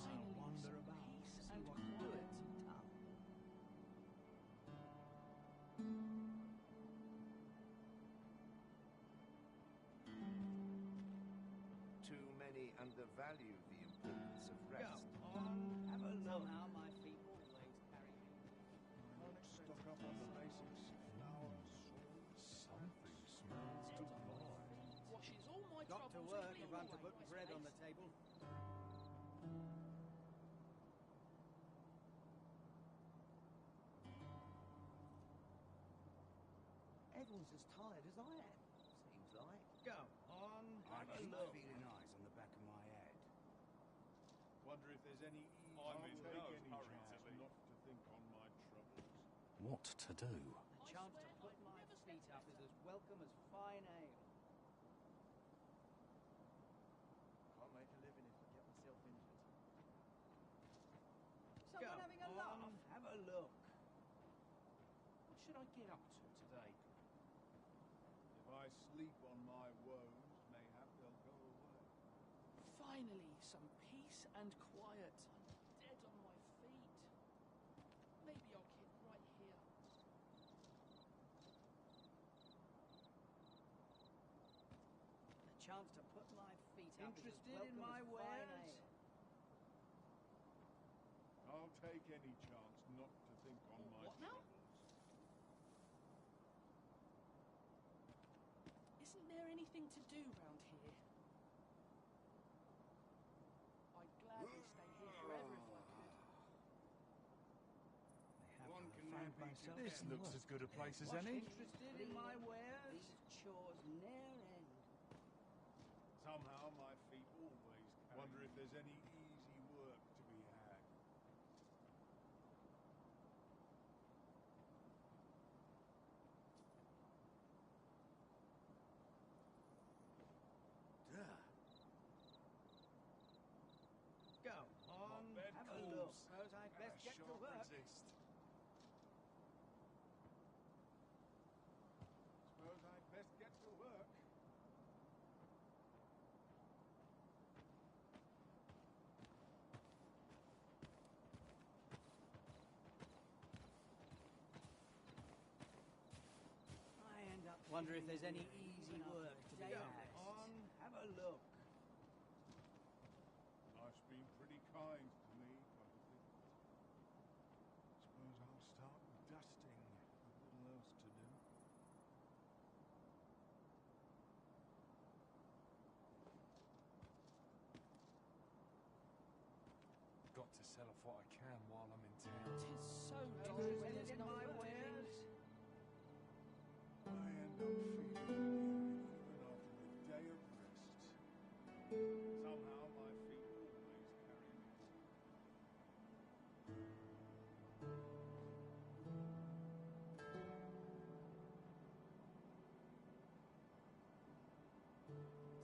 I'll wander about, see what quiet and tough. Too many undervalue the importance of rest. Go on, have a look. Somehow my feet always carry me. Stock up on the basics. Flour, salt. Something smells divine. Washes all my Got to troubles work and if I'm to away, put my bread on space. the table. Everyone's as tired as I am, seems like. Go on, I have a keep look. feeling eyes on the back of my head. Wonder if there's any easy I'm in no hurry to leave. Not to think on my troubles. What to do? The chance to put my feet up is as welcome as fine ale. Can't make a living if I get myself injured. Someone having a laugh? Have a look. What should I get up to today? If I sleep on my woes, mayhap they'll go away. Finally, some peace and quiet. I'm dead on my feet. Maybe I'll keep right here. The chance to put my feet up is as Interested in welcome my as fine wares? ale. I'll take any chance not to think on my What now? troubles. Isn't there anything to do round here? I'd gladly stay here forever if I could. One can Find never be myself too This looks as good a place as What's any. interested in my wares? These chores ne'er end. Somehow my feet always carry. Wonder if there's any easy work to be had. Duh. Go on, My bed have a calls. look. Suppose I'd and best I get to shan't work. resist. Suppose I'd best get to work. I end up. Wonder if there's any easy work to be had. On, have a look. Life's been pretty kind to me, come to think of it. to sell off what I can while I'm in town. Tis so dull when there's no wares. I end up feeling weary even after a day of rest. Somehow my feet always carry me.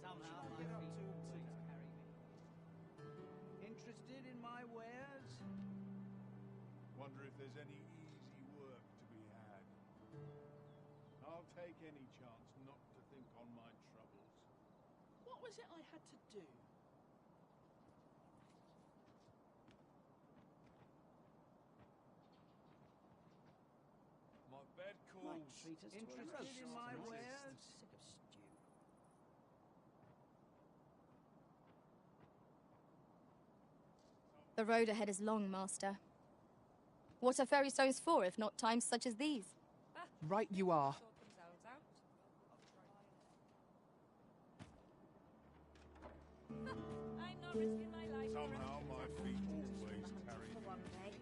Somehow my feet always carry me. Interested in my wares? Wonder if there's any easy work to be had. I'll take any chance not to think on my troubles. What was it I had to do? My bed calls. Interested in my wares? Sick of stew. The road ahead is long, Master. What are fairy stones for, if not times such as these? Right you are. I'm not risking my life. Somehow my feet always carry me. One day.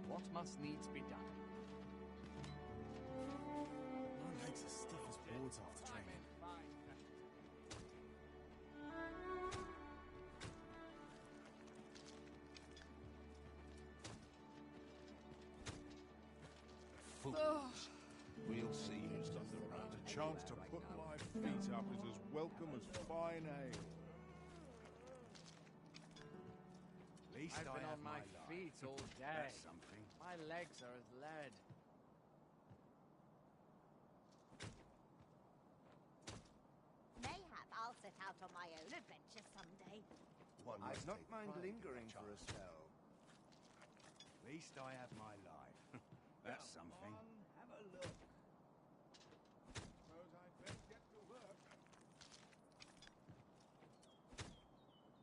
What must needs be done? My legs are stiff as boards after training. Fools. We'll see who's got the right. A chance to put my feet up is as welcome as fine ale. I've been on my feet all day. That's something. My legs are as lead. Mayhap I'll set out on my own adventure someday. One I'd must not take mind pride in lingering their for a chance. spell. At least I have my life. That's something. Have a look. Suppose I'd best get to work.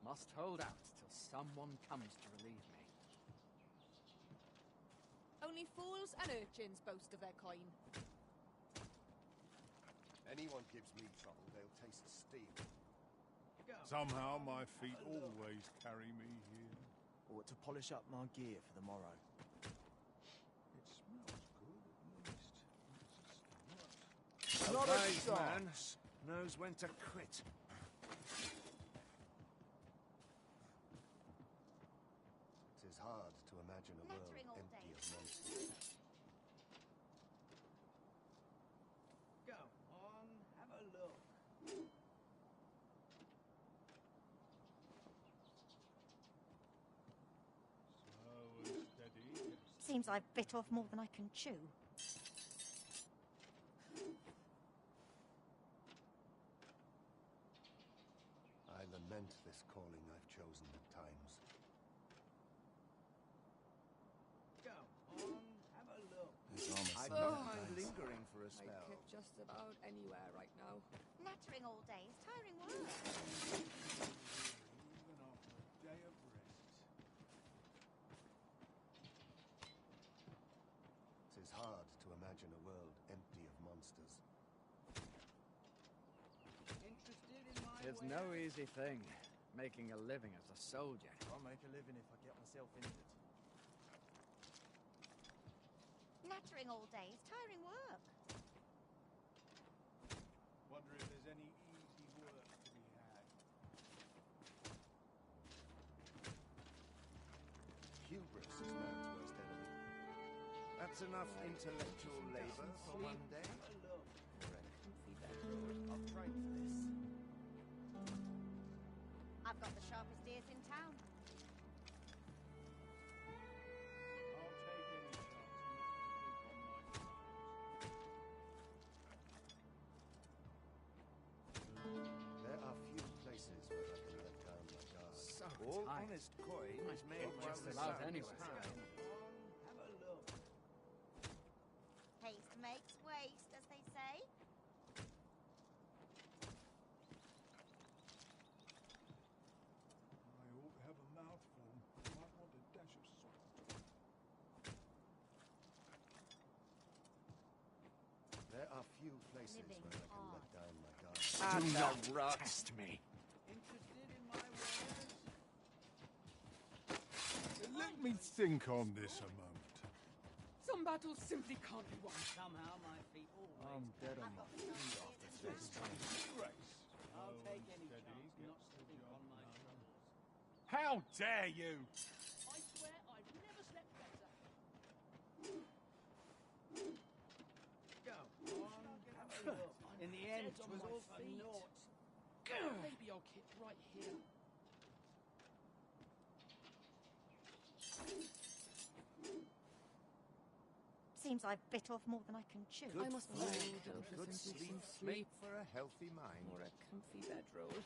Must hold out till someone comes to relieve me. Only fools and urchins boast of their coin. Anyone gives me trouble, they'll taste steel. Somehow my feet always carry me here. Or to polish up my gear for the morrow. It smells good at least. Not a man knows when to quit. It is hard to imagine a world Nattering all empty day. of monsters. Go on, have a look. Slow and steady. Seems I've bit off more than I can chew. I lament this calling I've chosen at times. Go on, have a look. I'd not mind lingering for a spell. I'd kick just about anywhere right now. Nattering all day is tiring work. Even after a day of rest. It is hard to imagine a world empty of monsters. Interested in my It's wares? no easy thing, making a living as a soldier. I'll make a living if I get myself injured. Nattering all day is tiring work. Wonder if there's any easy work to be had. Hubris is man's worst enemy. That's enough intellectual labor for one day. Have a look. I'll train for this. I've got the sharpest ears in town. I'll take any chance not to think on my troubles. There are few places where I can let down my guard. So All tight. honest coin is made Not while just the about sun is anywhere. high. Have a look. Haste makes waste, as they say. I ought to have a mouthful. Might want a dash of salt. There are few places Living where I can hard. let down my guard. Do not test me. Interested in my wares? Let me think on this a moment. Some battles simply can't be won. Somehow my feet always... I'm dead on my feet after this. Grace. I'll take any steady, chance get not to think on my troubles. How dare you! I swear I've never slept better. Go on. In the end, it was all for naught. Maybe I'll kit right here. Seems I've bit off more than I can chew. Good I must food be and good sleep for a healthy mind. Or a comfy bedroll.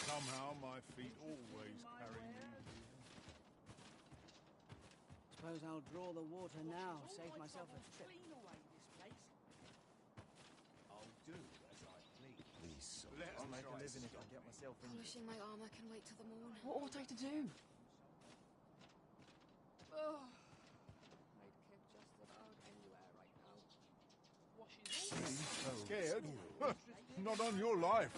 Somehow my feet always carry me here. Suppose I'll draw the water now, save myself a trip. Clean away this place. I'll do as I please. Please, so I'll make a living if I get myself in. Polishing my armor can wait till the morn. What ought I to do? Oh, I'd kip just about anywhere right now. Washes all. Scared? Not on your life.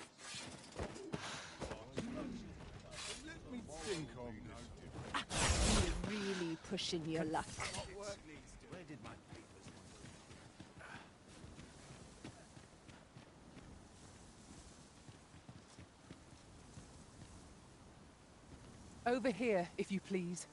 Let me think on this. You're really pushing your luck. What work needs to? Where did my papers Over here, if you please.